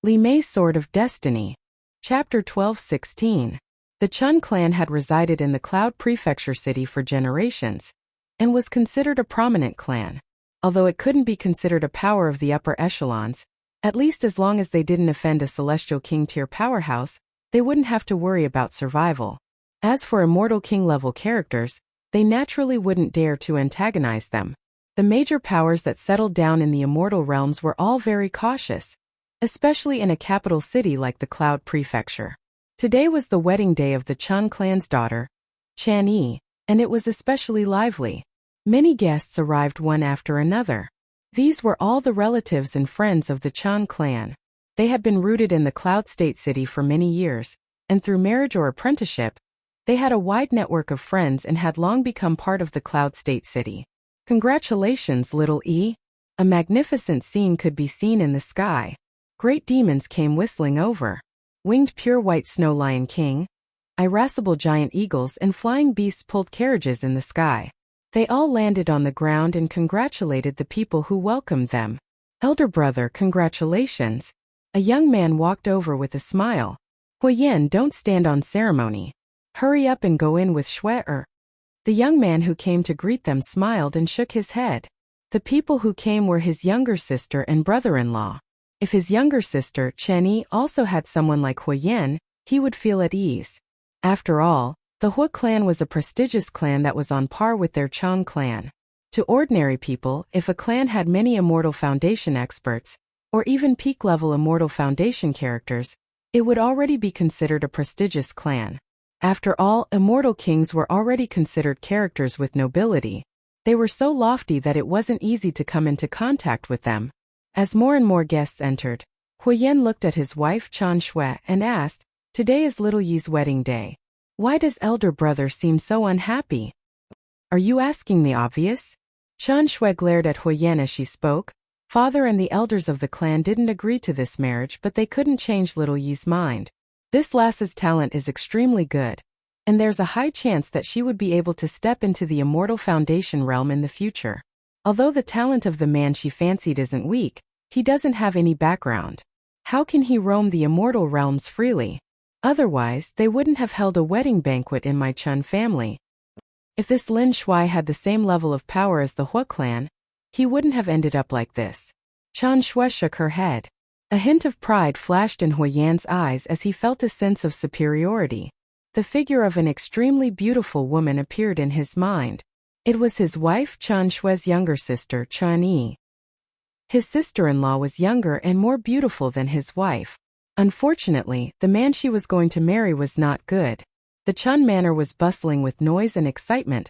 Li Mei's Sword of Destiny. Chapter 1216. The Chun clan had resided in the Cloud Prefecture city for generations, and was considered a prominent clan. Although it couldn't be considered a power of the upper echelons, at least as long as they didn't offend a Celestial King tier powerhouse, they wouldn't have to worry about survival. As for Immortal King-level characters, they naturally wouldn't dare to antagonize them. The major powers that settled down in the immortal realms were all very cautious, especially in a capital city like the Cloud Prefecture. Today was the wedding day of the Chun clan's daughter, Chan Yi, and it was especially lively. Many guests arrived one after another. These were all the relatives and friends of the Chun clan. They had been rooted in the Cloud State City for many years, and through marriage or apprenticeship, they had a wide network of friends and had long become part of the Cloud State City. Congratulations, little E. A magnificent scene could be seen in the sky. Great demons came whistling over. Winged pure white snow lion king, irascible giant eagles and flying beasts pulled carriages in the sky. They all landed on the ground and congratulated the people who welcomed them. Elder brother, congratulations. A young man walked over with a smile. Huyen, don't stand on ceremony. Hurry up and go in with Shui. The young man who came to greet them smiled and shook his head. The people who came were his younger sister and brother-in-law. If his younger sister, Chen Yi, also had someone like Huyen, he would feel at ease. After all, the Hu clan was a prestigious clan that was on par with their Chang clan. To ordinary people, if a clan had many Immortal Foundation experts, or even peak-level Immortal Foundation characters, it would already be considered a prestigious clan. After all, Immortal Kings were already considered characters with nobility. They were so lofty that it wasn't easy to come into contact with them. As more and more guests entered, Huyen looked at his wife Chan Shui and asked, "Today is little Yi's wedding day. Why does elder brother seem so unhappy?" "Are you asking the obvious?" Chan Shui glared at Huyen as she spoke. Father and the elders of the clan didn't agree to this marriage, but they couldn't change little Yi's mind. This lass's talent is extremely good, and there's a high chance that she would be able to step into the Immortal Foundation realm in the future. Although the talent of the man she fancied isn't weak, he doesn't have any background. How can he roam the immortal realms freely? Otherwise, they wouldn't have held a wedding banquet in my Chun family. If this Lin Shui had the same level of power as the Hu clan, he wouldn't have ended up like this. Chan Shui shook her head. A hint of pride flashed in Huyen's eyes as he felt a sense of superiority. The figure of an extremely beautiful woman appeared in his mind. It was his wife Chan Shui's younger sister, Chan Yi. His sister-in-law was younger and more beautiful than his wife. Unfortunately, the man she was going to marry was not good. The Chun manor was bustling with noise and excitement,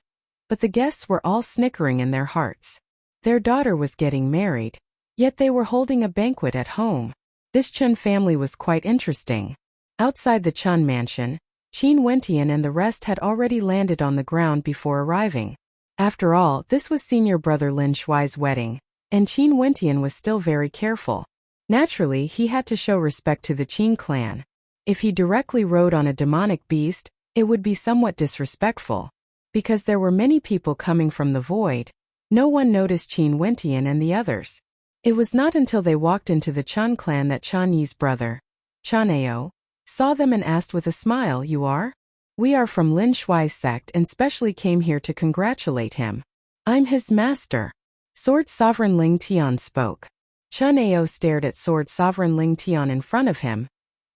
but the guests were all snickering in their hearts. Their daughter was getting married, yet they were holding a banquet at home. This Chun family was quite interesting. Outside the Chun mansion, Qin Wentian and the rest had already landed on the ground before arriving. After all, this was senior brother Lin Shui's wedding, and Qin Wentian was still very careful. Naturally, he had to show respect to the Qin clan. If he directly rode on a demonic beast, it would be somewhat disrespectful. Because there were many people coming from the void, no one noticed Qin Wentian and the others. It was not until they walked into the Chun clan that Chan Yi's brother, Chan Ao, saw them and asked with a smile, "You are?" "We are from Lin Shui's sect and specially came here to congratulate him. I'm his master." Sword Sovereign Ling Tian spoke. Chun Ao stared at Sword Sovereign Ling Tian in front of him.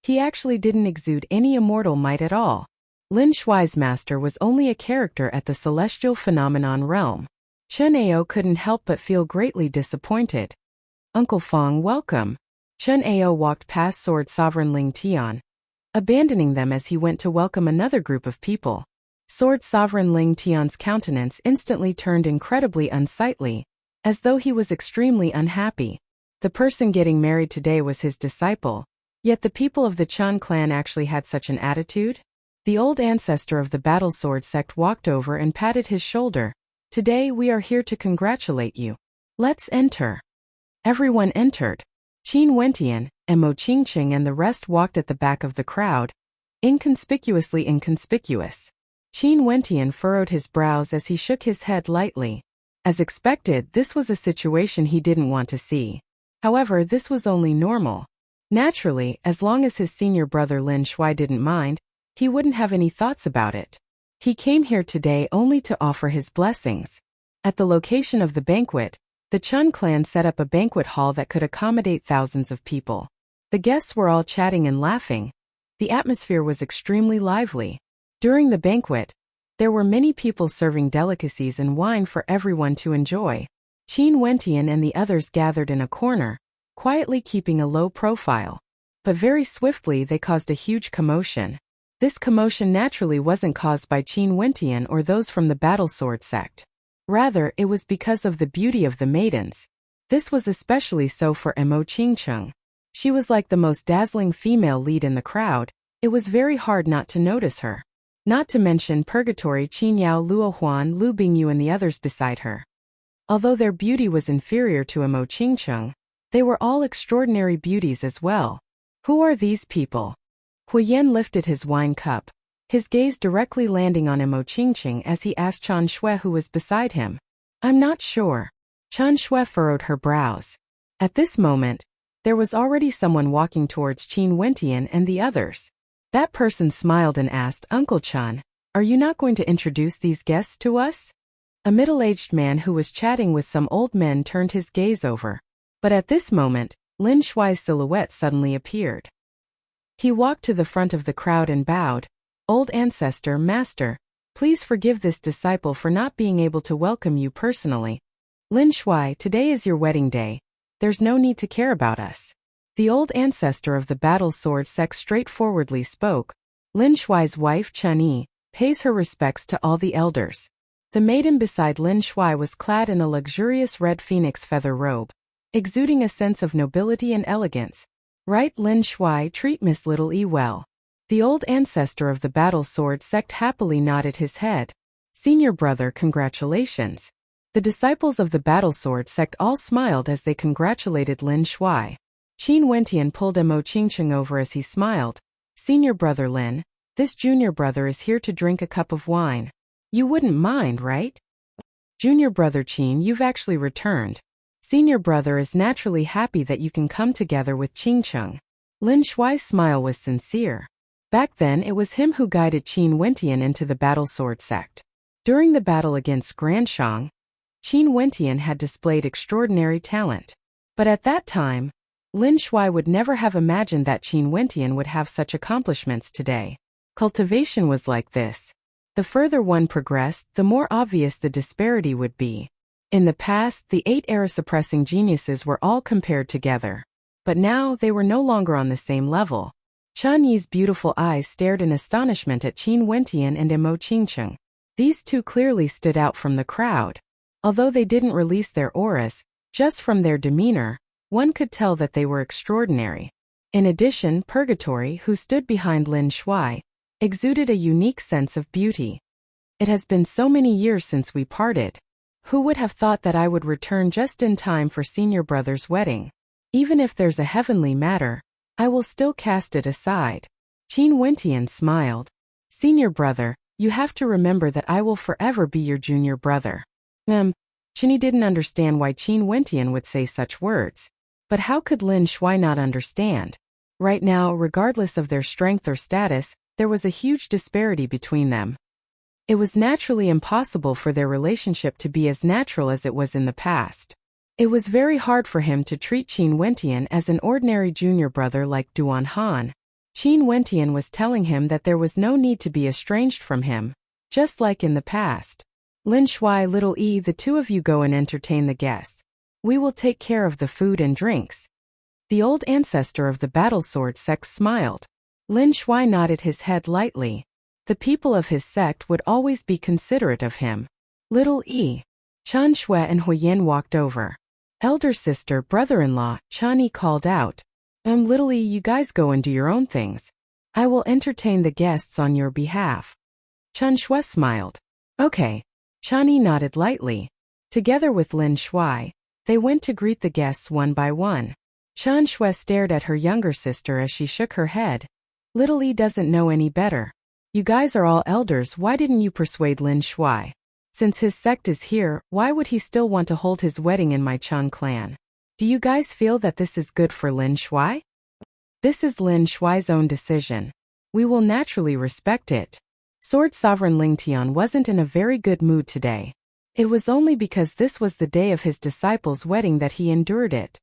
He actually didn't exude any immortal might at all. Lin Shui's master was only a character at the Celestial Phenomenon realm. Chun Ao couldn't help but feel greatly disappointed. "Uncle Fong, welcome." Chun Ao walked past Sword Sovereign Ling Tian, abandoning them as he went to welcome another group of people. Sword Sovereign Ling Tian's countenance instantly turned incredibly unsightly, as though he was extremely unhappy. The person getting married today was his disciple, yet the people of the Chun clan actually had such an attitude? The old ancestor of the Battle Sword sect walked over and patted his shoulder. "Today we are here to congratulate you. Let's enter." Everyone entered. Qin Wentian, and Mo Qingqing and the rest walked at the back of the crowd, inconspicuously inconspicuous. Qin Wentian furrowed his brows as he shook his head lightly. As expected, this was a situation he didn't want to see. However, this was only normal. Naturally, as long as his senior brother Lin Shui didn't mind, he wouldn't have any thoughts about it. He came here today only to offer his blessings. At the location of the banquet, the Chun clan set up a banquet hall that could accommodate thousands of people. The guests were all chatting and laughing. The atmosphere was extremely lively. During the banquet, there were many people serving delicacies and wine for everyone to enjoy. Qin Wentian and the others gathered in a corner, quietly keeping a low profile. But very swiftly they caused a huge commotion. This commotion naturally wasn't caused by Qin Wentian or those from the battle sword sect. Rather, it was because of the beauty of the maidens. This was especially so for Mo Qingcheng. She was like the most dazzling female lead in the crowd. It was very hard not to notice her. Not to mention Purgatory, Qin Yao, Luo Huan, Lu Bingyu and the others beside her. Although their beauty was inferior to Mo Qingcheng, they were all extraordinary beauties as well. Who are these people? Huyen lifted his wine cup, his gaze directly landing on Mo Qingcheng as he asked Chan Shui who was beside him. I'm not sure. Chan Shui furrowed her brows. At this moment, there was already someone walking towards Qin Wentian and the others. That person smiled and asked, Uncle Chan, are you not going to introduce these guests to us? A middle-aged man who was chatting with some old men turned his gaze over. But at this moment, Lin Shui's silhouette suddenly appeared. He walked to the front of the crowd and bowed. Old ancestor, master, please forgive this disciple for not being able to welcome you personally. Lin Shui, today is your wedding day. There's no need to care about us. The old ancestor of the battle sword sect straightforwardly spoke. Lin Shui's wife Chen Yi pays her respects to all the elders. The maiden beside Lin Shui was clad in a luxurious red phoenix feather robe, exuding a sense of nobility and elegance. Right, Lin Shui, treat Miss Little E well. The old ancestor of the battle sword sect happily nodded his head. Senior brother, congratulations. The disciples of the battle sword sect all smiled as they congratulated Lin Shui. Qin Wentian pulled Mo Qingcheng over as he smiled. Senior brother Lin, this junior brother is here to drink a cup of wine. You wouldn't mind, right? Junior brother Qin, you've actually returned. Senior brother is naturally happy that you can come together with Qingcheng. Lin Shui's smile was sincere. Back then it was him who guided Qin Wentian into the battle sword sect. During the battle against Granshang, Qin Wentian had displayed extraordinary talent. But at that time, Lin Shui would never have imagined that Qin Wentian would have such accomplishments today. Cultivation was like this. The further one progressed, the more obvious the disparity would be. In the past, the 8 era-suppressing geniuses were all compared together. But now, they were no longer on the same level. Chan Yi's beautiful eyes stared in astonishment at Qin Wentian and Mo Qingcheng. These two clearly stood out from the crowd. Although they didn't release their auras, just from their demeanor, one could tell that they were extraordinary. In addition, Purgatory, who stood behind Lin Shui, exuded a unique sense of beauty. It has been so many years since we parted. Who would have thought that I would return just in time for senior brother's wedding? Even if there's a heavenly matter, I will still cast it aside. Qin Wentian smiled. Senior brother, you have to remember that I will forever be your junior brother. Qin didn't understand why Qin Wentian would say such words. But how could Lin Shui not understand? Right now, regardless of their strength or status, there was a huge disparity between them. It was naturally impossible for their relationship to be as natural as it was in the past. It was very hard for him to treat Qin Wentian as an ordinary junior brother like Duan Han. Qin Wentian was telling him that there was no need to be estranged from him, just like in the past. Lin Shui, Little E, the two of you go and entertain the guests. We will take care of the food and drinks. The old ancestor of the battle sword sect smiled. Lin Shui nodded his head lightly. The people of his sect would always be considerate of him. Little E. Chan Shui and Huyen walked over. Elder sister, brother-in-law, Chan Yi called out. Little E, you guys go and do your own things. I will entertain the guests on your behalf. Chan Shui smiled. Okay. Chan Yi nodded lightly. Together with Lin Shui, they went to greet the guests one by one. Chan Shui stared at her younger sister as she shook her head. Little E doesn't know any better. You guys are all elders, why didn't you persuade Lin Shui? Since his sect is here, why would he still want to hold his wedding in my Chun clan? Do you guys feel that this is good for Lin Shui? This is Lin Shuai's own decision. We will naturally respect it. Sword Sovereign Ling Tian wasn't in a very good mood today. It was only because this was the day of his disciple's wedding that he endured it.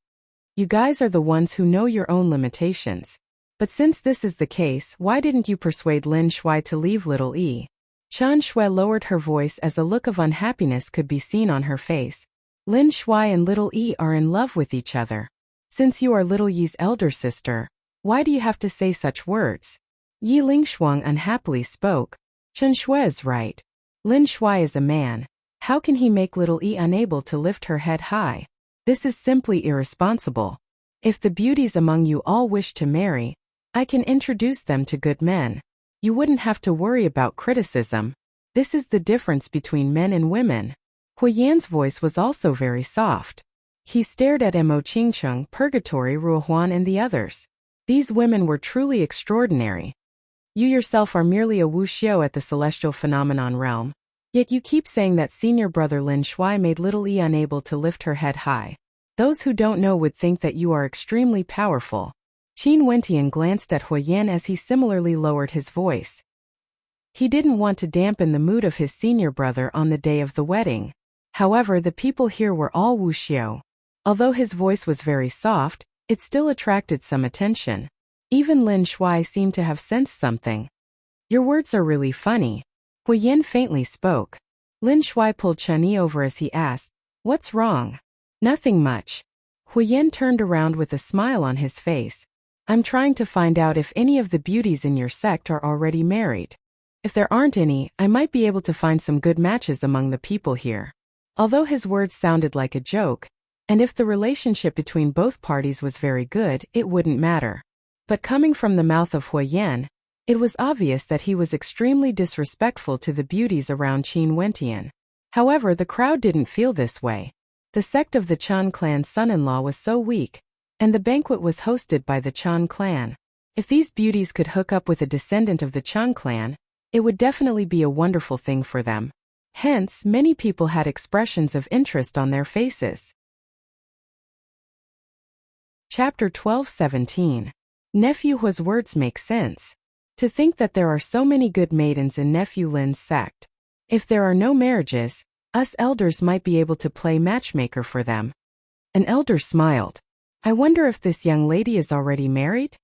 You guys are the ones who know your own limitations. But since this is the case, why didn't you persuade Lin Shuai to leave little E? Chen Shui lowered her voice as a look of unhappiness could be seen on her face. Lin Shuai and little E are in love with each other. Since you are little Yi's elder sister, why do you have to say such words? Yi Lingshuang unhappily spoke. Chen Shui is right. Lin Shuai is a man. How can he make little E unable to lift her head high? This is simply irresponsible. If the beauties among you all wish to marry, I can introduce them to good men. You wouldn't have to worry about criticism. This is the difference between men and women. Hui Yan's voice was also very soft. He stared at Mo Qingcheng, Purgatory, Ruohuan and the others. These women were truly extraordinary. You yourself are merely a wuxiu at the celestial phenomenon realm. Yet you keep saying that senior brother Lin Shuai made little E unable to lift her head high. Those who don't know would think that you are extremely powerful. Qin Wentian glanced at Hui Yan as he similarly lowered his voice. He didn't want to dampen the mood of his senior brother on the day of the wedding. However, the people here were all wuxiu. Although his voice was very soft, it still attracted some attention. Even Lin Shuai seemed to have sensed something. Your words are really funny. Hui Yan faintly spoke. Lin Shuai pulled Chen Yi over as he asked, "What's wrong?" "Nothing much." Hui Yan turned around with a smile on his face. "I'm trying to find out if any of the beauties in your sect are already married. If there aren't any, I might be able to find some good matches among the people here." Although his words sounded like a joke, and if the relationship between both parties was very good, it wouldn't matter. But coming from the mouth of Hui Yan, it was obvious that he was extremely disrespectful to the beauties around Qin Wentian. However, the crowd didn't feel this way. The sect of the Chan clan's son-in-law was so weak, and the banquet was hosted by the Chan clan. If these beauties could hook up with a descendant of the Chan clan, it would definitely be a wonderful thing for them. Hence, many people had expressions of interest on their faces. Chapter 12:17. Nephew Hua's words make sense. To think that there are so many good maidens in Nephew Lin's sect. If there are no marriages, us elders might be able to play matchmaker for them. An elder smiled. I wonder if this young lady is already married?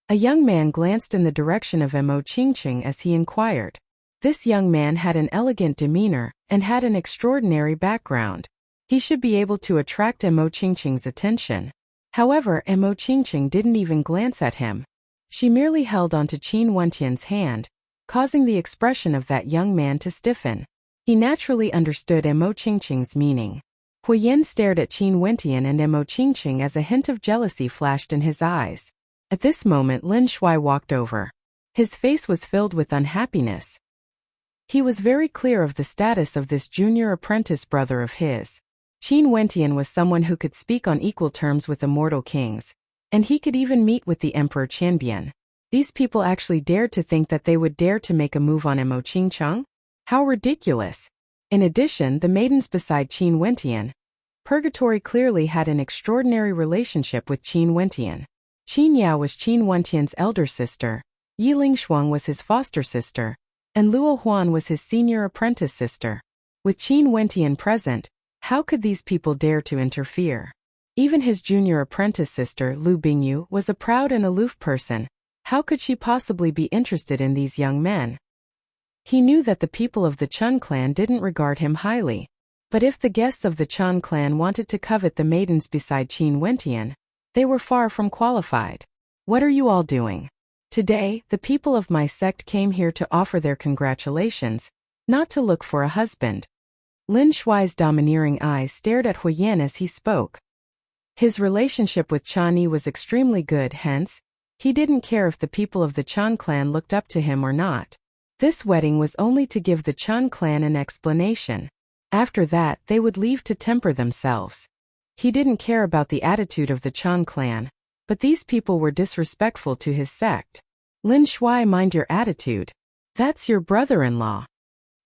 A young man glanced in the direction of Mo Qingcheng as he inquired. This young man had an elegant demeanor and had an extraordinary background. He should be able to attract Mo Qingcheng's attention. However, Mo Qingcheng didn't even glance at him. She merely held onto Qin Wentian's hand, causing the expression of that young man to stiffen. He naturally understood Mo Qingcheng's meaning. Hui Yan stared at Qin Wentian and Mo Qingcheng as a hint of jealousy flashed in his eyes. At this moment Lin Shuai walked over. His face was filled with unhappiness. He was very clear of the status of this junior apprentice brother of his. Qin Wentian was someone who could speak on equal terms with immortal kings, and he could even meet with the Emperor Qianbian. These people actually dared to think that they would dare to make a move on Mo Qingcheng? How ridiculous! In addition, the maidens beside Qin Wentian, Purgatory clearly had an extraordinary relationship with Qin Wentian. Qin Yao was Qin Wentian's elder sister, Yi Lingshuang was his foster sister, and Luo Huan was his senior apprentice sister. With Qin Wentian present, how could these people dare to interfere? Even his junior apprentice sister, Lu Bingyu, was a proud and aloof person. How could she possibly be interested in these young men? He knew that the people of the Chun clan didn't regard him highly. But if the guests of the Chun clan wanted to covet the maidens beside Qin Wentian, they were far from qualified. What are you all doing? Today, the people of my sect came here to offer their congratulations, not to look for a husband. Lin Shuai's domineering eyes stared at Hui Yan as he spoke. His relationship with Chan Yi was extremely good, hence, he didn't care if the people of the Chan clan looked up to him or not. This wedding was only to give the Chan clan an explanation. After that, they would leave to temper themselves. He didn't care about the attitude of the Chan clan, but these people were disrespectful to his sect. Lin Shuai, mind your attitude. That's your brother-in-law.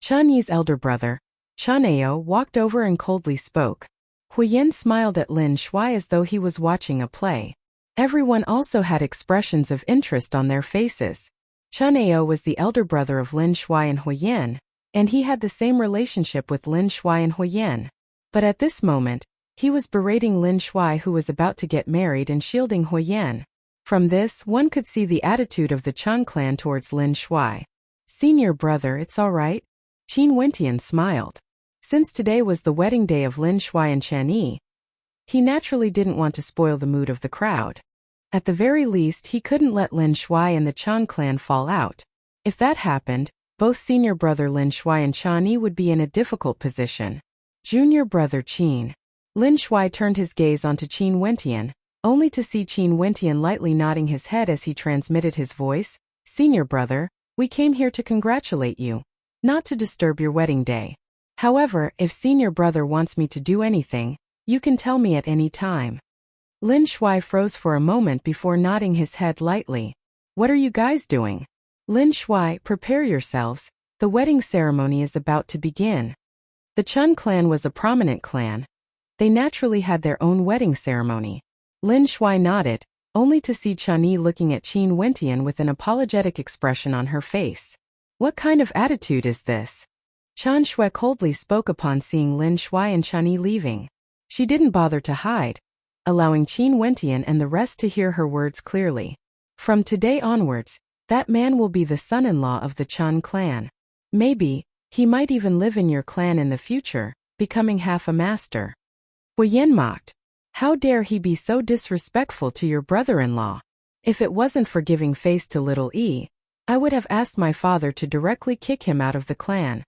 Chan Yi's elder brother, Chan Ao, walked over and coldly spoke. Hui Yan smiled at Lin Shuai as though he was watching a play. Everyone also had expressions of interest on their faces. Chun Ao was the elder brother of Lin Shuai and Huyen, and he had the same relationship with Lin Shuai and Huyen. But at this moment, he was berating Lin Shuai, who was about to get married, and shielding Huyen. From this, one could see the attitude of the Chun clan towards Lin Shuai. "Senior brother, it's all right." Qin Wentian smiled. Since today was the wedding day of Lin Shuai and Chan Yi, he naturally didn't want to spoil the mood of the crowd. At the very least, he couldn't let Lin Shuai and the Chun clan fall out. If that happened, both senior brother Lin Shuai and Chan Yi would be in a difficult position. Junior brother Qin. Lin Shuai turned his gaze onto Qin Wentian, only to see Qin Wentian lightly nodding his head as he transmitted his voice. "Senior brother, we came here to congratulate you, not to disturb your wedding day. However, if senior brother wants me to do anything, you can tell me at any time." Lin Shuai froze for a moment before nodding his head lightly. "What are you guys doing?" "Lin Shuai, prepare yourselves, the wedding ceremony is about to begin." The Chun clan was a prominent clan. They naturally had their own wedding ceremony. Lin Shuai nodded, only to see Chan Yi looking at Qin Wentian with an apologetic expression on her face. "What kind of attitude is this?" Chan Shui coldly spoke upon seeing Lin Shuai and Chan Yi leaving. She didn't bother to hide, allowing Qin Wentian and the rest to hear her words clearly. "From today onwards, that man will be the son-in-law of the Chun clan. Maybe, he might even live in your clan in the future, becoming half a master." Huyen mocked. "How dare he be so disrespectful to your brother-in-law? If it wasn't for giving face to little E, I would have asked my father to directly kick him out of the clan."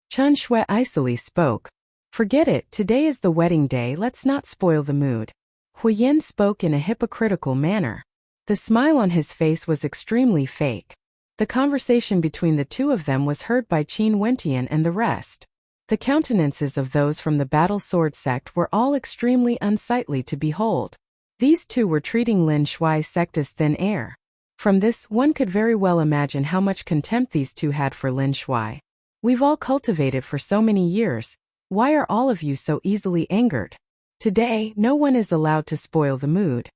Chun Shui icily spoke. "Forget it, today is the wedding day, let's not spoil the mood." Huyen spoke in a hypocritical manner. The smile on his face was extremely fake. The conversation between the two of them was heard by Qin Wentian and the rest. The countenances of those from the Battle Sword sect were all extremely unsightly to behold. These two were treating Lin Shuai's sect as thin air. From this, one could very well imagine how much contempt these two had for Lin Shuai. "We've all cultivated for so many years. Why are all of you so easily angered? Today, no one is allowed to spoil the mood."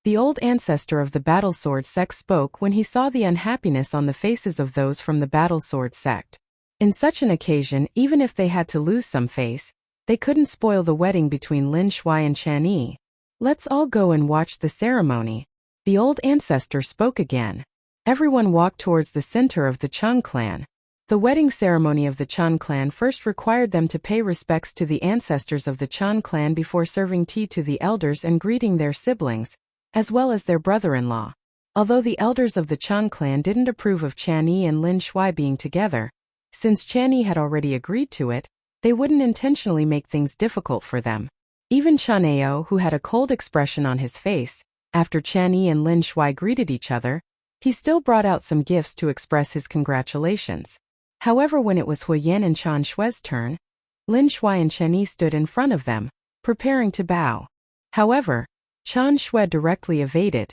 The old ancestor of the Battle Sword sect spoke when he saw the unhappiness on the faces of those from the Battle Sword sect. In such an occasion, even if they had to lose some face, they couldn't spoil the wedding between Lin Shuai and Chan Yi. "Let's all go and watch the ceremony." The old ancestor spoke again. Everyone walked towards the center of the Chun clan. The wedding ceremony of the Chun clan first required them to pay respects to the ancestors of the Chun clan before serving tea to the elders and greeting their siblings, as well as their brother-in-law. Although the elders of the Chun clan didn't approve of Chan Yi and Lin Shuai being together, since Chan Yi had already agreed to it, they wouldn't intentionally make things difficult for them. Even Chun Ao, who had a cold expression on his face, after Chan Yi and Lin Shuai greeted each other, he still brought out some gifts to express his congratulations. However, when it was Huyen and Chan Shui's turn, Lin Shuai and Chan Yi stood in front of them, preparing to bow. However, Chan Shui directly evaded,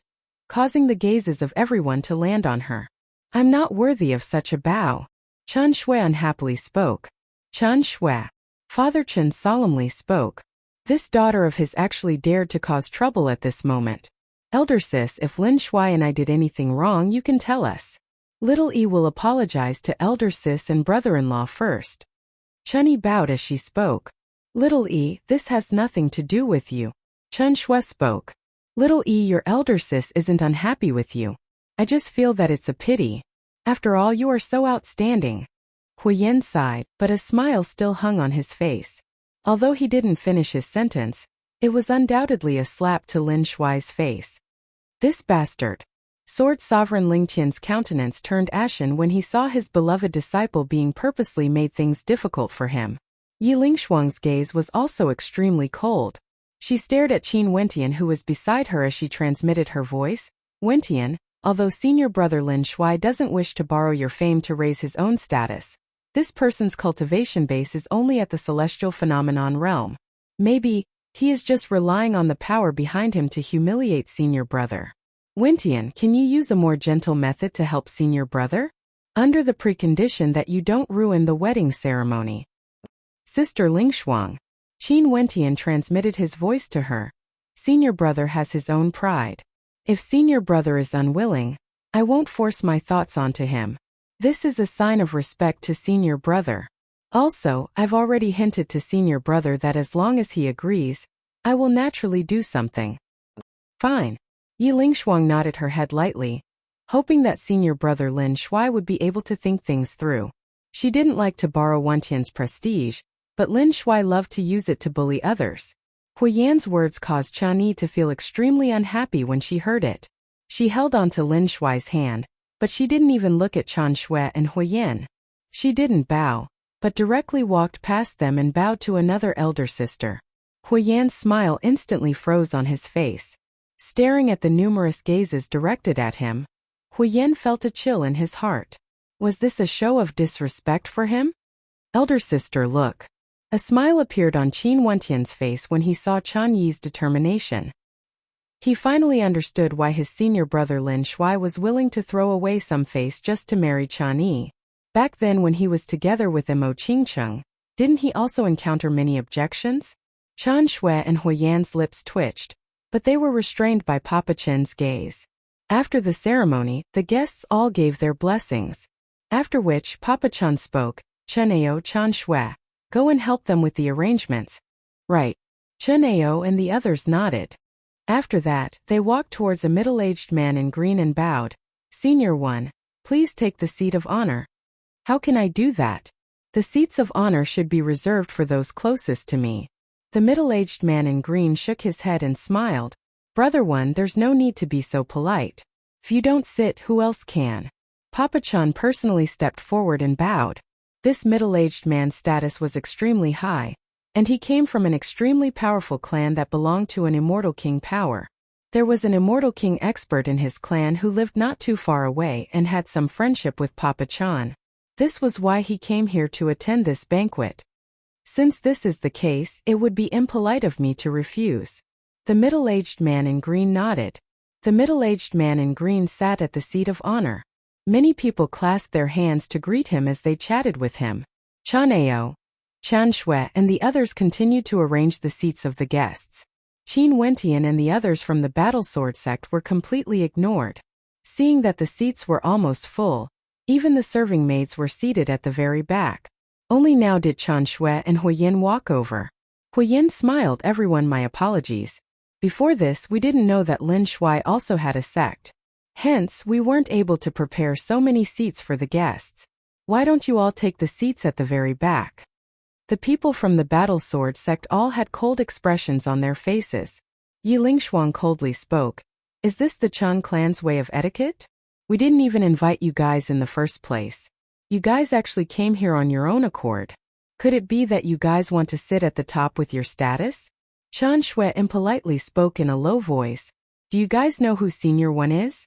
causing the gazes of everyone to land on her. "I'm not worthy of such a bow." Chan Shui unhappily spoke. "Chan Shui." Father Chen solemnly spoke. This daughter of his actually dared to cause trouble at this moment. "Elder sis, if Lin Shuai and I did anything wrong, you can tell us. Little E will apologize to elder sis and brother-in-law first." Chun Yi bowed as she spoke. "Little E, this has nothing to do with you." Chun Shui spoke. "Little E, your elder sis isn't unhappy with you. I just feel that it's a pity. After all, you are so outstanding." Huyen sighed, but a smile still hung on his face. Although he didn't finish his sentence, it was undoubtedly a slap to Lin Shuai's face. "This bastard." Sword Sovereign Ling Tian's countenance turned ashen when he saw his beloved disciple being purposely made things difficult for him. Yi Lingshuang's gaze was also extremely cold. She stared at Qin Wentian, who was beside her, as she transmitted her voice. "Wentian, although senior brother Lin Shuai doesn't wish to borrow your fame to raise his own status, this person's cultivation base is only at the celestial phenomenon realm. Maybe, he is just relying on the power behind him to humiliate senior brother. Wentian, can you use a more gentle method to help senior brother? Under the precondition that you don't ruin the wedding ceremony." "Sister Lingshuang." Qin Wentian transmitted his voice to her. "Senior brother has his own pride. If senior brother is unwilling, I won't force my thoughts onto him. This is a sign of respect to senior brother. Also, I've already hinted to senior brother that as long as he agrees, I will naturally do something. Fine. Yi Lingshuang nodded her head lightly, hoping that senior brother Lin Shuai would be able to think things through. She didn't like to borrow Wentian's prestige, but Lin Shuai loved to use it to bully others. Huiyan's words caused Chani to feel extremely unhappy when she heard it. She held on to Lin Shuai's hand, but she didn't even look at Chan Shui and Huiyan. She didn't bow, but directly walked past them and bowed to another elder sister. Huiyan's smile instantly froze on his face. Staring at the numerous gazes directed at him, Huiyan felt a chill in his heart. Was this a show of disrespect for him? Elder sister, look. A smile appeared on Qin Wentian's face when he saw Chan Yi's determination. He finally understood why his senior brother Lin Shuai was willing to throw away some face just to marry Chan Yi. Back then when he was together with Mo Qingcheng, didn't he also encounter many objections? Chan Shui and Huiyan's lips twitched, but they were restrained by Papa Chen's gaze. After the ceremony, the guests all gave their blessings. After which Papa Chen spoke, Chenao Chan Shui, go and help them with the arrangements. Right. Chenao and the others nodded. After that, they walked towards a middle-aged man in green and bowed. Senior one, please take the seat of honor. How can I do that? The seats of honor should be reserved for those closest to me. The middle-aged man in green shook his head and smiled. Brother one, there's no need to be so polite. If you don't sit, who else can? Papa Chan personally stepped forward and bowed. This middle-aged man's status was extremely high, and he came from an extremely powerful clan that belonged to an immortal king power. There was an immortal king expert in his clan who lived not too far away and had some friendship with Papa Chan. This was why he came here to attend this banquet. Since this is the case, it would be impolite of me to refuse. The middle-aged man in green nodded. The middle-aged man in green sat at the seat of honor. Many people clasped their hands to greet him as they chatted with him. Chanao, Chan Shui and the others continued to arrange the seats of the guests. Qin Wentian and the others from the Battle Sword sect were completely ignored. Seeing that the seats were almost full, even the serving maids were seated at the very back. Only now did Chan Shui and Huiyan walk over. Huiyan smiled. Everyone, my apologies. Before this, we didn't know that Lin Shuai also had a sect. Hence, we weren't able to prepare so many seats for the guests. Why don't you all take the seats at the very back? The people from the Battle Sword sect all had cold expressions on their faces. Yi Lingshuang coldly spoke. Is this the Chan clan's way of etiquette? We didn't even invite you guys in the first place. You guys actually came here on your own accord. Could it be that you guys want to sit at the top with your status? Chan Shui impolitely spoke in a low voice. Do you guys know who Senior One is?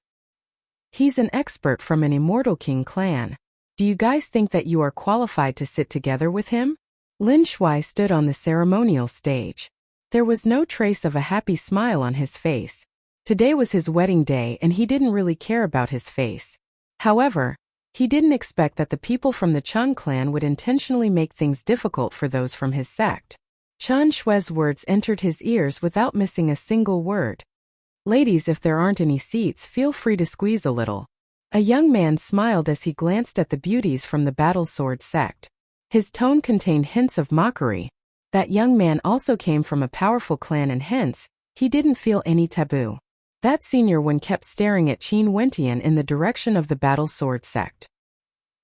He's an expert from an Immortal King clan. Do you guys think that you are qualified to sit together with him? Lin Shuai stood on the ceremonial stage. There was no trace of a happy smile on his face. Today was his wedding day and he didn't really care about his face. However, he didn't expect that the people from the Chan clan would intentionally make things difficult for those from his sect. Chan Shui's words entered his ears without missing a single word. Ladies, if there aren't any seats, feel free to squeeze a little. A young man smiled as he glanced at the beauties from the Battle Sword sect. His tone contained hints of mockery. That young man also came from a powerful clan and hence, he didn't feel any taboo. That senior one kept staring at Qin Wentian in the direction of the Battle Sword sect.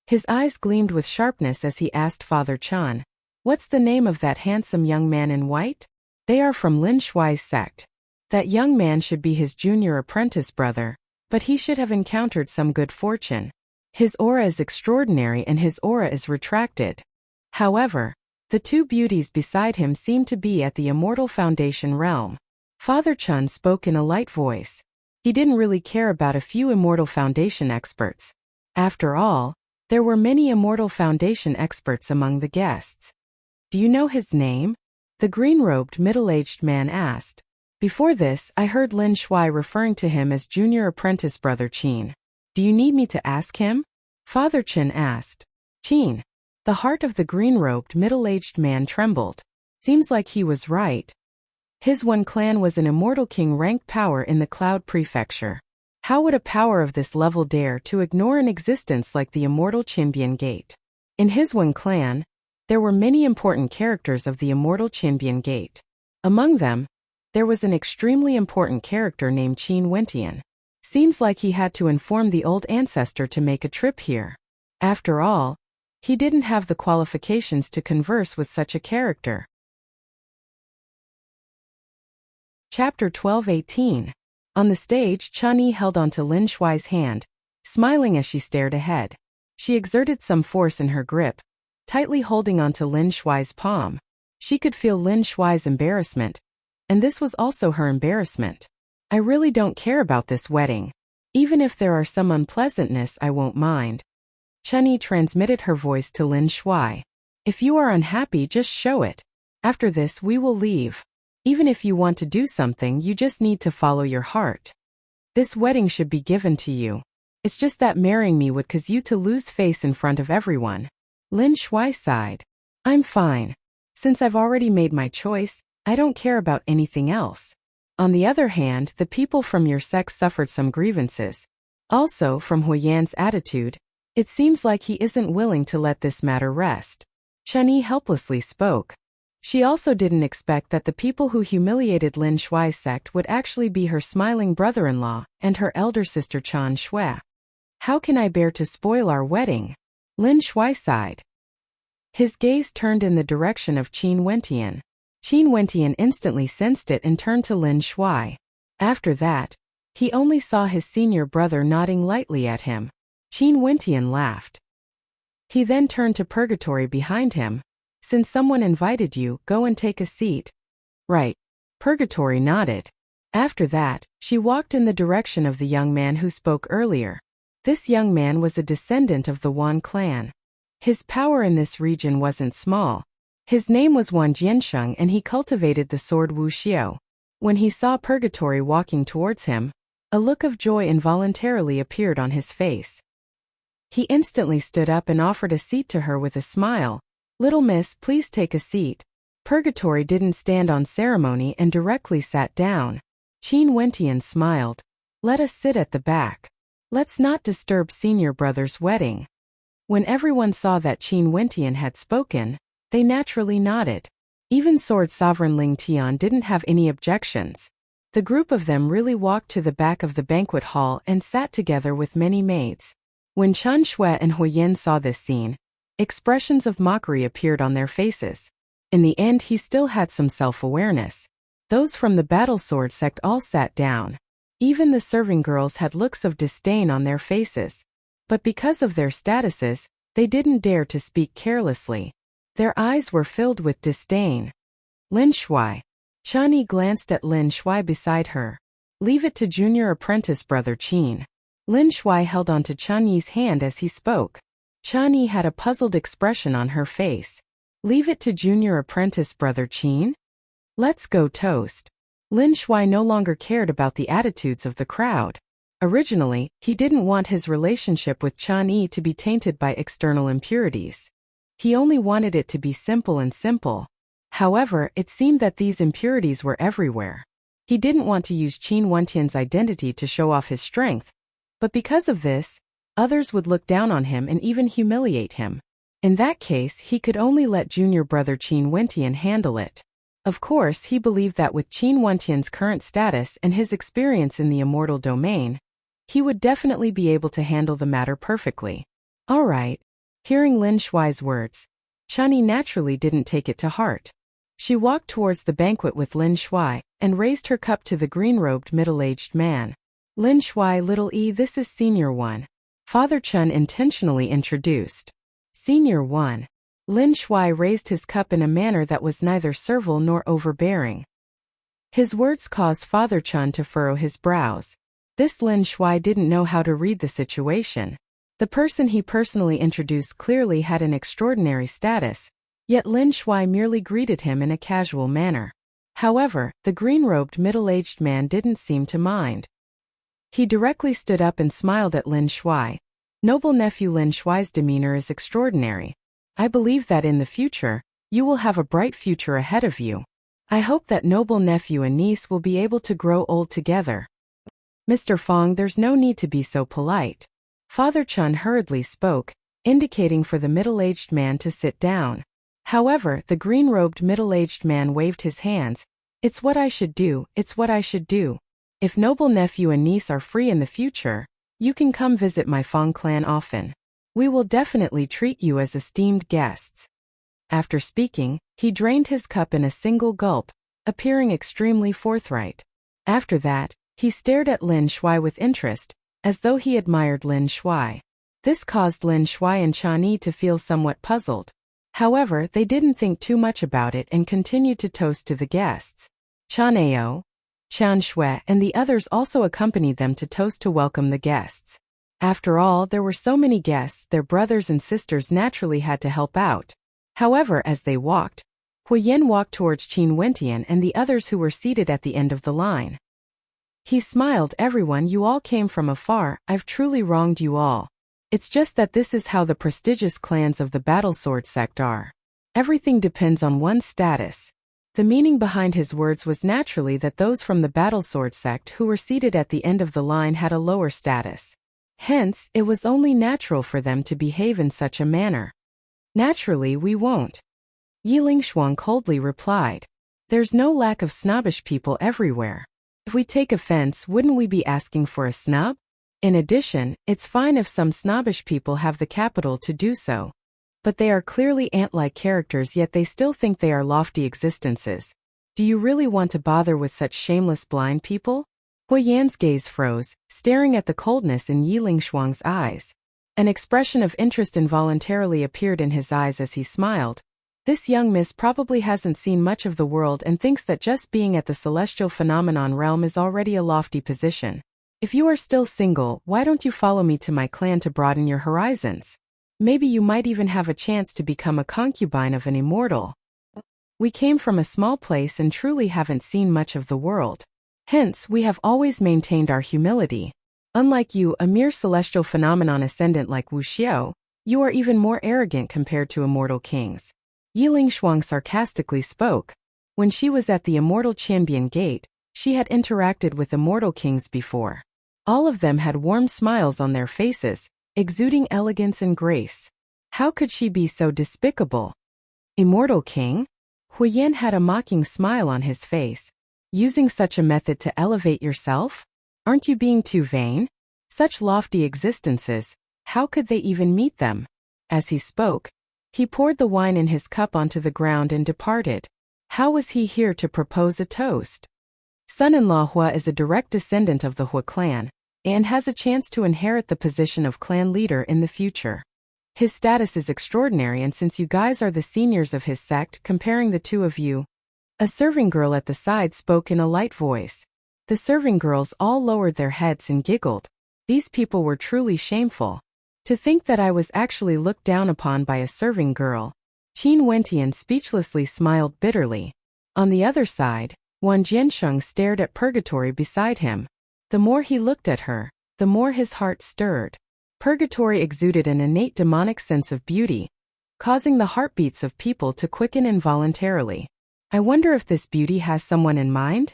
His eyes gleamed with sharpness as he asked Father Chan, "What's the name of that handsome young man in white?" "They are from Lin Shuai's sect. That young man should be his junior apprentice brother, but he should have encountered some good fortune. His aura is extraordinary and his aura is retracted." However, the two beauties beside him seemed to be at the Immortal Foundation realm. Father Chun spoke in a light voice. He didn't really care about a few Immortal Foundation experts. After all, there were many Immortal Foundation experts among the guests. "Do you know his name?" the green-robed middle-aged man asked. Before this, I heard Lin Shuai referring to him as Junior Apprentice Brother Qin. "Do you need me to ask him?" Father Chen asked. "Qin." The heart of the green-robed middle-aged man trembled. Seems like he was right. His one clan was an immortal king-ranked power in the Cloud Prefecture. How would a power of this level dare to ignore an existence like the immortal Qinbian Gate? In his one clan, there were many important characters of the immortal Qinbian Gate. Among them, there was an extremely important character named Qin Wentian. Seems like he had to inform the old ancestor to make a trip here. After all, he didn't have the qualifications to converse with such a character. Chapter 12:18. On the stage, Chun-Yi held onto Lin Shuai's hand, smiling as she stared ahead. She exerted some force in her grip, tightly holding onto Lin Shuai's palm. She could feel Lin Shuai's embarrassment, and this was also her embarrassment. I really don't care about this wedding. Even if there are some unpleasantness, I won't mind. Chun-Yi transmitted her voice to Lin Shuai. If you are unhappy, just show it. After this, we will leave. Even if you want to do something, you just need to follow your heart. This wedding should be given to you. It's just that marrying me would cause you to lose face in front of everyone. Lin Shuai sighed. I'm fine. Since I've already made my choice, I don't care about anything else. On the other hand, the people from your sex suffered some grievances. Also, from Huyan's attitude, it seems like he isn't willing to let this matter rest. Chun-Yi helplessly spoke. She also didn't expect that the people who humiliated Lin Shuai's sect would actually be her smiling brother-in-law and her elder sister Chan Shui. How can I bear to spoil our wedding? Lin Shuai sighed. His gaze turned in the direction of Qin Wentian. Qin Wentian instantly sensed it and turned to Lin Shuai. After that, he only saw his senior brother nodding lightly at him. Qin Wentian laughed. He then turned to Purgatory behind him. Since someone invited you, go and take a seat. Right. Purgatory nodded. After that, she walked in the direction of the young man who spoke earlier. This young man was a descendant of the Wan clan. His power in this region wasn't small. His name was Wan Jiansheng and he cultivated the sword Wu Xiao. When he saw Purgatory walking towards him, a look of joy involuntarily appeared on his face. He instantly stood up and offered a seat to her with a smile. Little miss, please take a seat. Purgatory didn't stand on ceremony and directly sat down. Qin Wentian smiled. Let us sit at the back. Let's not disturb senior brother's wedding. When everyone saw that Qin Wentian had spoken, they naturally nodded. Even Sword Sovereign Ling Tian didn't have any objections. The group of them really walked to the back of the banquet hall and sat together with many maids. When Chan Shui and Huyan saw this scene, expressions of mockery appeared on their faces. In the end, he still had some self-awareness. Those from the Battle Sword sect all sat down. Even the serving girls had looks of disdain on their faces. But because of their statuses, they didn't dare to speak carelessly. Their eyes were filled with disdain. Lin Shuai. Chun-Yi glanced at Lin Shuai beside her. Leave it to junior apprentice brother Qin. Lin Shuai held onto Chun-Yi's hand as he spoke. Chun-Yi had a puzzled expression on her face. Leave it to junior apprentice brother Qin? Let's go toast. Lin Shuai no longer cared about the attitudes of the crowd. Originally, he didn't want his relationship with Chun-Yi to be tainted by external impurities. He only wanted it to be simple and simple. However, it seemed that these impurities were everywhere. He didn't want to use Qin Wentian's identity to show off his strength, but because of this, others would look down on him and even humiliate him. In that case, he could only let junior brother Qin Wentian handle it. Of course, he believed that with Qin Wentian's current status and his experience in the immortal domain, he would definitely be able to handle the matter perfectly. All right. Hearing Lin Shuai's words, Chun-Yi naturally didn't take it to heart. She walked towards the banquet with Lin Shuai and raised her cup to the green-robed middle-aged man. Lin Shuai, little E, this is Senior One. Father Chun intentionally introduced. Senior One. Lin Shuai raised his cup in a manner that was neither servile nor overbearing. His words caused Father Chun to furrow his brows. This Lin Shuai didn't know how to read the situation. The person he personally introduced clearly had an extraordinary status, yet Lin Shuai merely greeted him in a casual manner. However, the green-robed middle-aged man didn't seem to mind. He directly stood up and smiled at Lin Shuai. Noble nephew, Lin Shuai's demeanor is extraordinary. I believe that in the future, you will have a bright future ahead of you. I hope that noble nephew and niece will be able to grow old together. Mr. Fong, there's no need to be so polite. Father Chun hurriedly spoke, indicating for the middle-aged man to sit down. However, the green-robed middle-aged man waved his hands. It's what I should do, it's what I should do. If noble nephew and niece are free in the future, you can come visit my Fong clan often. We will definitely treat you as esteemed guests. After speaking, he drained his cup in a single gulp, appearing extremely forthright. After that, he stared at Lin Shuai with interest, as though he admired Lin Shuai. This caused Lin Shuai and Chani to feel somewhat puzzled. However, they didn't think too much about it and continued to toast to the guests. Chaneo, Chan Shui, and the others also accompanied them to toast to welcome the guests. After all, there were so many guests, their brothers and sisters naturally had to help out. However, as they walked, Huyen walked towards Qin Wentian and the others who were seated at the end of the line. He smiled. Everyone, you all came from afar, I've truly wronged you all. It's just that this is how the prestigious clans of the Battle Sword sect are. Everything depends on one's status. The meaning behind his words was naturally that those from the Battle Sword sect who were seated at the end of the line had a lower status. Hence, it was only natural for them to behave in such a manner. Naturally, we won't. Yi Lingshuang coldly replied. There's no lack of snobbish people everywhere. If we take offense, wouldn't we be asking for a snub? In addition, it's fine if some snobbish people have the capital to do so. But they are clearly ant-like characters, yet they still think they are lofty existences. Do you really want to bother with such shameless blind people? Huiyan's gaze froze, staring at the coldness in Yi Lingshuang's eyes. An expression of interest involuntarily appeared in his eyes as he smiled. This young miss probably hasn't seen much of the world and thinks that just being at the celestial phenomenon realm is already a lofty position. If you are still single, why don't you follow me to my clan to broaden your horizons? Maybe you might even have a chance to become a concubine of an immortal. We came from a small place and truly haven't seen much of the world. Hence, we have always maintained our humility. Unlike you, a mere celestial phenomenon ascendant like Wu Xiao, you are even more arrogant compared to immortal kings. Yi Lingshuang sarcastically spoke. When she was at the immortal Qianbian Gate, she had interacted with immortal kings before. All of them had warm smiles on their faces, exuding elegance and grace. How could she be so despicable? Immortal king? Huyen had a mocking smile on his face. Using such a method to elevate yourself? Aren't you being too vain? Such lofty existences, how could they even meet them? As he spoke, he poured the wine in his cup onto the ground and departed. How was he here to propose a toast? Son-in-law Hua is a direct descendant of the Hua clan, and has a chance to inherit the position of clan leader in the future. His status is extraordinary, and since you guys are the seniors of his sect, comparing the two of you. A serving girl at the side spoke in a light voice. The serving girls all lowered their heads and giggled. These people were truly shameful. To think that I was actually looked down upon by a serving girl. Qin Wentian speechlessly smiled bitterly. On the other side, Wang Jiansheng stared at Purgatory beside him. The more he looked at her, the more his heart stirred. Purgatory exuded an innate demonic sense of beauty, causing the heartbeats of people to quicken involuntarily. I wonder if this beauty has someone in mind?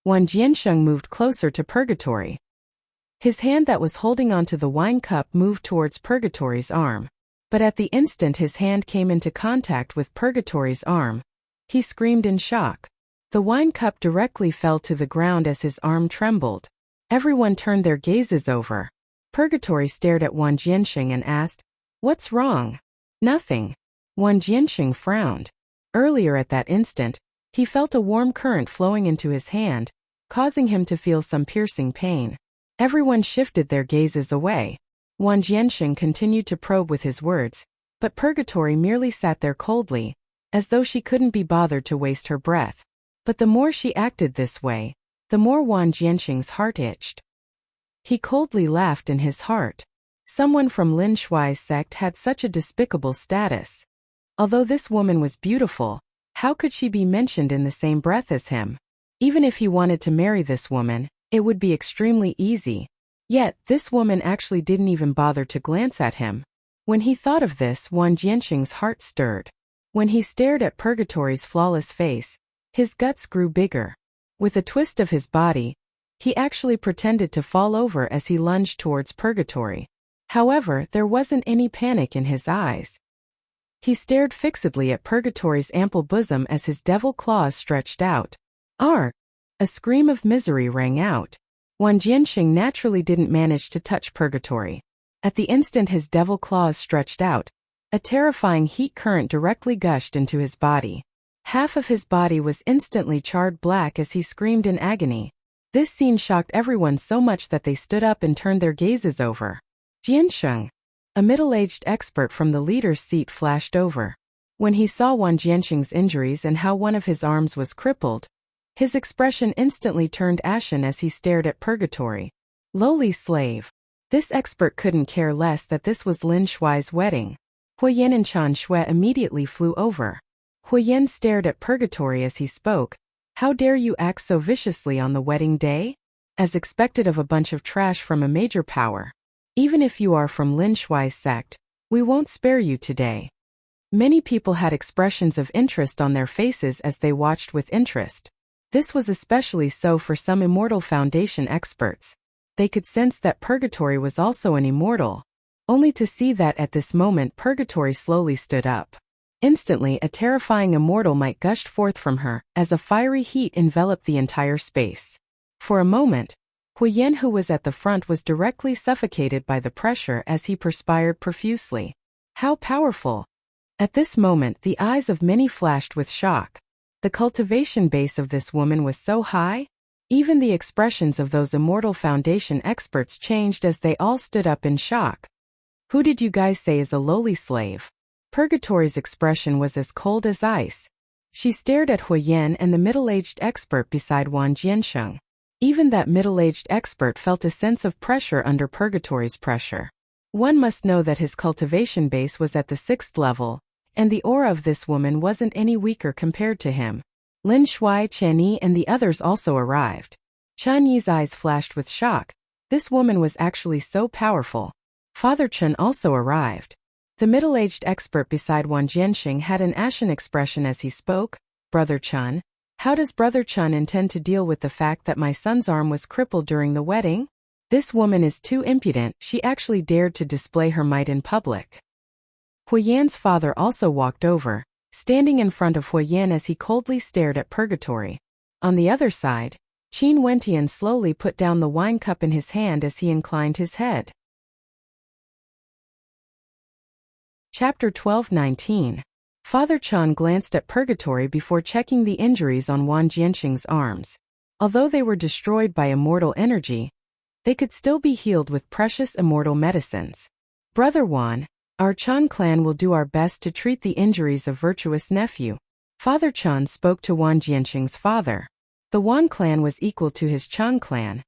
Wang Jiansheng moved closer to Purgatory. His hand that was holding onto the wine cup moved towards Purgatory's arm. But at the instant his hand came into contact with Purgatory's arm, he screamed in shock. The wine cup directly fell to the ground as his arm trembled. Everyone turned their gazes over. Purgatory stared at Wang Jiansheng and asked, "What's wrong?" "Nothing." Wang Jiansheng frowned. Earlier at that instant, he felt a warm current flowing into his hand, causing him to feel some piercing pain. Everyone shifted their gazes away. Wang Jiansheng continued to probe with his words, but Purgatory merely sat there coldly, as though she couldn't be bothered to waste her breath. But the more she acted this way, the more Wang Jiansheng's heart itched. He coldly laughed in his heart. Someone from Lin Shuai's sect had such a despicable status. Although this woman was beautiful, how could she be mentioned in the same breath as him? Even if he wanted to marry this woman, it would be extremely easy. Yet, this woman actually didn't even bother to glance at him. When he thought of this, Wang Jiansheng's heart stirred. When he stared at Purgatory's flawless face, His guts grew bigger. With a twist of his body, he actually pretended to fall over as he lunged towards purgatory. However, there wasn't any panic in his eyes. He stared fixedly at purgatory's ample bosom as his devil claws stretched out. Arg! A scream of misery rang out. Wang Jianxing naturally didn't manage to touch purgatory. At the instant his devil claws stretched out, a terrifying heat current directly gushed into his body. Half of his body was instantly charred black as he screamed in agony. This scene shocked everyone so much that they stood up and turned their gazes over. Jiansheng, a middle-aged expert from the leader's seat, flashed over. When he saw Wang Jianxing's injuries and how one of his arms was crippled, his expression instantly turned ashen as he stared at purgatory. Lowly slave. This expert couldn't care less that this was Lin Shuai's wedding. Huiyan and Chen Shui immediately flew over. Huiyan stared at purgatory as he spoke. How dare you act so viciously on the wedding day? As expected of a bunch of trash from a major power. Even if you are from Lin Shuai's sect, we won't spare you today. Many people had expressions of interest on their faces as they watched with interest. This was especially so for some Immortal Foundation experts. They could sense that Purgatory was also an immortal, only to see that at this moment Purgatory slowly stood up. Instantly, a terrifying immortal might gushed forth from her, as a fiery heat enveloped the entire space. For a moment, Huiyan, who was at the front, was directly suffocated by the pressure as he perspired profusely. How powerful! At this moment, the eyes of many flashed with shock. The cultivation base of this woman was so high. Even the expressions of those Immortal Foundation experts changed as they all stood up in shock. Who did you guys say is a lowly slave? Purgatory's expression was as cold as ice. She stared at Huiyan and the middle-aged expert beside Wang Jiansheng. Even that middle-aged expert felt a sense of pressure under Purgatory's pressure. One must know that his cultivation base was at the 6th level, and the aura of this woman wasn't any weaker compared to him. Lin Shuai, Chen Yi and the others also arrived. Chen Yi's eyes flashed with shock. This woman was actually so powerful. Father Chen also arrived. The middle-aged expert beside Wang Jianxing had an ashen expression as he spoke. Brother Chen, how does Brother Chen intend to deal with the fact that my son's arm was crippled during the wedding? This woman is too impudent, she actually dared to display her might in public. Huiyan's father also walked over, standing in front of Huiyan as he coldly stared at Purgatory. On the other side, Qin Wentian slowly put down the wine cup in his hand as he inclined his head. Chapter 12:19. Father Chen glanced at Purgatory before checking the injuries on Wang Jianxing's arms. Although they were destroyed by immortal energy, they could still be healed with precious immortal medicines. Brother Wan, our Chen clan will do our best to treat the injuries of virtuous nephew. Father Chen spoke to Wang Jianxing's father. The Wan clan was equal to his Chen clan.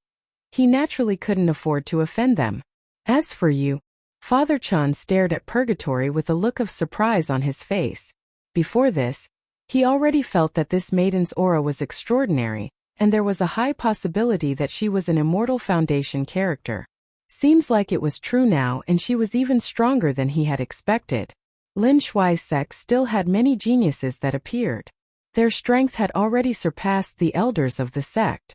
He naturally couldn't afford to offend them. As for you, Father Chen stared at Purgatory with a look of surprise on his face. Before this, he already felt that this maiden's aura was extraordinary, and there was a high possibility that she was an Immortal Foundation character. Seems like it was true now, and she was even stronger than he had expected. Lin Shuai's sect still had many geniuses that appeared. Their strength had already surpassed the elders of the sect.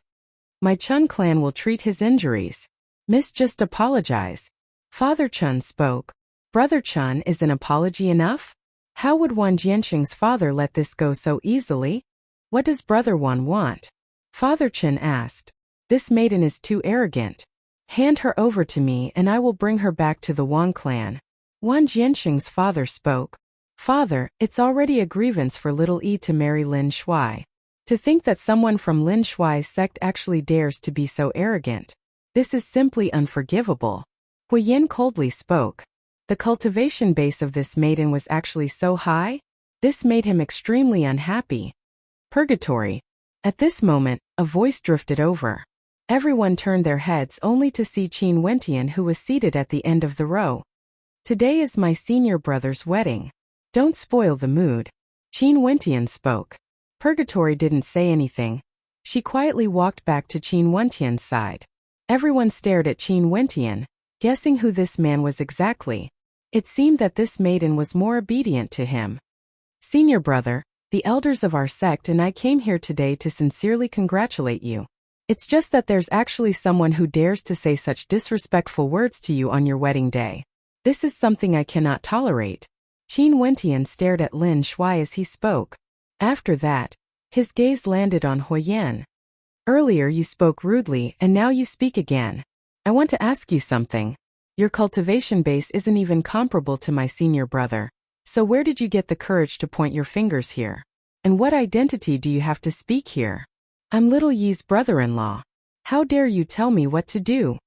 My Chen clan will treat his injuries. Miss, just apologize. Father Chen spoke. Brother Chen, is an apology enough? How would Wang Jianxing's father let this go so easily? What does Brother Wan want? Father Chen asked. This maiden is too arrogant. Hand her over to me and I will bring her back to the Wang clan. Wang Jianxing's father spoke. Father, it's already a grievance for little E to marry Lin Shuai. To think that someone from Lin Shuai's sect actually dares to be so arrogant. This is simply unforgivable. Huiyan coldly spoke. The cultivation base of this maiden was actually so high? This made him extremely unhappy. Purgatory. At this moment, a voice drifted over. Everyone turned their heads only to see Qin Wentian, who was seated at the end of the row. Today is my senior brother's wedding. Don't spoil the mood. Qin Wentian spoke. Purgatory didn't say anything. She quietly walked back to Qin Wentian's side. Everyone stared at Qin Wentian, guessing who this man was exactly. It seemed that this maiden was more obedient to him. Senior brother, the elders of our sect and I came here today to sincerely congratulate you. It's just that there's actually someone who dares to say such disrespectful words to you on your wedding day. This is something I cannot tolerate. Qin Wentian stared at Lin Shuai as he spoke. After that, his gaze landed on Huoyan. Earlier you spoke rudely and now you speak again. I want to ask you something. Your cultivation base isn't even comparable to my senior brother. So where did you get the courage to point your fingers here? And what identity do you have to speak here? I'm little Yi's brother-in-law. How dare you tell me what to do?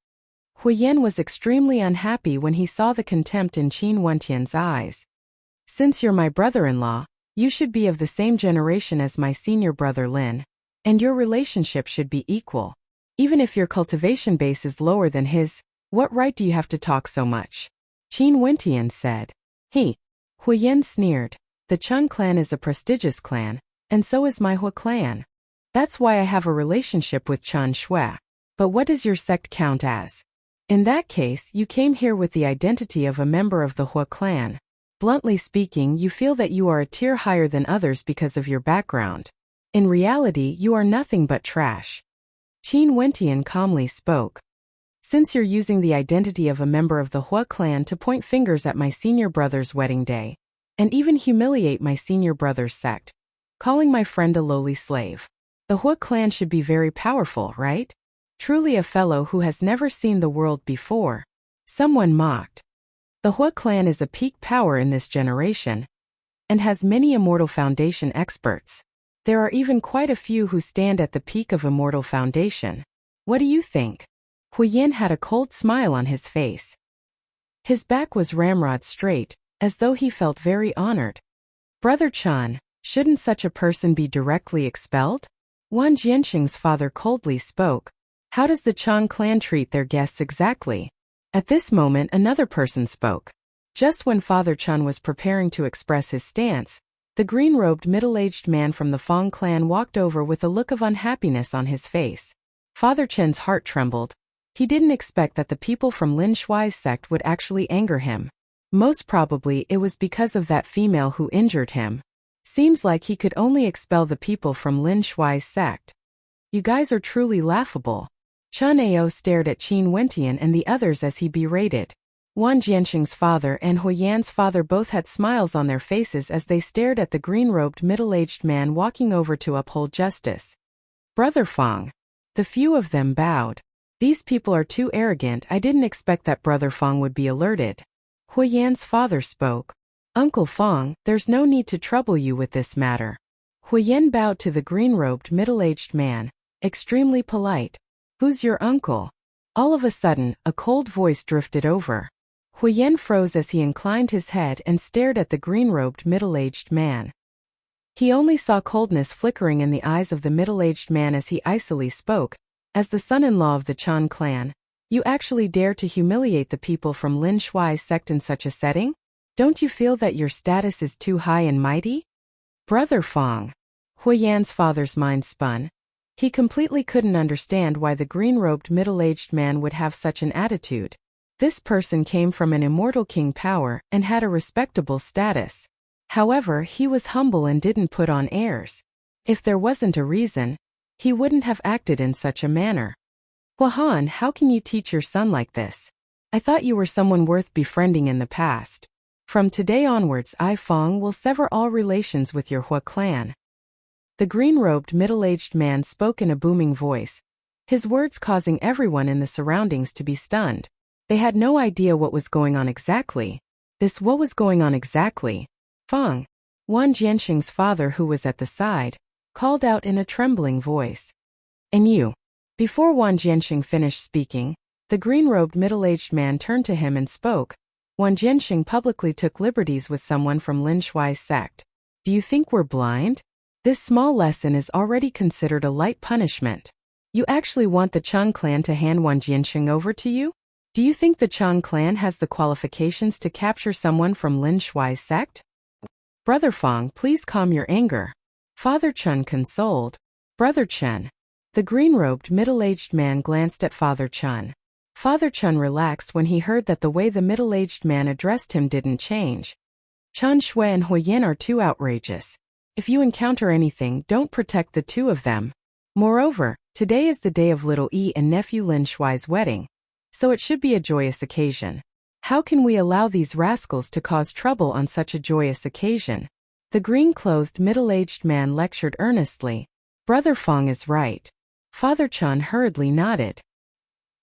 Huoyan was extremely unhappy when he saw the contempt in Qin Wentian's eyes. Since you're my brother-in-law, you should be of the same generation as my senior brother Lin, and your relationship should be equal. Even if your cultivation base is lower than his, what right do you have to talk so much? Qin Wentian said. Huoyan sneered. The Chun clan is a prestigious clan, and so is my Hua clan. That's why I have a relationship with Chun Shui. But what does your sect count as? In that case, you came here with the identity of a member of the Hua clan. Bluntly speaking, you feel that you are a tier higher than others because of your background. In reality, you are nothing but trash. Qin Wentian calmly spoke. Since you're using the identity of a member of the Hua clan to point fingers at my senior brother's wedding day, and even humiliate my senior brother's sect, calling my friend a lowly slave, the Hua clan should be very powerful, right? Truly a fellow who has never seen the world before. Someone mocked. The Hua clan is a peak power in this generation, and has many Immortal Foundation experts. There are even quite a few who stand at the peak of Immortal Foundation. What do you think? Huoyan had a cold smile on his face. His back was ramrod straight, as though he felt very honored. Brother Chun, shouldn't such a person be directly expelled? Wang Jianxing's father coldly spoke. How does the Chun clan treat their guests exactly? At this moment another person spoke. Just when Father Chun was preparing to express his stance, the green-robed middle-aged man from the Fong clan walked over with a look of unhappiness on his face. Father Chen's heart trembled. He didn't expect that the people from Lin Shuai's sect would actually anger him. Most probably it was because of that female who injured him. Seems like he could only expel the people from Lin Shuai's sect. You guys are truly laughable. Chun Ao stared at Qin Wentian and the others as he berated. Wang Jianxing's father and Huoyan's father both had smiles on their faces as they stared at the green-robed middle-aged man walking over to uphold justice. Brother Fong. The few of them bowed. These people are too arrogant. I didn't expect that Brother Fong would be alerted. Huoyan's father spoke. Uncle Fong, there's no need to trouble you with this matter. Huoyan bowed to the green-robed middle-aged man, extremely polite. Who's your uncle? All of a sudden, a cold voice drifted over. Huoyan froze as he inclined his head and stared at the green-robed middle-aged man. He only saw coldness flickering in the eyes of the middle-aged man as he icily spoke. As the son-in-law of the Chun clan, you actually dare to humiliate the people from Lin Shuai's sect in such a setting? Don't you feel that your status is too high and mighty? Brother Fong. Huoyan's father's mind spun. He completely couldn't understand why the green-robed middle-aged man would have such an attitude. This person came from an immortal king power and had a respectable status. However, he was humble and didn't put on airs. If there wasn't a reason, he wouldn't have acted in such a manner. Huahan, how can you teach your son like this? I thought you were someone worth befriending in the past. From today onwards, I Fong will sever all relations with your Hua clan. The green-robed middle-aged man spoke in a booming voice, his words causing everyone in the surroundings to be stunned. They had no idea what was going on exactly. What was going on exactly? Fong. Wang Jianxing's father, who was at the side, called out in a trembling voice. And you? Before Wang Jianxing finished speaking, the green-robed middle-aged man turned to him and spoke. Wang Jianxing publicly took liberties with someone from Lin Shuai's sect. Do you think we're blind? This small lesson is already considered a light punishment. You actually want the Chun clan to hand Wang Jianxing over to you? Do you think the Chun clan has the qualifications to capture someone from Lin Shuai's sect? Brother Fong, please calm your anger. Father Chun consoled. Brother Chun. The green-robed middle-aged man glanced at Father Chun. Father Chun relaxed when he heard that the way the middle-aged man addressed him didn't change. Chun Shui and Huoyan are too outrageous. If you encounter anything, don't protect the two of them. Moreover, today is the day of little E and nephew Lin Shuai's wedding, so it should be a joyous occasion. How can we allow these rascals to cause trouble on such a joyous occasion? The green-clothed middle-aged man lectured earnestly. Brother Fong is right. Father Chun hurriedly nodded.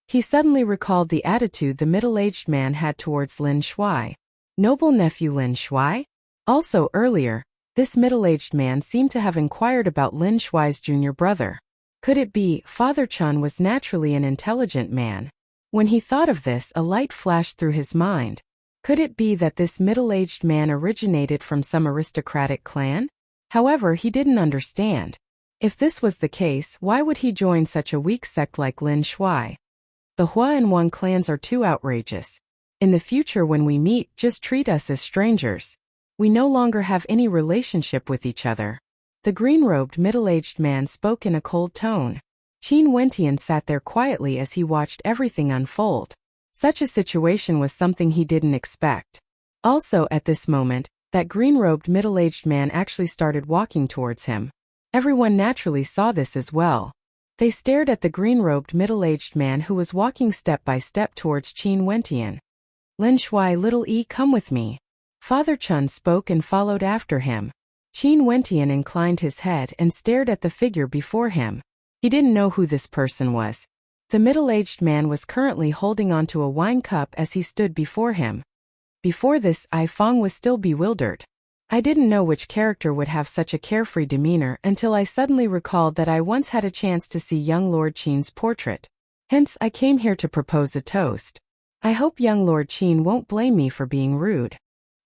He suddenly recalled the attitude the middle-aged man had towards Lin Shuai. Noble nephew Lin Shuai? Also earlier, this middle-aged man seemed to have inquired about Lin Shuai's junior brother. Could it be Father Chun was naturally an intelligent man? When he thought of this, a light flashed through his mind. Could it be that this middle-aged man originated from some aristocratic clan? However, he didn't understand. If this was the case, why would he join such a weak sect like Lin Shuai? The Hua and Wang clans are too outrageous. In the future when we meet, just treat us as strangers. We no longer have any relationship with each other. The green-robed middle-aged man spoke in a cold tone. Qin Wentian sat there quietly as he watched everything unfold. Such a situation was something he didn't expect. Also at this moment, that green-robed middle-aged man actually started walking towards him. Everyone naturally saw this as well. They stared at the green-robed middle-aged man who was walking step by step towards Qin Wentian. Lin Shuai, little E, come with me. Father Chun spoke and followed after him. Qin Wentian inclined his head and stared at the figure before him. He didn't know who this person was. The middle-aged man was currently holding onto a wine cup as he stood before him. Before this, I Fong was still bewildered. I didn't know which character would have such a carefree demeanor until I suddenly recalled that I once had a chance to see young Lord Qin's portrait. Hence, I came here to propose a toast. I hope young Lord Qin won't blame me for being rude.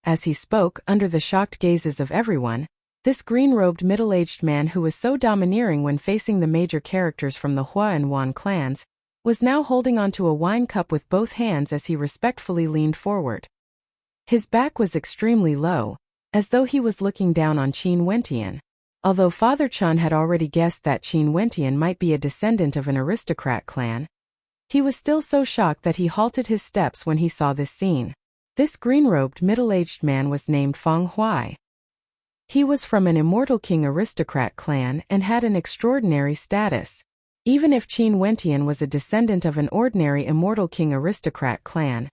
As he spoke, under the shocked gazes of everyone, this green-robed middle-aged man who was so domineering when facing the major characters from the Hua and Wan clans, was now holding onto a wine cup with both hands as he respectfully leaned forward. His back was extremely low, as though he was looking down on Qin Wentian. Although Father Chun had already guessed that Qin Wentian might be a descendant of an aristocrat clan, he was still so shocked that he halted his steps when he saw this scene. This green-robed middle-aged man was named Fong Huai. He was from an Immortal King aristocrat clan and had an extraordinary status. Even if Qin Wentian was a descendant of an ordinary Immortal King aristocrat clan,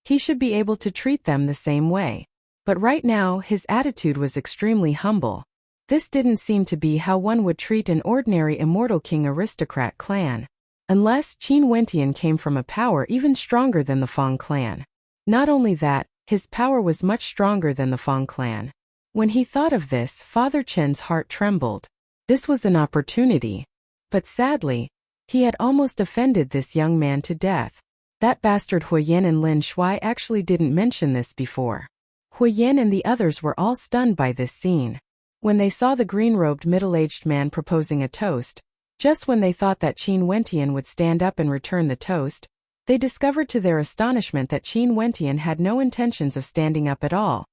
he should be able to treat them the same way. But right now, his attitude was extremely humble. This didn't seem to be how one would treat an ordinary Immortal King aristocrat clan. Unless Qin Wentian came from a power even stronger than the Fong clan. Not only that, his power was much stronger than the Fong clan. When he thought of this, Father Chen's heart trembled. This was an opportunity. But sadly, he had almost offended this young man to death. That bastard Huiyan and Lin Shuai actually didn't mention this before. Huiyan and the others were all stunned by this scene. When they saw the green-robed middle-aged man proposing a toast, just when they thought that Qin Wentian would stand up and return the toast, they discovered to their astonishment that Qin Wentian had no intentions of standing up at all.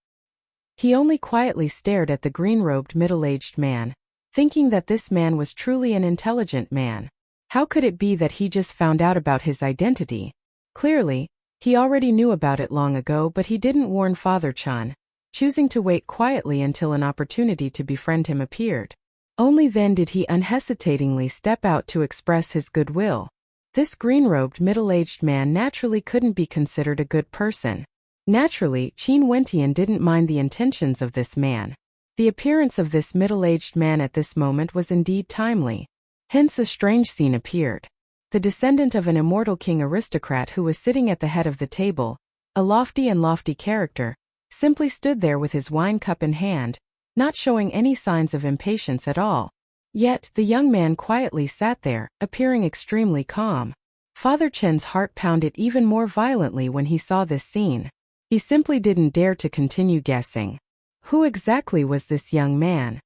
He only quietly stared at the green-robed middle-aged man, thinking that this man was truly an intelligent man. How could it be that he just found out about his identity? Clearly, he already knew about it long ago, but he didn't warn Father Chun, choosing to wait quietly until an opportunity to befriend him appeared. Only then did he unhesitatingly step out to express his goodwill. This green-robed middle-aged man naturally couldn't be considered a good person. Naturally, Qin Wentian didn't mind the intentions of this man. The appearance of this middle-aged man at this moment was indeed timely. Hence a strange scene appeared. The descendant of an Immortal King aristocrat who was sitting at the head of the table, a lofty character, simply stood there with his wine cup in hand, not showing any signs of impatience at all. Yet, the young man quietly sat there, appearing extremely calm. Father Chen's heart pounded even more violently when he saw this scene. He simply didn't dare to continue guessing. Who exactly was this young man?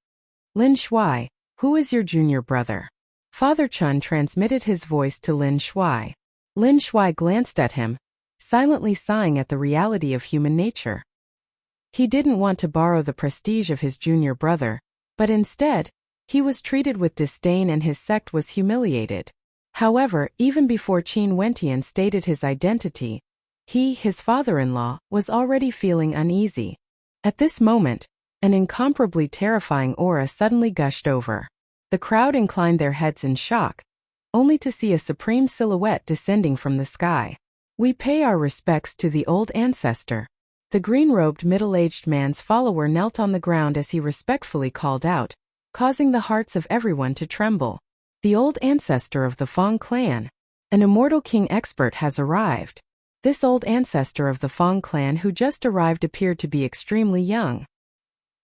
Lin Shuai, who is your junior brother? Father Chun transmitted his voice to Lin Shuai. Lin Shuai glanced at him, silently sighing at the reality of human nature. He didn't want to borrow the prestige of his junior brother, but instead, he was treated with disdain and his sect was humiliated. However, even before Qin Wentian stated his identity, he, his father-in-law, was already feeling uneasy. At this moment, An incomparably terrifying aura suddenly gushed over. The crowd inclined their heads in shock, only to see a supreme silhouette descending from the sky. We pay our respects to the old ancestor. The green-robed middle-aged man's follower knelt on the ground as he respectfully called out, causing the hearts of everyone to tremble. The old ancestor of the Fong clan. An immortal king expert has arrived. This old ancestor of the Fong clan who just arrived appeared to be extremely young.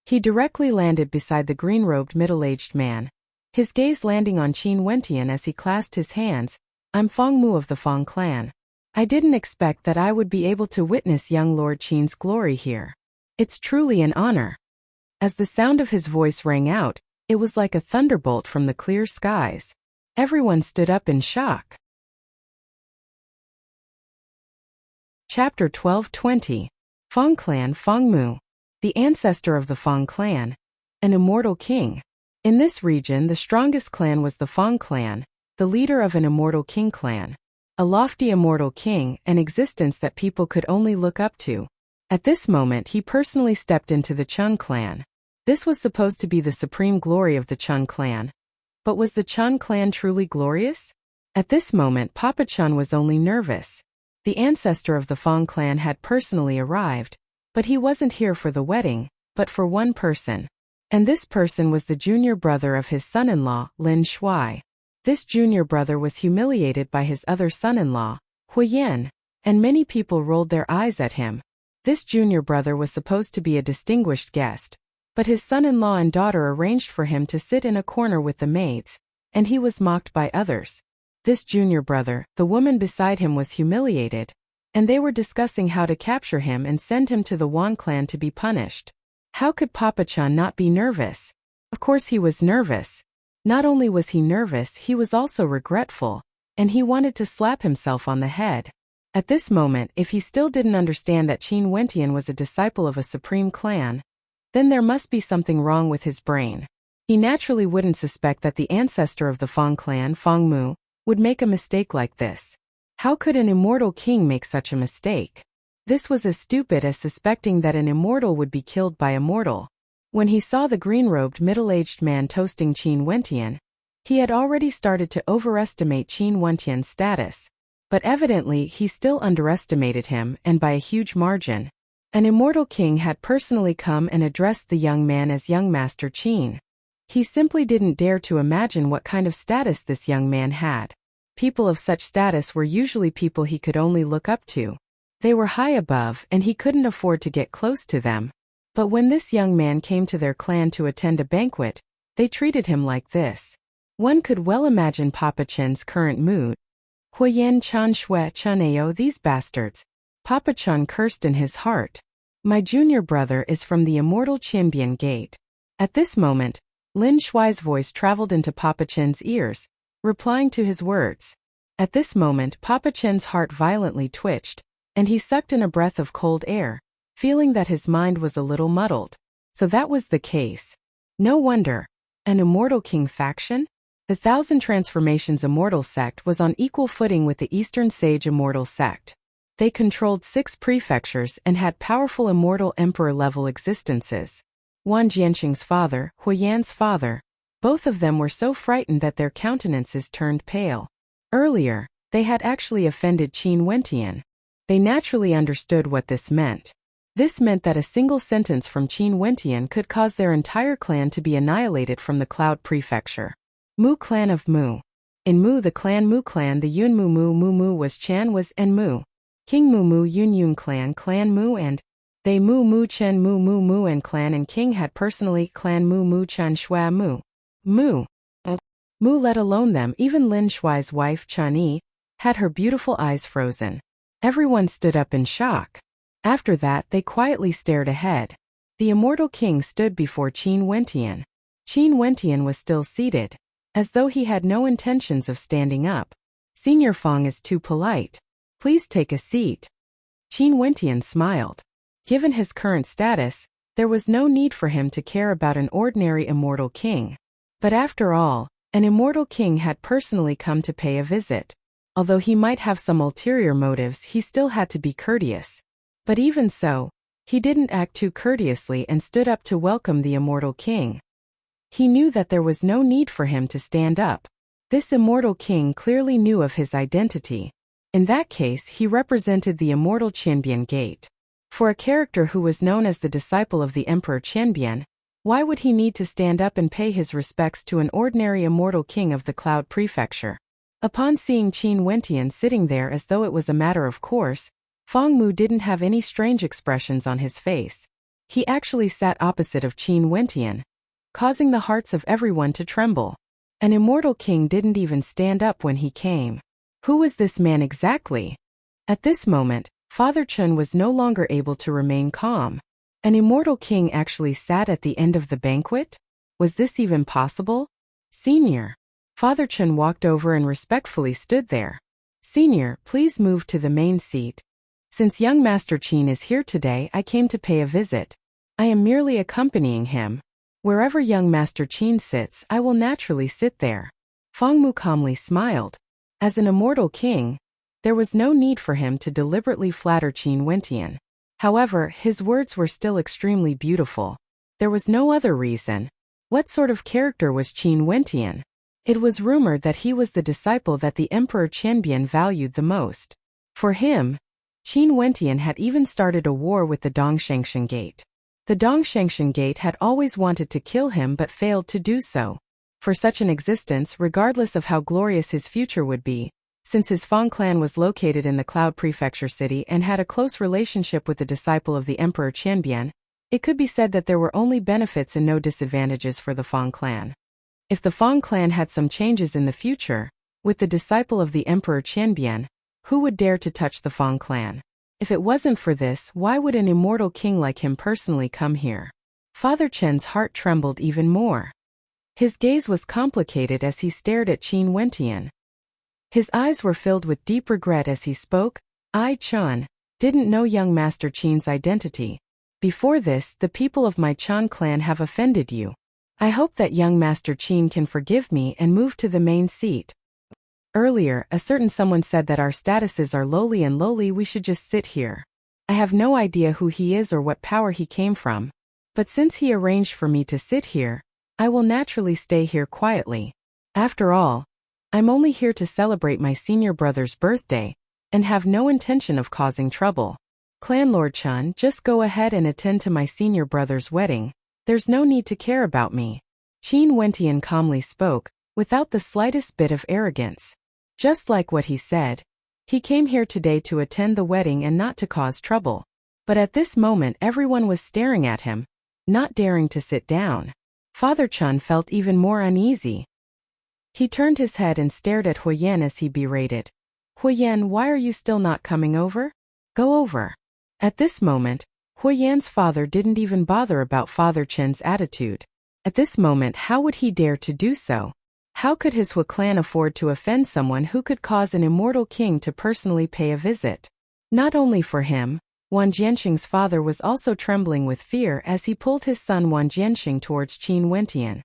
He directly landed beside the green-robed middle-aged man, his gaze landing on Qin Wentian as he clasped his hands. I'm Fong Mu of the Fong clan. I didn't expect that I would be able to witness young Lord Qin's glory here. It's truly an honor. As the sound of his voice rang out, it was like a thunderbolt from the clear skies. Everyone stood up in shock. Chapter 12:20. Fong Clan Fong Mu. The ancestor of the Fong clan. An immortal king. In this region the strongest clan was the Fong clan, the leader of an immortal king clan. A lofty immortal king, an existence that people could only look up to. At this moment he personally stepped into the Chun clan. This was supposed to be the supreme glory of the Chun clan. But was the Chun clan truly glorious? At this moment Papa Chun was only nervous. The ancestor of the Fong clan had personally arrived, but he wasn't here for the wedding, but for one person. And this person was the junior brother of his son-in-law, Lin Shuai. This junior brother was humiliated by his other son-in-law, Huyen, and many people rolled their eyes at him. This junior brother was supposed to be a distinguished guest, but his son-in-law and daughter arranged for him to sit in a corner with the maids, and he was mocked by others. This junior brother, the woman beside him was humiliated, and they were discussing how to capture him and send him to the Wan clan to be punished. How could Papa Chun not be nervous? Of course he was nervous. Not only was he nervous, he was also regretful, and he wanted to slap himself on the head. At this moment, if he still didn't understand that Qin Wentian was a disciple of a supreme clan, then there must be something wrong with his brain. He naturally wouldn't suspect that the ancestor of the Fong clan, Fong Mu, would make a mistake like this. How could an immortal king make such a mistake? This was as stupid as suspecting that an immortal would be killed by a mortal. When he saw the green-robed middle-aged man toasting Qin Wentian, he had already started to overestimate Qin Wentian's status. But evidently he still underestimated him, and by a huge margin. An immortal king had personally come and addressed the young man as young Master Qin. He simply didn't dare to imagine what kind of status this young man had. People of such status were usually people he could only look up to. They were high above and he couldn't afford to get close to them. But when this young man came to their clan to attend a banquet, they treated him like this. One could well imagine Papa Chun's current mood. Huyen Chan Shui Chuneo, these bastards. Papa Chun cursed in his heart. My junior brother is from the immortal Qinbian Gate. At this moment, Lin Shuai's voice traveled into Papa Chun's ears, replying to his words. At this moment Papa Chun's heart violently twitched, and he sucked in a breath of cold air, feeling that his mind was a little muddled. So that was the case. No wonder. An immortal king faction? The Thousand Transformations Immortal sect was on equal footing with the Eastern Sage Immortal sect. They controlled 6 prefectures and had powerful immortal emperor-level existences. Wan Jianxing's father, Huyan's father, both of them were so frightened that their countenances turned pale. Earlier, they had actually offended Qin Wentian. They naturally understood what this meant. This meant that a single sentence from Qin Wentian could cause their entire clan to be annihilated from the Cloud Prefecture. Mu Clan of Mu. In Mu, the clan Mu Clan, the Yun Mu Mu Mu Mu was Chan was and Mu. King Mu Mu Yun Yun Clan Mu and they Mu Mu Chen Mu Mu Mu and Clan and King had personally Clan Mu Mu Chan Shui Mu. Mu, let alone them, even Lin Shuai's wife Chan Yi, had her beautiful eyes frozen. Everyone stood up in shock. After that they quietly stared ahead. The immortal king stood before Qin Wentian. Qin Wentian was still seated, as though he had no intentions of standing up. Senior Fong is too polite. Please take a seat. Qin Wentian smiled. Given his current status, there was no need for him to care about an ordinary immortal king. But after all, an immortal king had personally come to pay a visit. Although he might have some ulterior motives, he still had to be courteous. But even so, He didn't act too courteously and stood up to welcome the immortal king. He knew that there was no need for him to stand up. This immortal king clearly knew of his identity. In that case, he represented the immortal Qianbian gate. For a character who was known as the disciple of the Emperor Qianbian, why would he need to stand up and pay his respects to an ordinary immortal king of the Cloud Prefecture? Upon seeing Qin Wentian sitting there as though it was a matter of course, Feng Mu didn't have any strange expressions on his face. He actually sat opposite of Qin Wentian, causing the hearts of everyone to tremble. An immortal king didn't even stand up when he came. Who was this man exactly? At this moment, Father Chen was no longer able to remain calm. An immortal king actually sat at the end of the banquet? Was this even possible? Senior. Father Chen walked over and respectfully stood there. Senior, please move to the main seat. Since young Master Qin is here today, I came to pay a visit. I am merely accompanying him. Wherever young Master Qin sits, I will naturally sit there. Feng Mu calmly smiled. As an immortal king, there was no need for him to deliberately flatter Qin Wentian. However, his words were still extremely beautiful. There was no other reason. What sort of character was Qin Wentian? It was rumored that he was the disciple that the Emperor Qianbian valued the most. For him, Qin Wentian had even started a war with the Dongshangshan Gate. The Dongshangshan Gate had always wanted to kill him but failed to do so. For such an existence, regardless of how glorious his future would be, since his Fang clan was located in the Cloud Prefecture city and had a close relationship with the disciple of the Emperor Qianbian, it could be said that there were only benefits and no disadvantages for the Fang clan. If the Fang clan had some changes in the future, with the disciple of the Emperor Qianbian, who would dare to touch the Fang clan? If it wasn't for this, why would an immortal king like him personally come here? Father Chen's heart trembled even more. His gaze was complicated as he stared at Qin Wentian. His eyes were filled with deep regret as he spoke. I, Chun, didn't know young Master Qin's identity. Before this, the people of my Chan clan have offended you. I hope that young Master Qin can forgive me and move to the main seat. Earlier, a certain someone said that our statuses are lowly and we should just sit here. I have no idea who he is or what power he came from. But since he arranged for me to sit here, I will naturally stay here quietly. After all, I'm only here to celebrate my senior brother's birthday, and have no intention of causing trouble. Clan Lord Chun, just go ahead and attend to my senior brother's wedding. There's no need to care about me. Qin Wentian calmly spoke, without the slightest bit of arrogance. Just like what he said, he came here today to attend the wedding and not to cause trouble. But at this moment everyone was staring at him, not daring to sit down. Father Chun felt even more uneasy. He turned his head and stared at Huyen as he berated. Huyen, why are you still not coming over? Go over. At this moment, Huyen's father didn't even bother about Father Chen's attitude. At this moment, how would he dare to do so? How could his Hu clan afford to offend someone who could cause an immortal king to personally pay a visit? Not only for him, Wan Jianxing's father was also trembling with fear as he pulled his son Wan Jianxing towards Qin Wentian.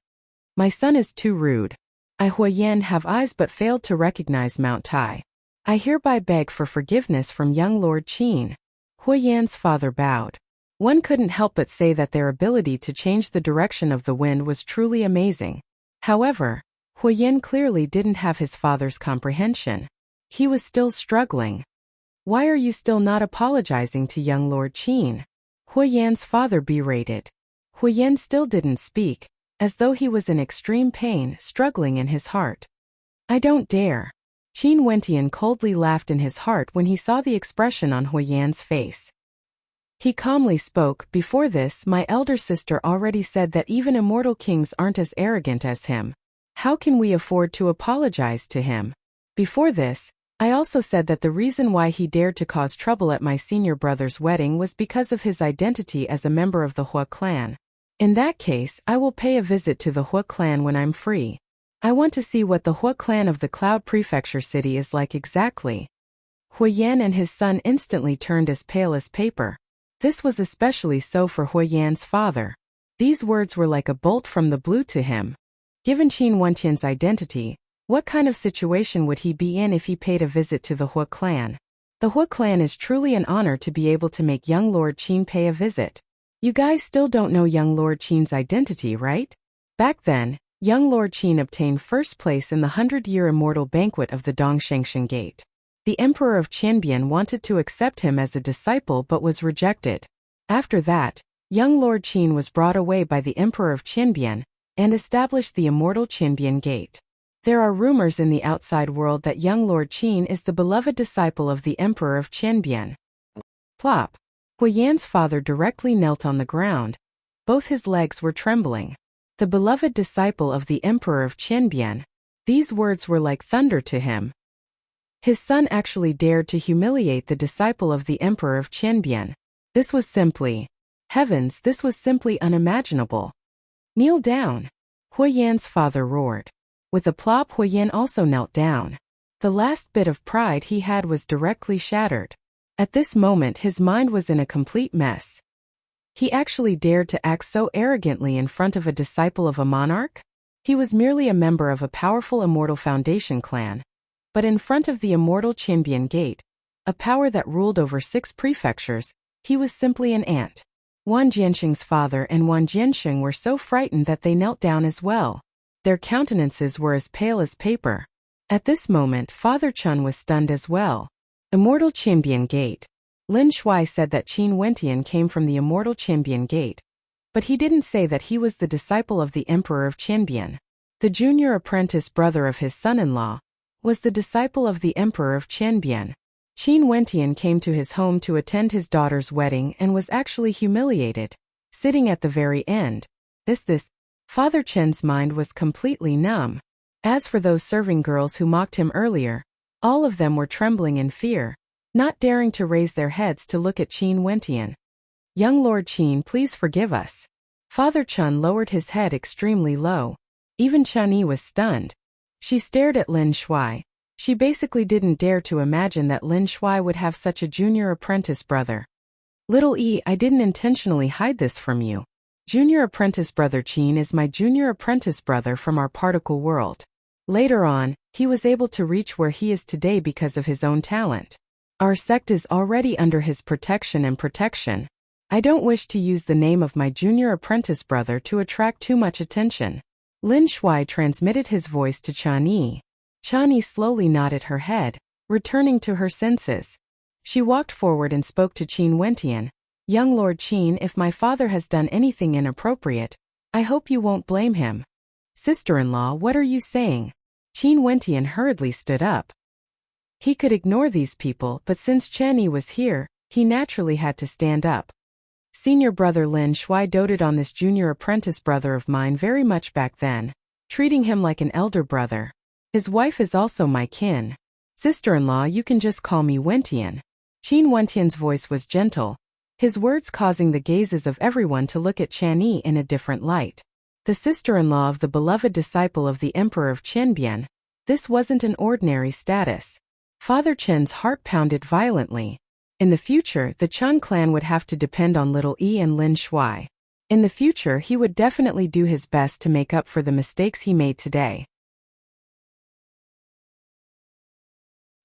My son is too rude. I Huyen have eyes but failed to recognize Mount Tai. I hereby beg for forgiveness from young Lord Qin. Huyen's father bowed. One couldn't help but say that their ability to change the direction of the wind was truly amazing. However, Huyen clearly didn't have his father's comprehension. He was still struggling. Why are you still not apologizing to young Lord Qin? Huyen's father berated. Huyen still didn't speak, as though he was in extreme pain, struggling in his heart. I don't dare. Qin Wentian coldly laughed in his heart when he saw the expression on Huyen's face. He calmly spoke, before this, my elder sister already said that even immortal kings aren't as arrogant as him. How can we afford to apologize to him? Before this, I also said that the reason why he dared to cause trouble at my senior brother's wedding was because of his identity as a member of the Hua clan. In that case, I will pay a visit to the Hua clan when I'm free. I want to see what the Hua clan of the Cloud Prefecture city is like exactly. Huyen and his son instantly turned as pale as paper. This was especially so for Huyen's father. These words were like a bolt from the blue to him. Given Qin Wentian's identity, what kind of situation would he be in if he paid a visit to the Hua clan? The Hua clan is truly an honor to be able to make young Lord Qin pay a visit. You guys still don't know young Lord Qin's identity, right? Back then, young Lord Qin obtained first place in the 100-year immortal banquet of the Dongshangshan Gate. The Emperor of Qianbian wanted to accept him as a disciple but was rejected. After that, young Lord Qin was brought away by the Emperor of Qianbian and established the immortal Qianbian Gate. There are rumors in the outside world that young Lord Qin is the beloved disciple of the Emperor of Qianbian. Plop. Huiyan's father directly knelt on the ground. Both his legs were trembling. The beloved disciple of the Emperor of Qianbian. These words were like thunder to him. His son actually dared to humiliate the disciple of the Emperor of Qianbian. This was simply... Heavens, this was simply unimaginable. Kneel down. Huiyan's father roared. With a plop, Huiyan also knelt down. The last bit of pride he had was directly shattered. At this moment his mind was in a complete mess. He actually dared to act so arrogantly in front of a disciple of a monarch? He was merely a member of a powerful immortal foundation clan. But in front of the immortal Qianbian Gate, a power that ruled over 6 prefectures, he was simply an ant. Wang Jianxing's father and Wang Jianxing were so frightened that they knelt down as well. Their countenances were as pale as paper. At this moment, Father Chun was stunned as well. Immortal Qianbian Gate. Lin Shuai said that Qin Wentian came from the immortal Qianbian Gate, but he didn't say that he was the disciple of the Emperor of Qianbian. The junior apprentice brother of his son-in-law was the disciple of the Emperor of Qianbian. Qin Wentian came to his home to attend his daughter's wedding and was actually humiliated, sitting at the very end. Father Chen's mind was completely numb. As for those serving girls who mocked him earlier, all of them were trembling in fear, not daring to raise their heads to look at Qin Wentian. Young Lord Qin, please forgive us. Father Chun lowered his head extremely low. Even Chani was stunned. She stared at Lin Shuai. She basically didn't dare to imagine that Lin Shuai would have such a junior apprentice brother. Little E, I didn't intentionally hide this from you. Junior apprentice brother Qin is my junior apprentice brother from our particle world. Later on, he was able to reach where he is today because of his own talent. Our sect is already under his protection and protection. I don't wish to use the name of my junior apprentice brother to attract too much attention. Lin Shuai transmitted his voice to Chani. Chani slowly nodded her head, returning to her senses. She walked forward and spoke to Qin Wentian. Young Lord Qin, if my father has done anything inappropriate, I hope you won't blame him. Sister-in-law, what are you saying? Qin Wentian hurriedly stood up. He could ignore these people, but since Chani was here, he naturally had to stand up. Senior brother Lin Shuai doted on this junior apprentice brother of mine very much back then, treating him like an elder brother. His wife is also my kin. Sister-in-law, you can just call me Wentian. Qin Wentian's voice was gentle, his words causing the gazes of everyone to look at Chani in a different light. The sister-in-law of the beloved disciple of the Emperor of Qianbian. This wasn't an ordinary status. Father Chen's heart pounded violently. In the future, the Chun clan would have to depend on Little E and Lin Shuai. In the future, he would definitely do his best to make up for the mistakes he made today.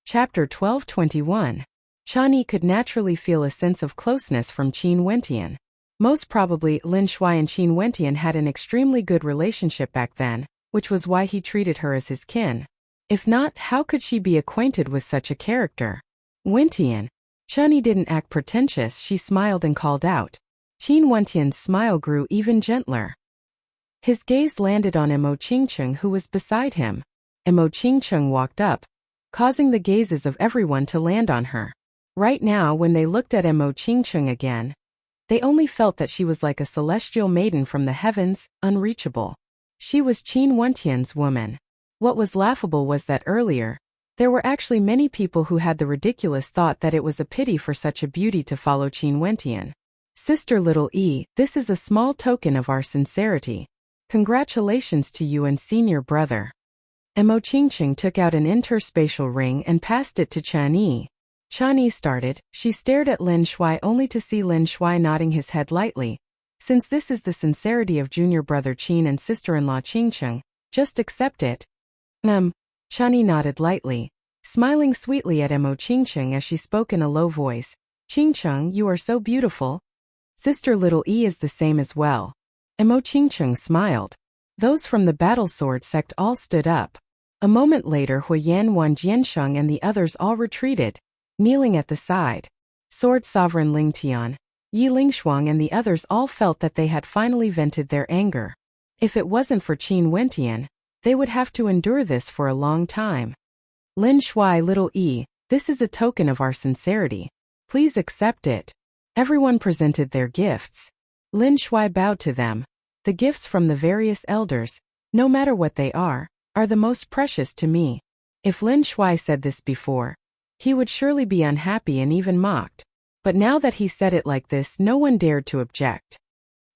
Chapter 12:21. Chani could naturally feel a sense of closeness from Qin Wentian. Most probably, Lin Shuai and Qin Wentian had an extremely good relationship back then, which was why he treated her as his kin. If not, how could she be acquainted with such a character? Wentian. Chani didn't act pretentious, she smiled and called out. Qin Wentian's smile grew even gentler. His gaze landed on Mo Qingcheng, who was beside him. Mo Qingcheng walked up, causing the gazes of everyone to land on her. Right now, when they looked at Mo Qingcheng again, they only felt that she was like a celestial maiden from the heavens, unreachable. She was Qin Wentian's woman. What was laughable was that earlier, there were actually many people who had the ridiculous thought that it was a pity for such a beauty to follow Qin Wentian. Sister Little E, this is a small token of our sincerity. Congratulations to you and senior brother. Mo Qingcheng took out an interspatial ring and passed it to Chani. Chani started, she stared at Lin Shuai only to see Lin Shuai nodding his head lightly. Since this is the sincerity of junior brother Qin and sister-in-law Qingcheng, just accept it. Chani nodded lightly. smiling sweetly at Emo Qingcheng as she spoke in a low voice. Qingcheng, you are so beautiful. Sister Little E is the same as well. Emo Qingcheng smiled. Those from the battle sword sect all stood up. A moment later Huyan Wan Jiansheng and the others all retreated, kneeling at the side. Sword Sovereign Ling Tian, Yi Lingshuang and the others all felt that they had finally vented their anger. If it wasn't for Qin Wentian, they would have to endure this for a long time. Lin Shuai Little E, this is a token of our sincerity. Please accept it. Everyone presented their gifts. Lin Shuai bowed to them. The gifts from the various elders, no matter what they are the most precious to me. If Lin Shuai said this before, he would surely be unhappy and even mocked. But now that he said it like this, no one dared to object.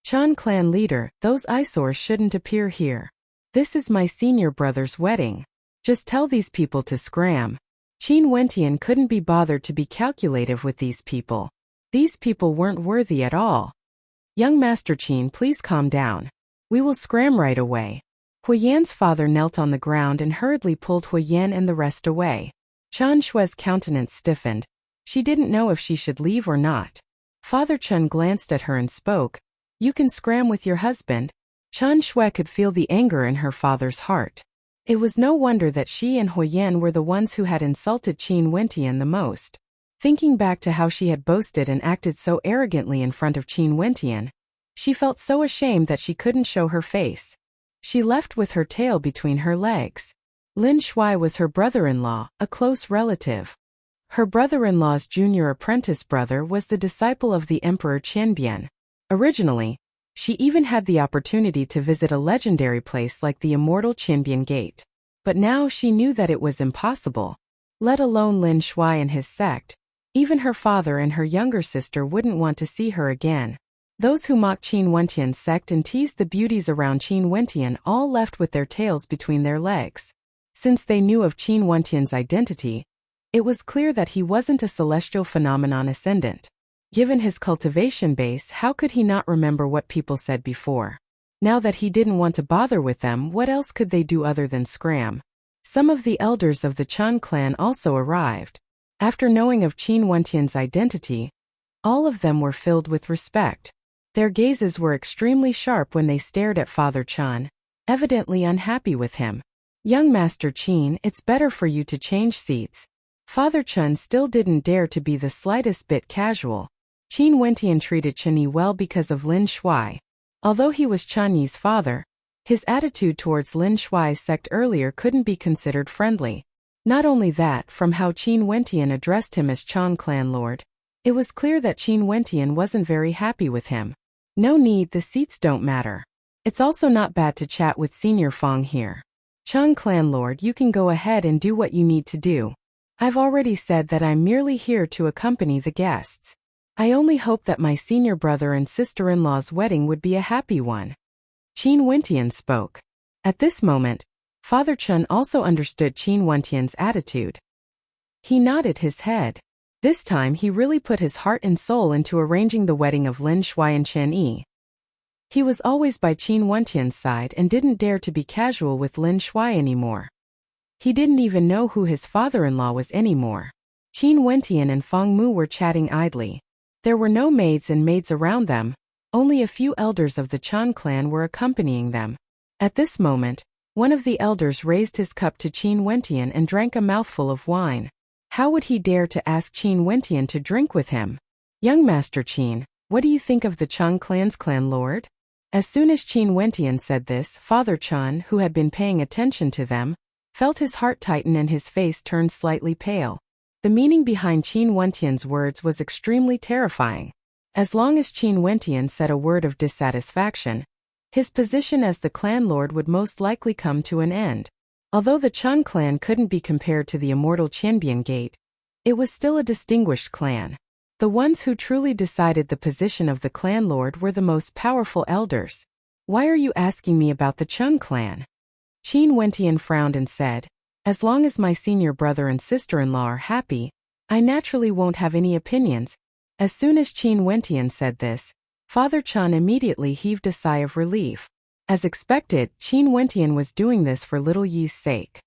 Chan clan leader, those eyesores shouldn't appear here. This is my senior brother's wedding. Just tell these people to scram. Qin Wentian couldn't be bothered to be calculative with these people. These people weren't worthy at all. Young Master Qin, please calm down. We will scram right away. Huyan's father knelt on the ground and hurriedly pulled Huyan and the rest away. Chan Shue's countenance stiffened. She didn't know if she should leave or not. Father Chen glanced at her and spoke. You can scram with your husband. Chan Shue could feel the anger in her father's heart. It was no wonder that she and Huyan were the ones who had insulted Qin Wentian the most. Thinking back to how she had boasted and acted so arrogantly in front of Qin Wentian, she felt so ashamed that she couldn't show her face. She left with her tail between her legs. Lin Shuai was her brother-in-law, a close relative. Her brother-in-law's junior apprentice brother was the disciple of the Emperor Qianbian. Originally, she even had the opportunity to visit a legendary place like the immortal Qianbian Gate. But now she knew that it was impossible. Let alone Lin Shuai and his sect. Even her father and her younger sister wouldn't want to see her again. Those who mocked Qin Wentian's sect and teased the beauties around Qin Wentian all left with their tails between their legs. Since they knew of Qin Wentian's identity, it was clear that he wasn't a celestial phenomenon ascendant. Given his cultivation base, how could he not remember what people said before? Now that he didn't want to bother with them, what else could they do other than scram? Some of the elders of the Chan clan also arrived. After knowing of Qin Wentian's identity, all of them were filled with respect. Their gazes were extremely sharp when they stared at Father Chan, evidently unhappy with him. Young Master Qin, it's better for you to change seats. Father Chen still didn't dare to be the slightest bit casual. Qin Wentian treated Chen Yi well because of Lin Shuai. Although he was Chen Yi's father, his attitude towards Lin Shuai's sect earlier couldn't be considered friendly. Not only that, from how Qin Wentian addressed him as Chan clan lord, it was clear that Qin Wentian wasn't very happy with him. No need, the seats don't matter. It's also not bad to chat with Senior Fong here. Chan clan lord, you can go ahead and do what you need to do. I've already said that I'm merely here to accompany the guests. I only hope that my senior brother and sister-in-law's wedding would be a happy one. Qin Wentian spoke. At this moment, Father Chen also understood Qin Wentian's attitude. He nodded his head. This time he really put his heart and soul into arranging the wedding of Lin Shuai and Chen Yi. He was always by Qin Wentian's side and didn't dare to be casual with Lin Shuai anymore. He didn't even know who his father-in-law was anymore. Qin Wentian and Feng Mu were chatting idly. There were no maids and maids around them, only a few elders of the Chan clan were accompanying them. At this moment, one of the elders raised his cup to Qin Wentian and drank a mouthful of wine. How would he dare to ask Qin Wentian to drink with him? Young Master Qin, what do you think of the Chan clan's clan lord? As soon as Qin Wentian said this, Father Chan, who had been paying attention to them, felt his heart tighten and his face turned slightly pale. The meaning behind Qin Wentian's words was extremely terrifying. As long as Qin Wentian said a word of dissatisfaction, his position as the clan lord would most likely come to an end. Although the Chan clan couldn't be compared to the immortal Qianbian Gate, it was still a distinguished clan. The ones who truly decided the position of the clan lord were the most powerful elders. Why are you asking me about the Chan clan? Qin Wentian frowned and said, as long as my senior brother and sister-in-law are happy, I naturally won't have any opinions. As soon as Qin Wentian said this, Father Chan immediately heaved a sigh of relief. As expected, Qin Wentian was doing this for little Yi's sake.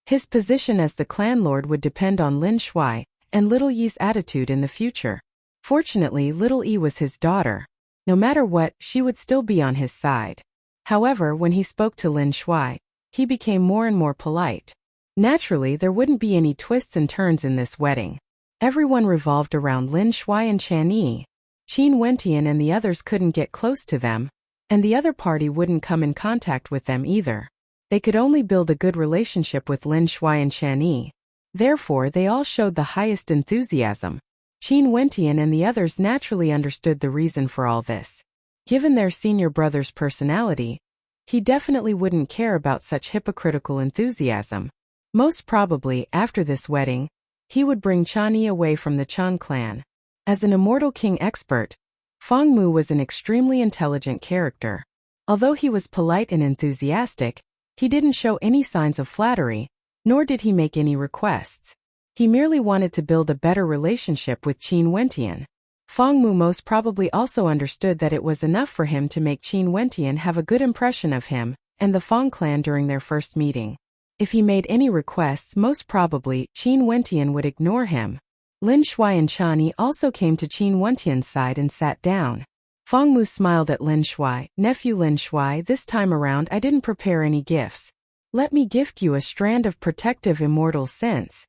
His position as the clan lord would depend on Lin Shuai and Little Yi's attitude in the future. Fortunately, Little Yi was his daughter. No matter what, she would still be on his side. However, when he spoke to Lin Shuai, he became more and more polite. Naturally, there wouldn't be any twists and turns in this wedding. Everyone revolved around Lin Shuai and Chan Yi. Qin Wentian and the others couldn't get close to them, and the other party wouldn't come in contact with them either. They could only build a good relationship with Lin Shuai and Chan Yi. Therefore, they all showed the highest enthusiasm. Qin Wentian and the others naturally understood the reason for all this. Given their senior brother's personality, he definitely wouldn't care about such hypocritical enthusiasm. Most probably, after this wedding, he would bring Chan Yi away from the Chan clan. As an Immortal King expert, Feng Mu was an extremely intelligent character. Although he was polite and enthusiastic, he didn't show any signs of flattery, nor did he make any requests. He merely wanted to build a better relationship with Qin Wentian. Feng Mu most probably also understood that it was enough for him to make Qin Wentian have a good impression of him and the Feng clan during their first meeting. If he made any requests, most probably Qin Wentian would ignore him. Lin Shuai and Chan Yi also came to Qin Wentian's side and sat down. Feng Mu smiled at Lin Shuai. "Nephew Lin Shuai, this time around I didn't prepare any gifts. Let me gift you a strand of protective immortal scents."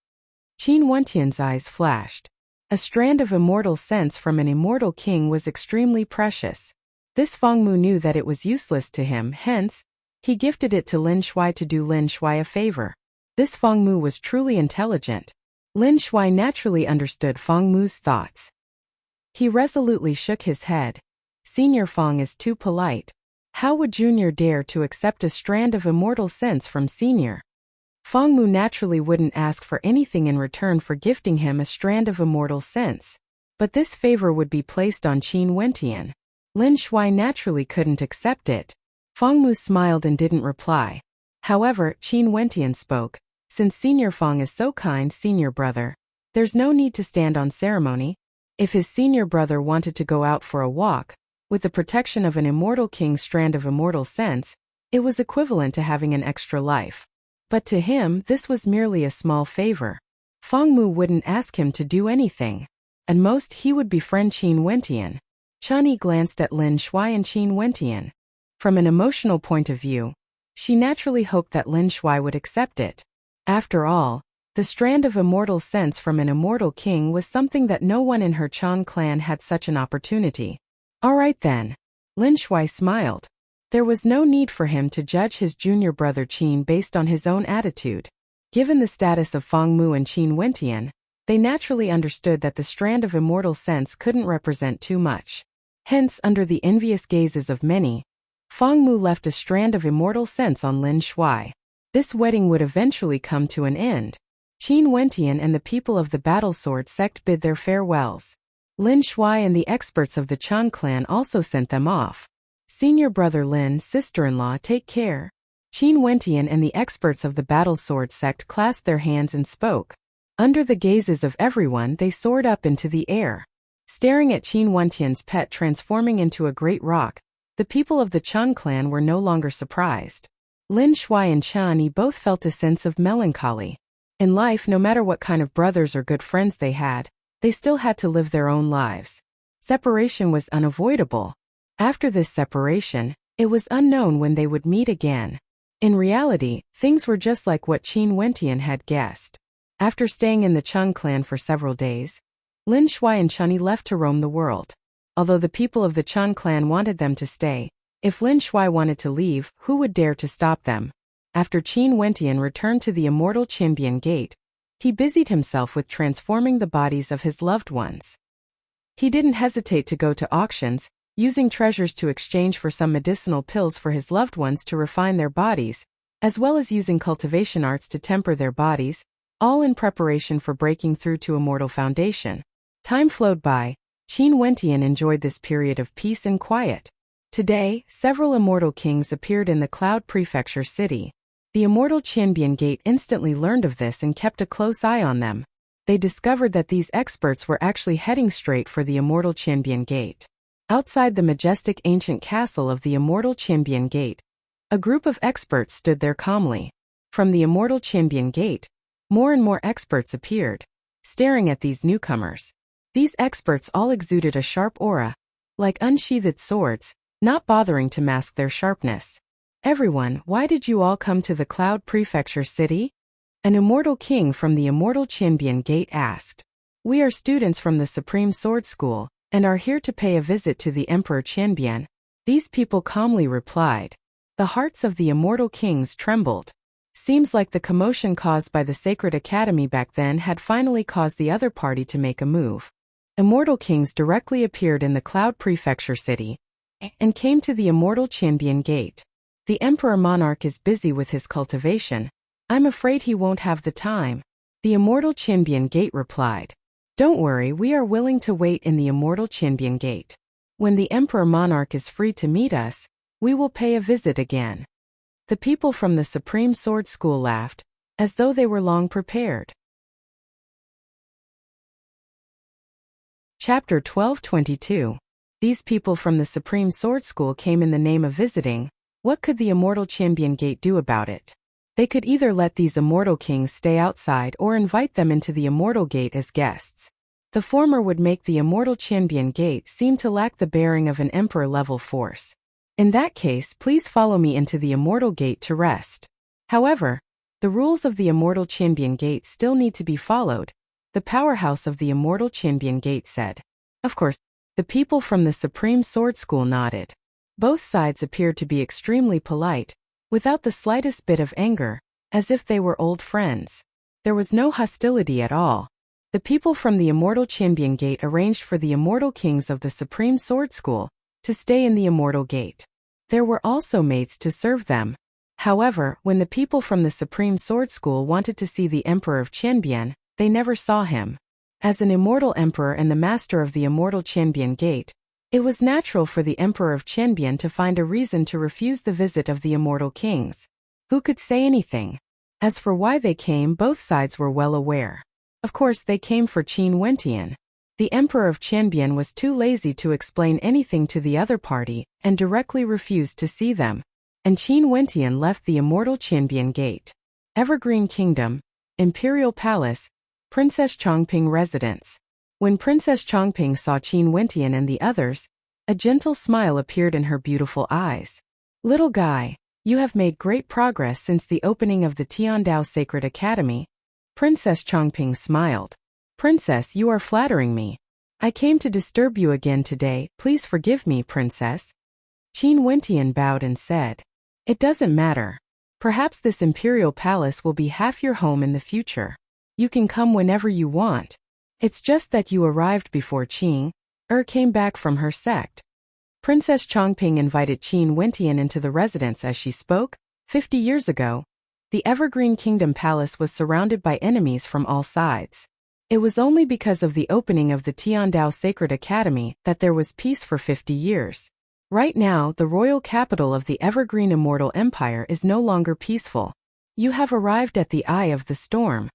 Qin Wentian's eyes flashed. A strand of immortal scents from an immortal king was extremely precious. This Feng Mu knew that it was useless to him, hence, he gifted it to Lin Shuai to do Lin Shuai a favor. This Feng Mu was truly intelligent. Lin Shuai naturally understood Feng Mu's thoughts. He resolutely shook his head. Senior Feng is too polite. How would Junior dare to accept a strand of immortal scents from Senior? Feng Mu naturally wouldn't ask for anything in return for gifting him a strand of immortal scents. But this favor would be placed on Qin Wentian. Lin Shuai naturally couldn't accept it. Feng Mu smiled and didn't reply. However, Qin Wentian spoke. "Since Senior Feng is so kind, Senior brother, there's no need to stand on ceremony." If his senior brother wanted to go out for a walk, with the protection of an immortal king's strand of immortal scents, it was equivalent to having an extra life. But to him, this was merely a small favor. Feng Mu wouldn't ask him to do anything. At most, he would befriend Qin Wentian. Chan Yi glanced at Lin Shuai and Qin Wentian. From an emotional point of view, she naturally hoped that Lin Shuai would accept it. After all, the strand of immortal scents from an immortal king was something that no one in her Chan clan had such an opportunity. All right then. Lin Shuai smiled. There was no need for him to judge his junior brother Qin based on his own attitude. Given the status of Feng Mu and Qin Wentian, they naturally understood that the strand of immortal scents couldn't represent too much. Hence, under the envious gazes of many, Feng Mu left a strand of immortal scents on Lin Shuai. This wedding would eventually come to an end. Qin Wentian and the people of the Battle Sword sect bid their farewells. Lin Shuai and the experts of the Chan clan also sent them off. "Senior brother Lin, sister-in-law, take care." Qin Wentian and the experts of the Battle Sword sect clasped their hands and spoke. Under the gazes of everyone, they soared up into the air. Staring at Qin Wentian's pet transforming into a great rock, the people of the Chan clan were no longer surprised. Lin Shuai and Chan Yi both felt a sense of melancholy. In life, no matter what kind of brothers or good friends they still had to live their own lives. Separation was unavoidable. After this separation, it was unknown when they would meet again. In reality, things were just like what Qin Wentian had guessed. After staying in the Chan clan for several days, Lin Shuai and Chan Yi left to roam the world. Although the people of the Chan clan wanted them to stay, if Lin Shuai wanted to leave, who would dare to stop them? After Qin Wentian returned to the immortal Qinbian Gate, he busied himself with transforming the bodies of his loved ones. He didn't hesitate to go to auctions, using treasures to exchange for some medicinal pills for his loved ones to refine their bodies, as well as using cultivation arts to temper their bodies, all in preparation for breaking through to Immortal Foundation. Time flowed by. Qin Wentian enjoyed this period of peace and quiet. Today, several immortal kings appeared in the Cloud Prefecture city. The immortal Qinbian Gate instantly learned of this and kept a close eye on them. They discovered that these experts were actually heading straight for the immortal Qinbian Gate. Outside the majestic ancient castle of the immortal Qinbian Gate, a group of experts stood there calmly. From the immortal Qianbian Gate, more and more experts appeared, staring at these newcomers. These experts all exuded a sharp aura, like unsheathed swords, not bothering to mask their sharpness. Everyone, why did you all come to the Cloud Prefecture City? An immortal king from the immortal Qianbian Gate asked. We are students from the Supreme Sword School, and are here to pay a visit to the Emperor Qianbian. These people calmly replied. The hearts of the immortal kings trembled. Seems like the commotion caused by the Sacred Academy back then had finally caused the other party to make a move. Immortal kings directly appeared in the Cloud Prefecture City, and came to the immortal Qianbian Gate. The Emperor Monarch is busy with his cultivation. I'm afraid he won't have the time. The immortal Qianbian Gate replied. Don't worry, we are willing to wait in the immortal Qianbian Gate. When the Emperor Monarch is free to meet us, we will pay a visit again. The people from the Supreme Sword School laughed, as though they were long prepared. Chapter 12:22. These people from the Supreme Sword School came in the name of visiting. What could the immortal Qianbian Gate do about it? They could either let these immortal kings stay outside or invite them into the immortal gate as guests. The former would make the immortal Qianbian Gate seem to lack the bearing of an emperor-level force. In that case, please follow me into the immortal gate to rest. However, the rules of the immortal Qianbian Gate still need to be followed, the powerhouse of the immortal Qianbian Gate said. Of course, the people from the Supreme Sword School nodded. Both sides appeared to be extremely polite, without the slightest bit of anger, as if they were old friends. There was no hostility at all. The people from the immortal Qianbian Gate arranged for the immortal kings of the Supreme Sword School to stay in the immortal gate. There were also maids to serve them. However, when the people from the Supreme Sword School wanted to see the Emperor of Qianbian, they never saw him. As an immortal emperor and the master of the immortal Qianbian Gate, it was natural for the Emperor of Qianbian to find a reason to refuse the visit of the immortal kings. Who could say anything? As for why they came, both sides were well aware. Of course, they came for Qin Wentian. The Emperor of Qianbian was too lazy to explain anything to the other party and directly refused to see them, and Qin Wentian left the immortal Qianbian Gate. Evergreen Kingdom, Imperial Palace, Princess Chongping Residence. When Princess Chongping saw Qin Wentian and the others, a gentle smile appeared in her beautiful eyes. Little guy, you have made great progress since the opening of the Tiandao Sacred Academy. Princess Chongping smiled. Princess, you are flattering me. I came to disturb you again today, please forgive me, Princess. Qin Wentian bowed and said. It doesn't matter. Perhaps this imperial palace will be half your home in the future. You can come whenever you want. It's just that you arrived before Qing came back from her sect. Princess Chongping invited Qin Wentian into the residence as she spoke. 50 years ago, the Evergreen Kingdom Palace was surrounded by enemies from all sides. It was only because of the opening of the Tiandao Sacred Academy that there was peace for 50 years. Right now, the royal capital of the Evergreen Immortal Empire is no longer peaceful. You have arrived at the eye of the storm.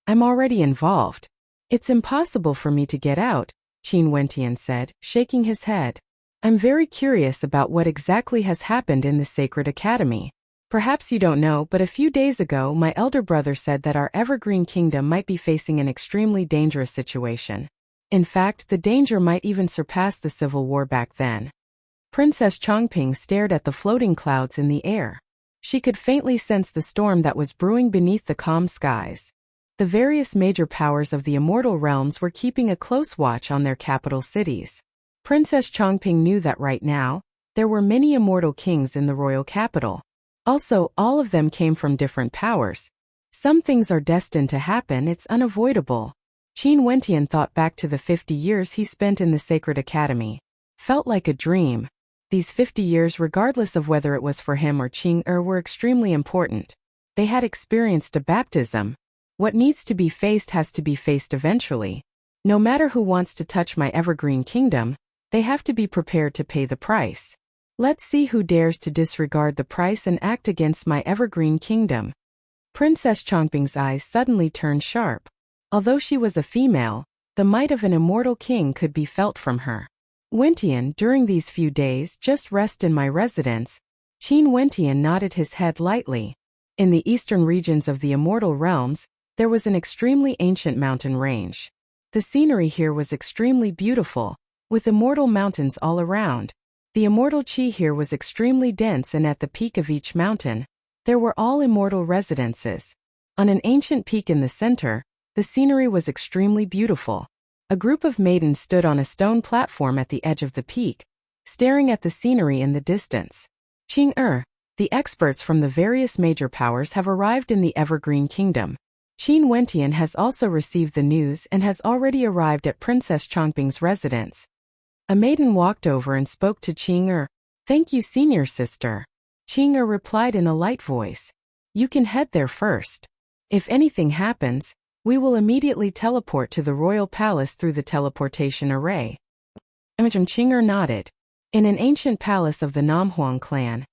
I'm already involved. It's impossible for me to get out, Qin Wentian said, shaking his head. I'm very curious about what exactly has happened in the Sacred Academy. Perhaps you don't know, but a few days ago my elder brother said that our Evergreen Kingdom might be facing an extremely dangerous situation. In fact, the danger might even surpass the civil war back then. Princess Chongping stared at the floating clouds in the air. She could faintly sense the storm that was brewing beneath the calm skies. The various major powers of the immortal realms were keeping a close watch on their capital cities. Princess Chongping knew that right now, there were many immortal kings in the royal capital. Also, all of them came from different powers. Some things are destined to happen, it's unavoidable. Qin Wentian thought back to the 50 years he spent in the Sacred Academy. Felt like a dream. These 50 years, regardless of whether it was for him or Qing were extremely important. They had experienced a baptism. What needs to be faced has to be faced eventually. No matter who wants to touch my Evergreen Kingdom, they have to be prepared to pay the price. Let's see who dares to disregard the price and act against my Evergreen Kingdom. Princess Chongping's eyes suddenly turned sharp. Although she was a female, the might of an immortal king could be felt from her. Wentian, during these few days, just rest in my residence. Qin Wentian nodded his head lightly. In the eastern regions of the immortal realms, there was an extremely ancient mountain range. The scenery here was extremely beautiful, with immortal mountains all around. The immortal chi here was extremely dense, and at the peak of each mountain, there were all immortal residences. On an ancient peak in the center, the scenery was extremely beautiful. A group of maidens stood on a stone platform at the edge of the peak, staring at the scenery in the distance. The experts from the various major powers have arrived in the Evergreen Kingdom. Qin Wentian has also received the news and has already arrived at Princess Chongping's residence. A maiden walked over and spoke to Qing. "Thank you, senior sister." Qing replied in a light voice. "You can head there first. If anything happens, we will immediately teleport to the royal palace through the teleportation array." Qing nodded. In an ancient palace of the Namhuang clan,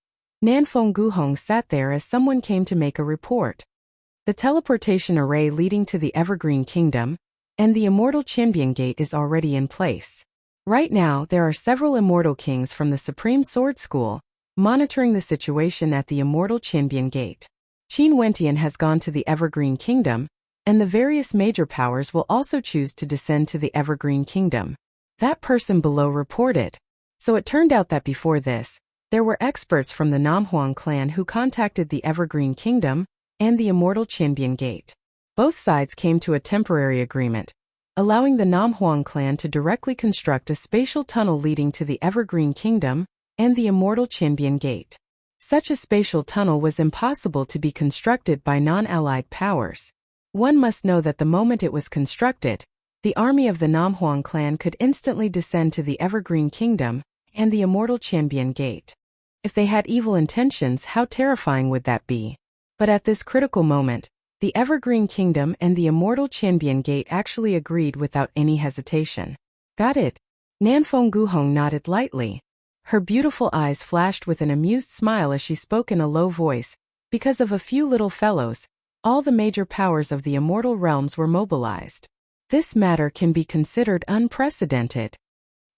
Nanfeng Guhong sat there as someone came to make a report. The teleportation array leading to the Evergreen Kingdom and the immortal Qinbian Gate is already in place. Right now, there are several immortal kings from the Supreme Sword School monitoring the situation at the immortal Qinbian Gate. Qin Wentian has gone to the Evergreen Kingdom, and the various major powers will also choose to descend to the Evergreen Kingdom. That person below reported. So it turned out that before this, there were experts from the Namhuang clan who contacted the Evergreen Kingdom and the immortal Qinbian Gate. Both sides came to a temporary agreement, allowing the Namhuang clan to directly construct a spatial tunnel leading to the Evergreen Kingdom and the immortal Qinbian Gate. Such a spatial tunnel was impossible to be constructed by non-allied powers. One must know that the moment it was constructed, the army of the Namhuang clan could instantly descend to the Evergreen Kingdom and the immortal Qinbian Gate. If they had evil intentions, how terrifying would that be? But at this critical moment, the Evergreen Kingdom and the immortal Qinbian Gate actually agreed without any hesitation. "Got it." Nanfeng Guhong nodded lightly. Her beautiful eyes flashed with an amused smile as she spoke in a low voice. Because of a few little fellows, all the major powers of the immortal realms were mobilized. This matter can be considered unprecedented.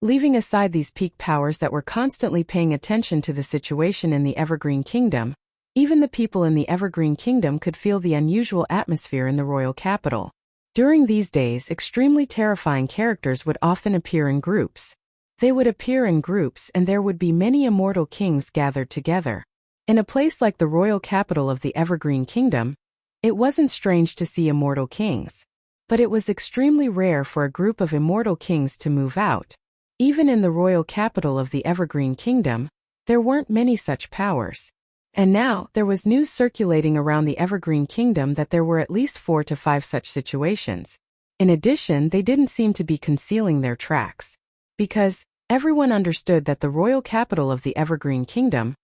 Leaving aside these peak powers that were constantly paying attention to the situation in the Evergreen Kingdom, even the people in the Evergreen Kingdom could feel the unusual atmosphere in the royal capital. During these days, extremely terrifying characters would often appear in groups. They would appear in groups and there would be many immortal kings gathered together. In a place like the royal capital of the Evergreen Kingdom, it wasn't strange to see immortal kings. But it was extremely rare for a group of immortal kings to move out. Even in the royal capital of the Evergreen Kingdom, there weren't many such powers. And now, there was news circulating around the Evergreen Kingdom that there were at least 4 to 5 such situations. In addition, they didn't seem to be concealing their tracks. Because everyone understood that the royal capital of the Evergreen Kingdom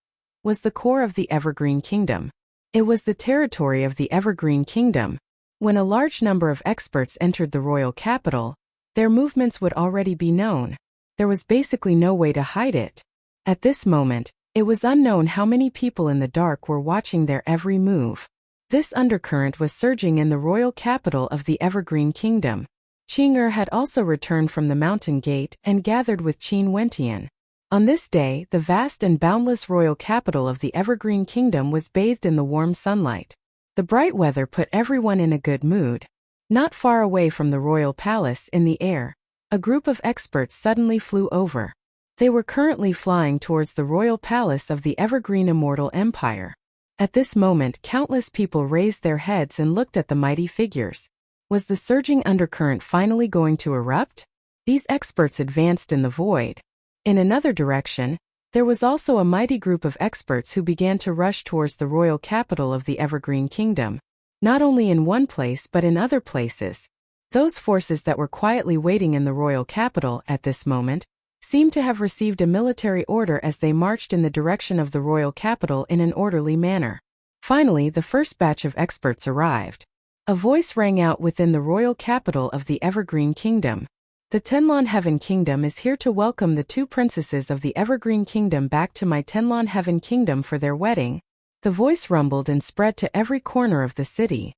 was the core of the Evergreen Kingdom. It was the territory of the Evergreen Kingdom. When a large number of experts entered the royal capital, their movements would already be known. There was basically no way to hide it. At this moment, it was unknown how many people in the dark were watching their every move. This undercurrent was surging in the royal capital of the Evergreen Kingdom. Qing had also returned from the mountain gate and gathered with Qin Wentian. On this day, the vast and boundless royal capital of the Evergreen Kingdom was bathed in the warm sunlight. The bright weather put everyone in a good mood. Not far away from the royal palace in the air, a group of experts suddenly flew over. They were currently flying towards the royal palace of the Evergreen Immortal Empire. At this moment, countless people raised their heads and looked at the mighty figures. Was the surging undercurrent finally going to erupt? These experts advanced in the void. In another direction, there was also a mighty group of experts who began to rush towards the royal capital of the Evergreen Kingdom. Not only in one place but in other places. Those forces that were quietly waiting in the royal capital at this moment seemed to have received a military order as they marched in the direction of the royal capital in an orderly manner. Finally, the first batch of experts arrived. A voice rang out within the royal capital of the Evergreen Kingdom. The Tenlon Heaven Kingdom is here to welcome the 2 princesses of the Evergreen Kingdom back to my Tenlon Heaven Kingdom for their wedding. The voice rumbled and spread to every corner of the city.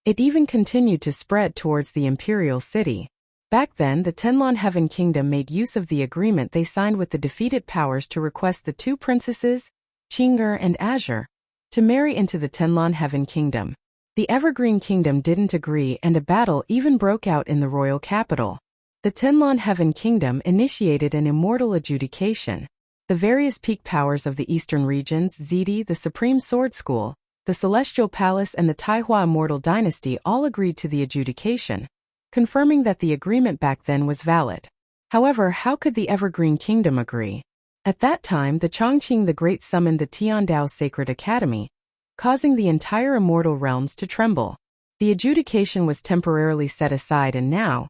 It even continued to spread towards the imperial city. Back then, the Tenlon Heaven Kingdom made use of the agreement they signed with the defeated powers to request the 2 princesses, Qing'er and Azure, to marry into the Tenlon Heaven Kingdom. The Evergreen Kingdom didn't agree, and a battle even broke out in the royal capital. The Tenlon Heaven Kingdom initiated an immortal adjudication. The various peak powers of the eastern regions, Ziti, the Supreme Sword School, the Celestial Palace, and the Taihua Immortal Dynasty all agreed to the adjudication, confirming that the agreement back then was valid. However, how could the Evergreen Kingdom agree? At that time, the Chongqing the Great summoned the Tiandao Sacred Academy, causing the entire immortal realms to tremble. The adjudication was temporarily set aside, and now,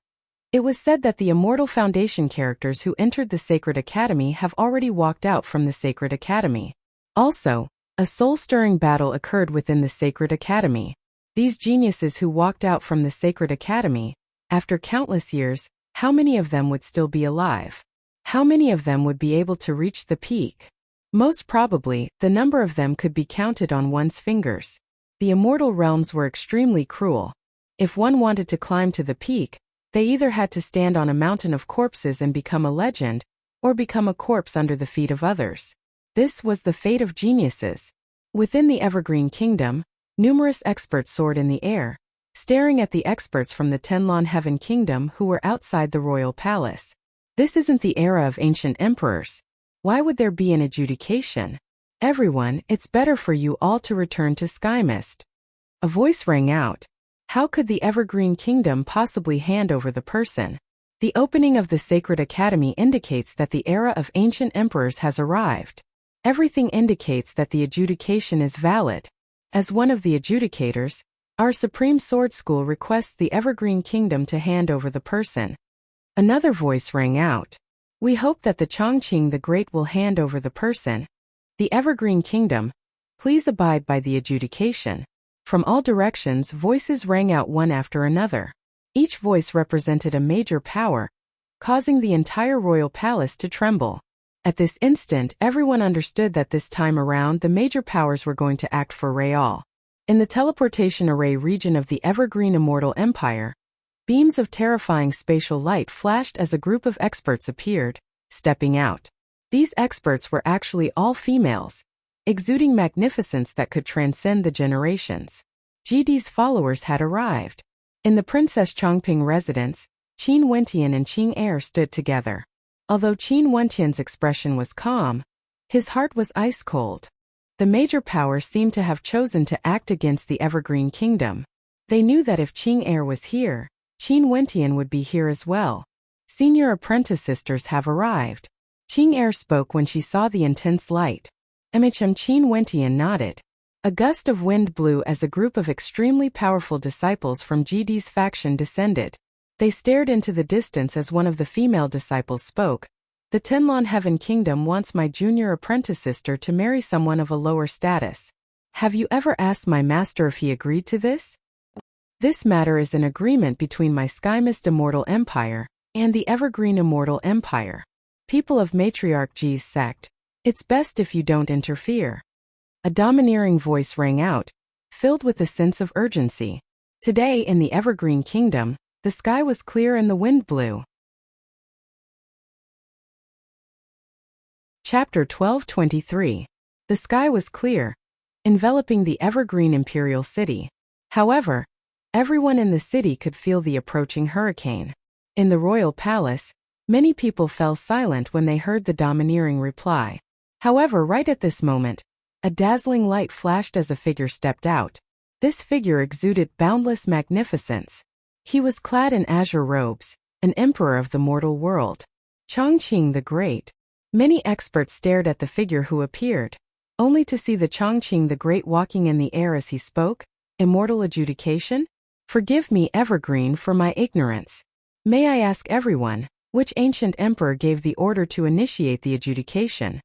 it was said that the Immortal Foundation characters who entered the Sacred Academy have already walked out from the Sacred Academy. Also, a soul-stirring battle occurred within the Sacred Academy. These geniuses who walked out from the Sacred Academy, after countless years, how many of them would still be alive? How many of them would be able to reach the peak? Most probably, the number of them could be counted on one's fingers. The immortal realms were extremely cruel. If one wanted to climb to the peak, they either had to stand on a mountain of corpses and become a legend, or become a corpse under the feet of others. This was the fate of geniuses. Within the Evergreen Kingdom, numerous experts soared in the air, staring at the experts from the Tenlon Heaven Kingdom who were outside the royal palace. This isn't the era of ancient emperors. Why would there be an adjudication? Everyone, it's better for you all to return to Skymist. A voice rang out. How could the Evergreen Kingdom possibly hand over the person? The opening of the Sacred Academy indicates that the era of ancient emperors has arrived. Everything indicates that the adjudication is valid. As one of the adjudicators, our Supreme Sword School requests the Evergreen Kingdom to hand over the person. Another voice rang out. We hope that the Chongqing the Great will hand over the person. The Evergreen Kingdom, please abide by the adjudication. From all directions, voices rang out one after another. Each voice represented a major power, causing the entire royal palace to tremble. At this instant, everyone understood that this time around the major powers were going to act for Real. In the teleportation array region of the Evergreen Immortal Empire, beams of terrifying spatial light flashed as a group of experts appeared, stepping out. These experts were actually all females, exuding magnificence that could transcend the generations. GD's followers had arrived. In the Princess Chongping residence, Qin Wentian and Qing Er stood together. Although Qin Wentian's expression was calm, his heart was ice cold. The major powers seemed to have chosen to act against the Evergreen Kingdom. They knew that if Qing Er was here, Qin Wentian would be here as well. Senior apprentice sisters have arrived. Qing Er spoke when she saw the intense light. Qin Wentian nodded. A gust of wind blew as a group of extremely powerful disciples from GD's faction descended. They stared into the distance as one of the female disciples spoke. The Tenlon Heaven Kingdom wants my junior apprentice sister to marry someone of a lower status. Have you ever asked my master if he agreed to this? This matter is an agreement between my Skymist Immortal Empire and the Evergreen Immortal Empire. People of Matriarch G's sect, it's best if you don't interfere. A domineering voice rang out, filled with a sense of urgency. Today in the Evergreen Kingdom, the sky was clear and the wind blew. Chapter 1223. The sky was clear, enveloping the Evergreen Imperial City. However, everyone in the city could feel the approaching hurricane. In the royal palace, many people fell silent when they heard the domineering reply. However, right at this moment, a dazzling light flashed as a figure stepped out. This figure exuded boundless magnificence. He was clad in azure robes, an emperor of the mortal world. Chongqing the Great. Many experts stared at the figure who appeared, only to see the Chongqing the Great walking in the air as he spoke. Immortal adjudication? Forgive me, Evergreen, for my ignorance. May I ask everyone, which ancient emperor gave the order to initiate the adjudication?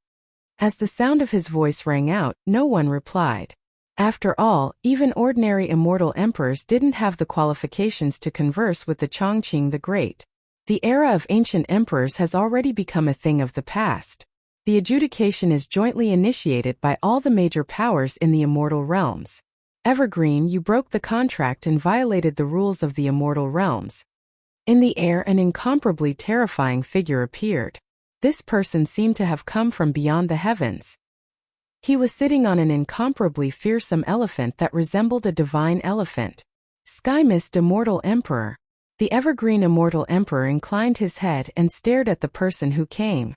As the sound of his voice rang out, no one replied. After all, even ordinary immortal emperors didn't have the qualifications to converse with the Chongqing the Great. The era of ancient emperors has already become a thing of the past. The adjudication is jointly initiated by all the major powers in the immortal realms. Evergreen, you broke the contract and violated the rules of the immortal realms. In the air, an incomparably terrifying figure appeared. This person seemed to have come from beyond the heavens. He was sitting on an incomparably fearsome elephant that resembled a divine elephant. Sky Mist Immortal Emperor. The evergreen immortal emperor inclined his head and stared at the person who came.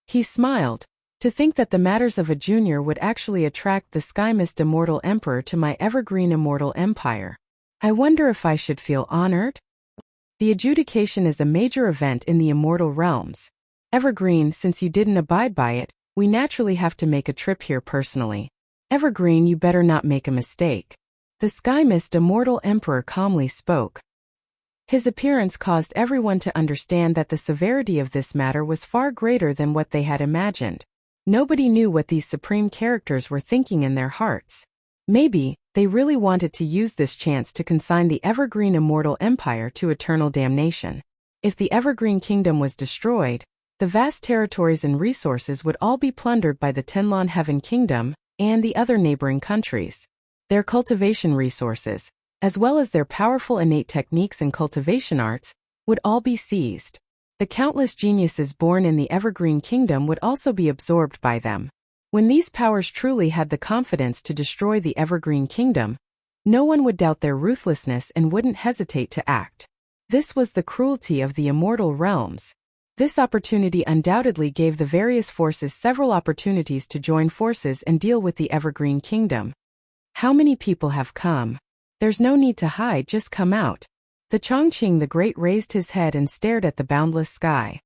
He smiled. To think that the matters of a junior would actually attract the Sky Mist Immortal Emperor to my evergreen immortal empire. I wonder if I should feel honored? The adjudication is a major event in the immortal realms. Evergreen, since you didn't abide by it, we naturally have to make a trip here personally. Evergreen, you better not make a mistake. The Sky Mist Immortal Emperor calmly spoke. His appearance caused everyone to understand that the severity of this matter was far greater than what they had imagined. Nobody knew what these supreme characters were thinking in their hearts. Maybe they really wanted to use this chance to consign the Evergreen Immortal Empire to eternal damnation. If the Evergreen Kingdom was destroyed, the vast territories and resources would all be plundered by the Tenlon Heaven Kingdom and the other neighboring countries. Their cultivation resources, as well as their powerful innate techniques and cultivation arts, would all be seized. The countless geniuses born in the Evergreen Kingdom would also be absorbed by them. When these powers truly had the confidence to destroy the Evergreen Kingdom, no one would doubt their ruthlessness and wouldn't hesitate to act. This was the cruelty of the immortal realms. This opportunity undoubtedly gave the various forces several opportunities to join forces and deal with the Evergreen Kingdom. How many people have come? There's no need to hide, just come out. The Chongqing the Great raised his head and stared at the boundless sky.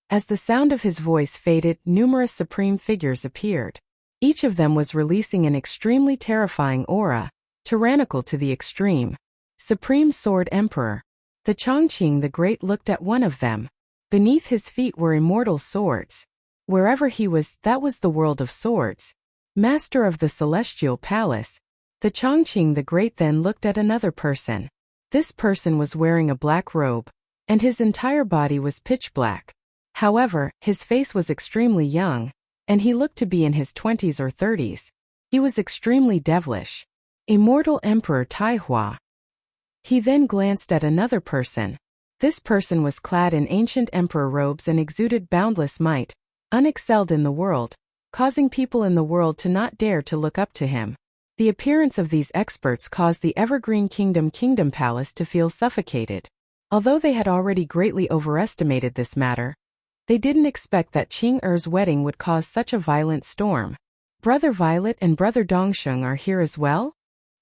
As the sound of his voice faded, numerous supreme figures appeared. Each of them was releasing an extremely terrifying aura, tyrannical to the extreme. Supreme Sword Emperor. The Chongqing the Great looked at one of them. Beneath his feet were immortal swords. Wherever he was, that was the world of swords. Master of the Celestial Palace. The Chongqing the Great then looked at another person. This person was wearing a black robe, and his entire body was pitch black. However, his face was extremely young, and he looked to be in his 20s or 30s. He was extremely devilish. Immortal Emperor Taihua. He then glanced at another person. This person was clad in ancient emperor robes and exuded boundless might, unexcelled in the world, causing people in the world to not dare to look up to him. The appearance of these experts caused the Evergreen Kingdom Palace to feel suffocated. Although they had already greatly overestimated this matter, they didn't expect that Qing Er's wedding would cause such a violent storm. Brother Violet and Brother Dongsheng are here as well?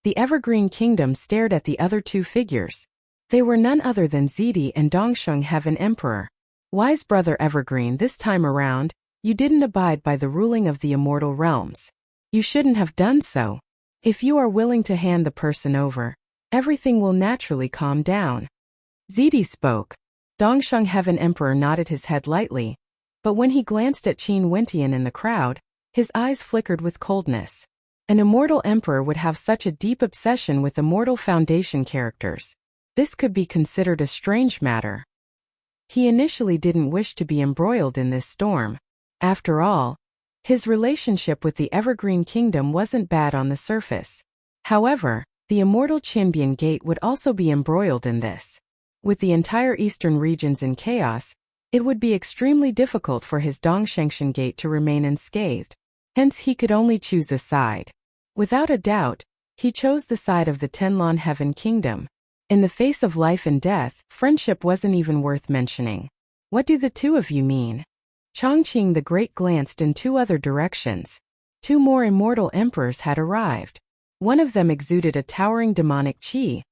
The Evergreen Kingdom stared at the other two figures. They were none other than Zidi and Dongsheng Heaven Emperor. Wise Brother Evergreen, this time around, you didn't abide by the ruling of the immortal realms. You shouldn't have done so. If you are willing to hand the person over, everything will naturally calm down. Zidi spoke. Dongsheng Heaven Emperor nodded his head lightly, but when he glanced at Qin Wentian in the crowd, his eyes flickered with coldness. An immortal emperor would have such a deep obsession with immortal foundation characters. This could be considered a strange matter. He initially didn't wish to be embroiled in this storm. After all, his relationship with the Evergreen Kingdom wasn't bad on the surface. However, the immortal Qinbian Gate would also be embroiled in this. With the entire eastern regions in chaos, it would be extremely difficult for his Dongshengshan Gate to remain unscathed. Hence he could only choose a side. Without a doubt, he chose the side of the Tenlon Heaven Kingdom. In the face of life and death, friendship wasn't even worth mentioning. What do the two of you mean? Chongqing the Great glanced in two other directions. Two more immortal emperors had arrived. One of them exuded a towering demonic qi,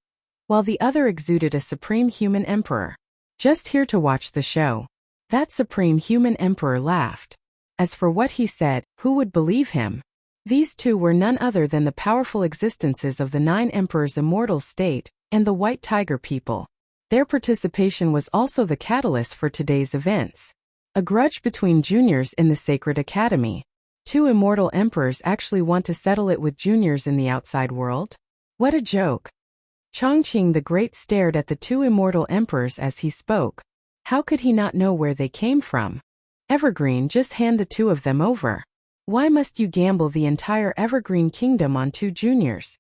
while the other exuded a supreme human emperor. Just here to watch the show. That supreme human emperor laughed. As for what he said, who would believe him? These two were none other than the powerful existences of the 9 Emperors' immortal state and the White Tiger people. Their participation was also the catalyst for today's events. A grudge between juniors in the Sacred Academy. 2 immortal emperors actually want to settle it with juniors in the outside world? What a joke. Chongqing the Great stared at the 2 immortal emperors as he spoke. How could he not know where they came from? Evergreen, just hand the 2 of them over. Why must you gamble the entire Evergreen Kingdom on 2 juniors?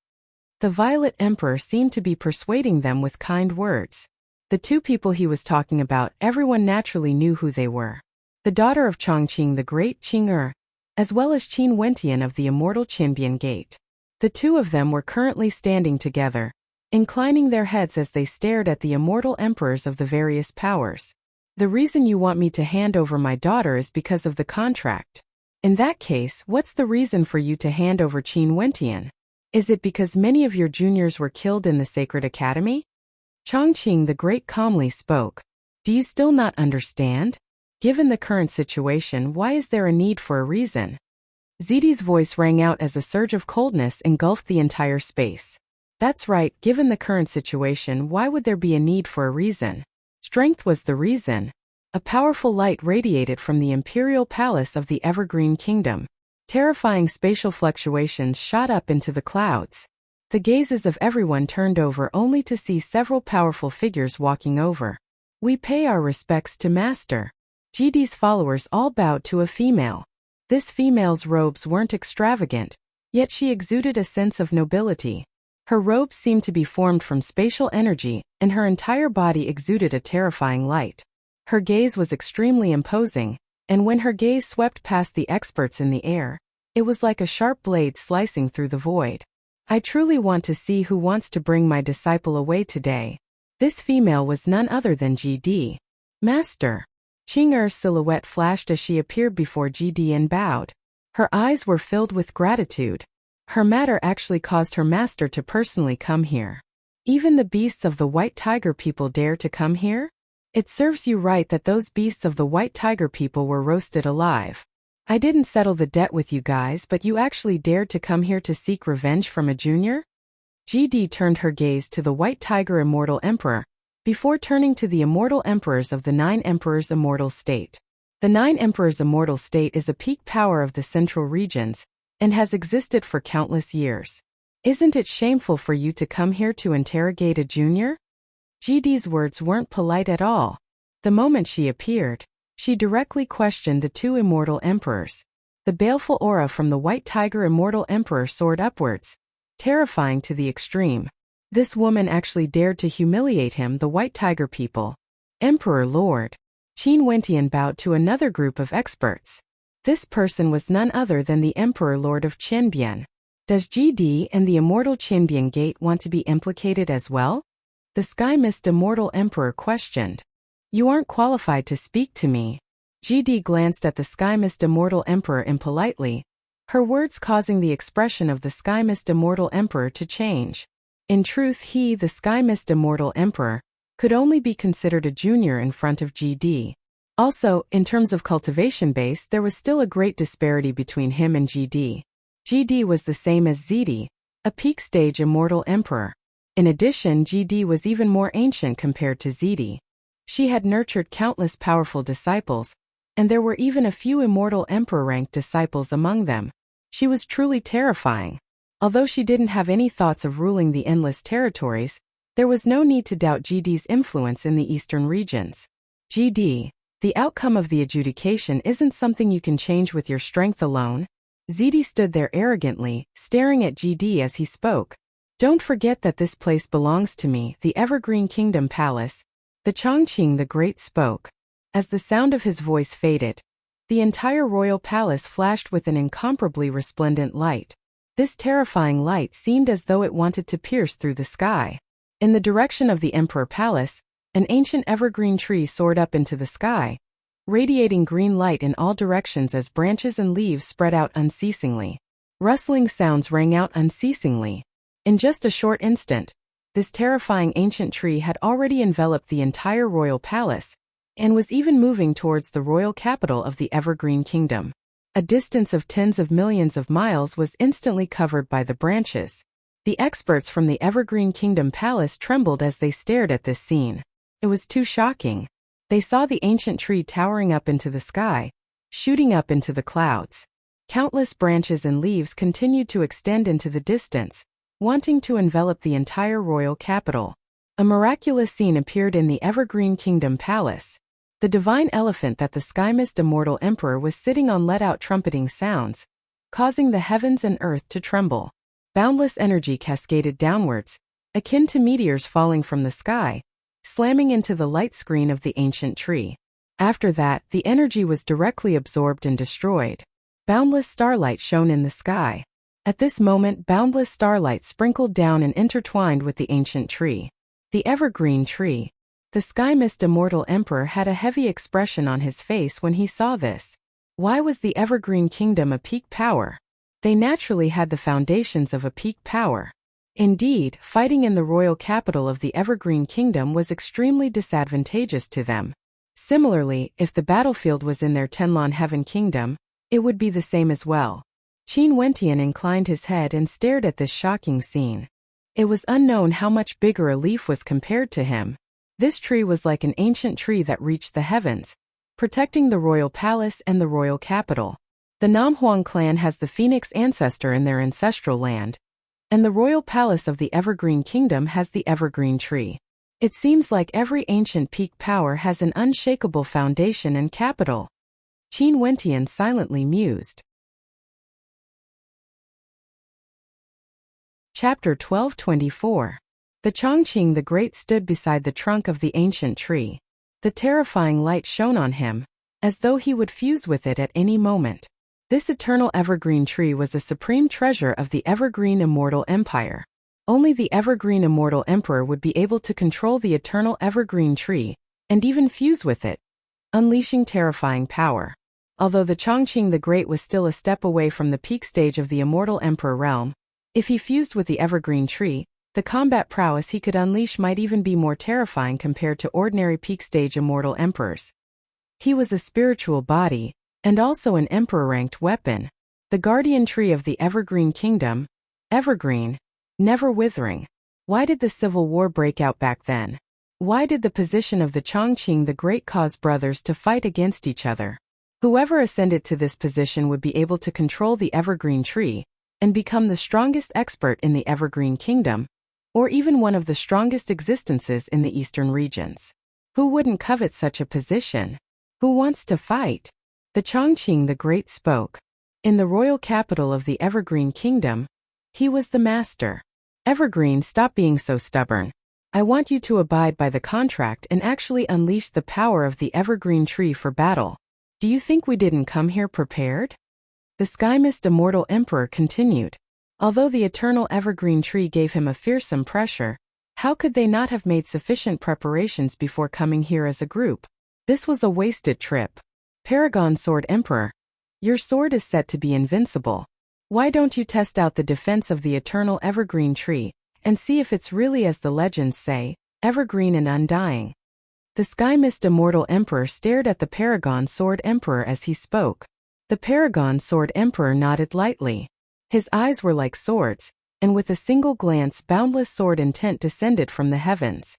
The Violet Emperor seemed to be persuading them with kind words. The 2 people he was talking about, everyone naturally knew who they were. The daughter of Chongqing the Great, Qing Er, as well as Qin Wentian of the immortal Qinbian Gate. The two of them were currently standing together, inclining their heads as they stared at the immortal emperors of the various powers. The reason you want me to hand over my daughter is because of the contract. In that case, what's the reason for you to hand over Qin Wentian? Is it because many of your juniors were killed in the Sacred Academy? Chongqing the Great calmly spoke. Do you still not understand? Given the current situation, why is there a need for a reason? Zidi's voice rang out as a surge of coldness engulfed the entire space. That's right, given the current situation, why would there be a need for a reason? Strength was the reason. A powerful light radiated from the imperial palace of the Evergreen Kingdom. Terrifying spatial fluctuations shot up into the clouds. The gazes of everyone turned over only to see several powerful figures walking over. We pay our respects to Master. GD's followers all bowed to a female. This female's robes weren't extravagant, yet she exuded a sense of nobility. Her robes seemed to be formed from spatial energy, and her entire body exuded a terrifying light. Her gaze was extremely imposing, and when her gaze swept past the experts in the air, it was like a sharp blade slicing through the void. I truly want to see who wants to bring my disciple away today. This female was none other than GD. Master. Qing'er's silhouette flashed as she appeared before GD and bowed. Her eyes were filled with gratitude. Her matter actually caused her master to personally come here. Even the beasts of the White Tiger people dare to come here? It serves you right that those beasts of the White Tiger people were roasted alive. I didn't settle the debt with you guys, but you actually dared to come here to seek revenge from a junior? GD turned her gaze to the White Tiger Immortal Emperor, before turning to the immortal emperors of the 9 Emperors Immortal State. The 9 Emperors Immortal State is a peak power of the central regions, and has existed for countless years. Isn't it shameful for you to come here to interrogate a junior? GD's words weren't polite at all. The moment she appeared, she directly questioned the 2 immortal emperors. The baleful aura from the White Tiger Immortal Emperor soared upwards, terrifying to the extreme. This woman actually dared to humiliate him, the White Tiger people. Emperor Lord. Qin Wentian bowed to another group of experts. This person was none other than the Emperor Lord of Qinbian. Does GD and the immortal Qinbian Gate want to be implicated as well? The Sky Mist Immortal Emperor questioned. You aren't qualified to speak to me. GD glanced at the Sky Mist Immortal Emperor impolitely, her words causing the expression of the Sky Mist Immortal Emperor to change. In truth, he, the Sky Mist Immortal Emperor, could only be considered a junior in front of GD. Also, in terms of cultivation base, there was still a great disparity between him and GD. GD was the same as Zidi, a peak stage Immortal Emperor. In addition, GD was even more ancient compared to Zidi. She had nurtured countless powerful disciples, and there were even a few Immortal Emperor-ranked disciples among them. She was truly terrifying. Although she didn't have any thoughts of ruling the endless territories, there was no need to doubt GD's influence in the eastern regions. GD, the outcome of the adjudication isn't something you can change with your strength alone. Zidi stood there arrogantly, staring at GD as he spoke. Don't forget that this place belongs to me, the Evergreen Kingdom Palace. The Chongqing the Great spoke. As the sound of his voice faded, the entire royal palace flashed with an incomparably resplendent light. This terrifying light seemed as though it wanted to pierce through the sky. In the direction of the Emperor Palace, an ancient evergreen tree soared up into the sky, radiating green light in all directions as branches and leaves spread out unceasingly. Rustling sounds rang out unceasingly. In just a short instant, this terrifying ancient tree had already enveloped the entire royal palace, and was even moving towards the royal capital of the Evergreen Kingdom. A distance of tens of millions of miles was instantly covered by the branches. The experts from the Evergreen Kingdom Palace trembled as they stared at this scene. It was too shocking. They saw the ancient tree towering up into the sky, shooting up into the clouds. Countless branches and leaves continued to extend into the distance, wanting to envelop the entire royal capital. A miraculous scene appeared in the Evergreen Kingdom Palace. The divine elephant that the Sky Mist Immortal Emperor was sitting on let out trumpeting sounds, causing the heavens and earth to tremble. Boundless energy cascaded downwards, akin to meteors falling from the sky, slamming into the light screen of the ancient tree. After that, the energy was directly absorbed and destroyed. Boundless starlight shone in the sky. At this moment, boundless starlight sprinkled down and intertwined with the ancient tree. The evergreen tree. The sky mist immortal emperor had a heavy expression on his face when he saw this. Why was the evergreen kingdom a peak power? They naturally had the foundations of a peak power. Indeed, fighting in the royal capital of the evergreen kingdom was extremely disadvantageous to them. Similarly, if the battlefield was in their Tenlon Heaven kingdom, it would be the same as well. Qin Wentian inclined his head and stared at this shocking scene. It was unknown how much bigger a leaf was compared to him. This tree was like an ancient tree that reached the heavens, protecting the royal palace and the royal capital. The Namhuang clan has the phoenix ancestor in their ancestral land, and the royal palace of the Evergreen Kingdom has the evergreen tree. It seems like every ancient peak power has an unshakable foundation and capital. Qin Wentian silently mused. Chapter 1224. The Chongqing the Great stood beside the trunk of the ancient tree. The terrifying light shone on him, as though he would fuse with it at any moment. This eternal evergreen tree was a supreme treasure of the Evergreen Immortal Empire. Only the Evergreen Immortal Emperor would be able to control the eternal evergreen tree, and even fuse with it, unleashing terrifying power. Although the Chongqing the Great was still a step away from the peak stage of the Immortal Emperor realm, if he fused with the evergreen tree, the combat prowess he could unleash might even be more terrifying compared to ordinary peak stage immortal emperors. He was a spiritual body, and also an emperor-ranked weapon. The guardian tree of the Evergreen Kingdom, evergreen, never withering. Why did the civil war break out back then? Why did the position of the Chongqing the Great cause brothers to fight against each other? Whoever ascended to this position would be able to control the evergreen tree, and become the strongest expert in the Evergreen Kingdom, or even one of the strongest existences in the eastern regions. Who wouldn't covet such a position? Who wants to fight? The Chongqing the Great spoke. In the royal capital of the Evergreen Kingdom, he was the master. Evergreen, stop being so stubborn. I want you to abide by the contract and actually unleash the power of the evergreen tree for battle. Do you think we didn't come here prepared? The Sky Mist Immortal Emperor continued. Although the eternal evergreen tree gave him a fearsome pressure, how could they not have made sufficient preparations before coming here as a group? This was a wasted trip. Paragon Sword Emperor, your sword is set to be invincible. Why don't you test out the defense of the eternal evergreen tree, and see if it's really as the legends say, evergreen and undying? The Sky Mist Immortal Emperor stared at the Paragon Sword Emperor as he spoke. The Paragon Sword Emperor nodded lightly. His eyes were like swords, and with a single glance boundless sword intent descended from the heavens.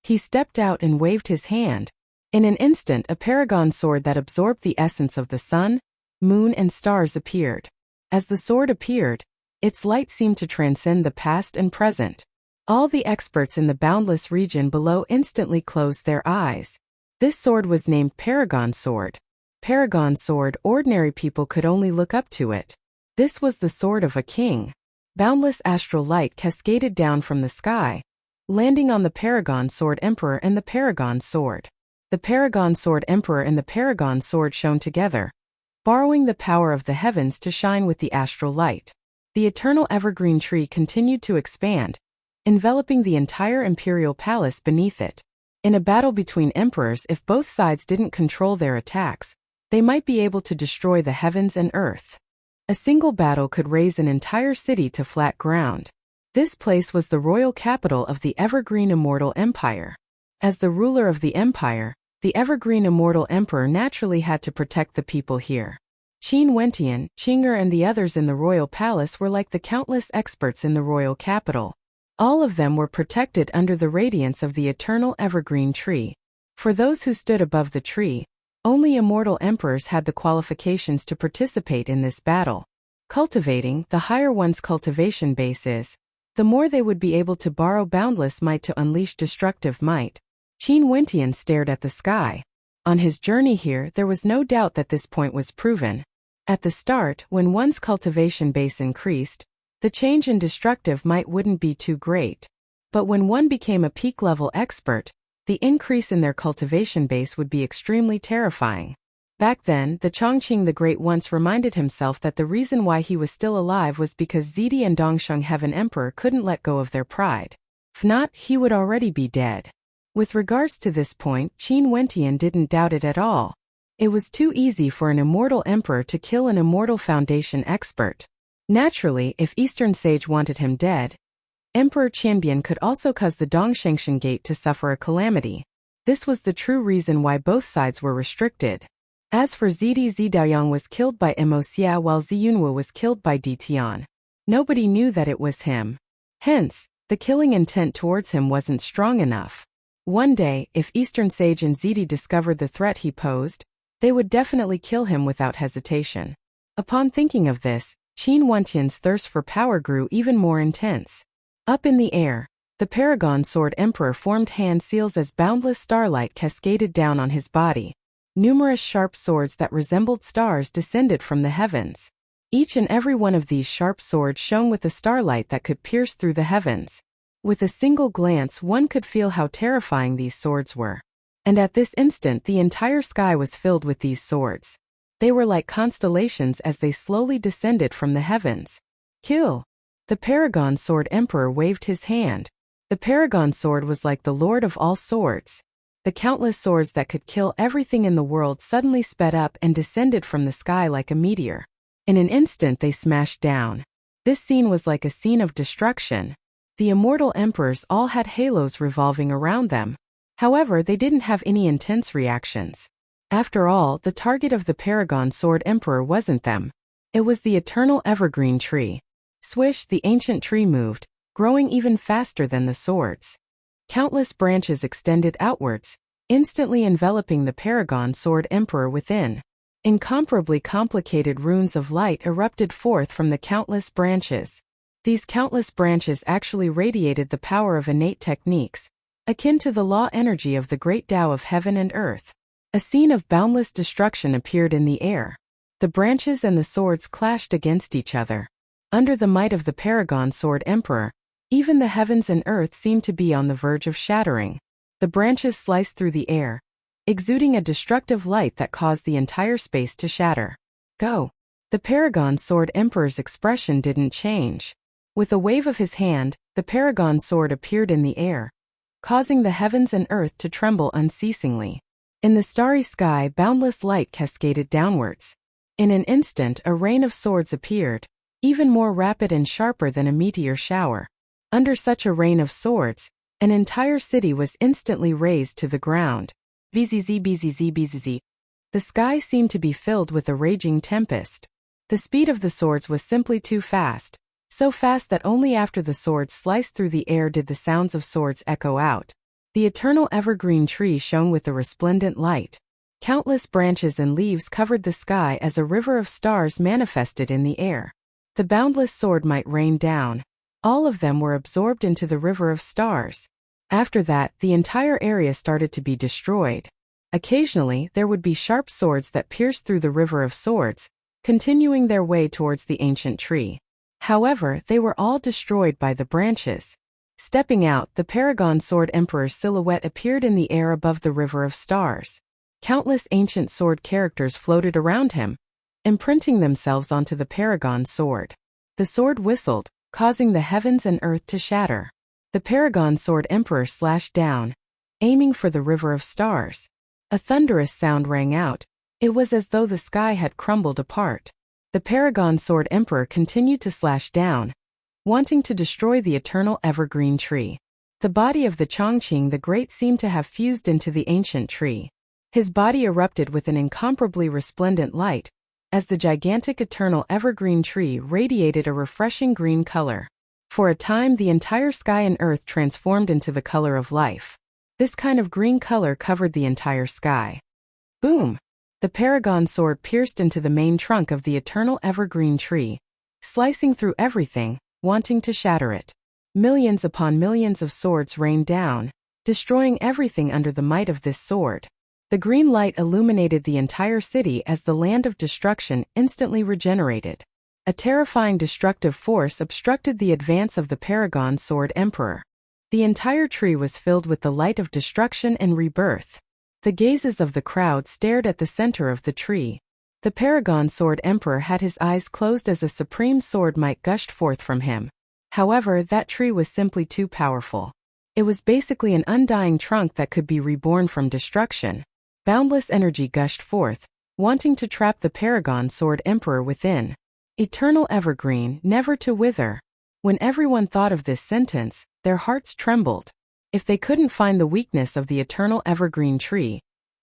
He stepped out and waved his hand. In an instant a paragon sword that absorbed the essence of the sun, moon and stars appeared. As the sword appeared, its light seemed to transcend the past and present. All the experts in the boundless region below instantly closed their eyes. This sword was named Paragon Sword. Paragon Sword, ordinary people could only look up to it. This was the sword of a king. Boundless astral light cascaded down from the sky, landing on the Paragon Sword Emperor and the Paragon Sword. The Paragon Sword Emperor and the Paragon Sword shone together, borrowing the power of the heavens to shine with the astral light. The eternal evergreen tree continued to expand, enveloping the entire imperial palace beneath it. In a battle between emperors, if both sides didn't control their attacks, they might be able to destroy the heavens and earth. A single battle could raise an entire city to flat ground. This place was the royal capital of the Evergreen Immortal Empire. As the ruler of the empire, the Evergreen Immortal Emperor naturally had to protect the people here. Qin Wentian, Qing'er and the others in the royal palace were like the countless experts in the royal capital. All of them were protected under the radiance of the eternal evergreen tree. For those who stood above the tree, only immortal emperors had the qualifications to participate in this battle. Cultivating, the higher one's cultivation base is, the more they would be able to borrow boundless might to unleash destructive might. Qin Wentian stared at the sky. On his journey here, there was no doubt that this point was proven. At the start, when one's cultivation base increased, the change in destructive might wouldn't be too great. But when one became a peak-level expert, the increase in their cultivation base would be extremely terrifying. Back then, the Chongqing the Great once reminded himself that the reason why he was still alive was because Zidi and Dongsheng Heaven Emperor couldn't let go of their pride. If not, he would already be dead. With regards to this point, Qin Wentian didn't doubt it at all. It was too easy for an immortal emperor to kill an immortal foundation expert. Naturally, if Eastern Sage wanted him dead, Emperor Qianbian could also cause the Dongshengshan Gate to suffer a calamity. This was the true reason why both sides were restricted. As for Zidi, Zidaoyang was killed by Mo Xia while Ziyunwu was killed by Di Tian. Nobody knew that it was him. Hence, the killing intent towards him wasn't strong enough. One day, if Eastern Sage and Zidi discovered the threat he posed, they would definitely kill him without hesitation. Upon thinking of this, Qin Wentian's thirst for power grew even more intense. Up in the air, the Paragon Sword Emperor formed hand seals as boundless starlight cascaded down on his body. Numerous sharp swords that resembled stars descended from the heavens. Each and every one of these sharp swords shone with a starlight that could pierce through the heavens. With a single glance, one could feel how terrifying these swords were. And at this instant, the entire sky was filled with these swords. They were like constellations as they slowly descended from the heavens. Kill! The Paragon Sword Emperor waved his hand. The Paragon Sword was like the lord of all swords. The countless swords that could kill everything in the world suddenly sped up and descended from the sky like a meteor. In an instant they smashed down. This scene was like a scene of destruction. The immortal emperors all had halos revolving around them. However, they didn't have any intense reactions. After all, the target of the Paragon Sword Emperor wasn't them. It was the eternal evergreen tree. Swish, the ancient tree moved, growing even faster than the swords. Countless branches extended outwards, instantly enveloping the Paragon Sword Emperor within. Incomparably complicated runes of light erupted forth from the countless branches. These countless branches actually radiated the power of innate techniques, akin to the law energy of the great Tao of heaven and earth. A scene of boundless destruction appeared in the air. The branches and the swords clashed against each other. Under the might of the Paragon Sword Emperor, even the heavens and earth seemed to be on the verge of shattering. The branches sliced through the air, exuding a destructive light that caused the entire space to shatter. Go! The Paragon Sword Emperor's expression didn't change. With a wave of his hand, the Paragon Sword appeared in the air, causing the heavens and earth to tremble unceasingly. In the starry sky, boundless light cascaded downwards. In an instant, a rain of swords appeared, even more rapid and sharper than a meteor shower. Under such a rain of swords, an entire city was instantly razed to the ground. Bzzz. The sky seemed to be filled with a raging tempest. The speed of the swords was simply too fast, so fast that only after the swords sliced through the air did the sounds of swords echo out. The eternal evergreen tree shone with a resplendent light. Countless branches and leaves covered the sky as a river of stars manifested in the air. The boundless sword might rain down. All of them were absorbed into the river of stars. After that, the entire area started to be destroyed. Occasionally, there would be sharp swords that pierced through the river of swords, continuing their way towards the ancient tree. However, they were all destroyed by the branches. Stepping out, the Paragon Sword Emperor's silhouette appeared in the air above the river of stars. Countless ancient sword characters floated around him, imprinting themselves onto the Paragon Sword. The sword whistled, causing the heavens and earth to shatter. The Paragon Sword Emperor slashed down, aiming for the river of stars. A thunderous sound rang out. It was as though the sky had crumbled apart. The Paragon Sword Emperor continued to slash down, wanting to destroy the eternal evergreen tree. The body of the Chongqing the Great seemed to have fused into the ancient tree. His body erupted with an incomparably resplendent light, as the gigantic eternal evergreen tree radiated a refreshing green color. For a time, the entire sky and earth transformed into the color of life. This kind of green color covered the entire sky. Boom! The Paragon Sword pierced into the main trunk of the eternal evergreen tree, slicing through everything, wanting to shatter it. Millions upon millions of swords rained down, destroying everything under the might of this sword. The green light illuminated the entire city as the land of destruction instantly regenerated. A terrifying destructive force obstructed the advance of the Paragon Sword Emperor. The entire tree was filled with the light of destruction and rebirth. The gazes of the crowd stared at the center of the tree. The Paragon Sword Emperor had his eyes closed as a supreme sword might gushed forth from him. However, that tree was simply too powerful. It was basically an undying trunk that could be reborn from destruction. Boundless energy gushed forth, wanting to trap the Paragon Sword Emperor within. Eternal evergreen, never to wither. When everyone thought of this sentence, their hearts trembled. If they couldn't find the weakness of the eternal evergreen tree,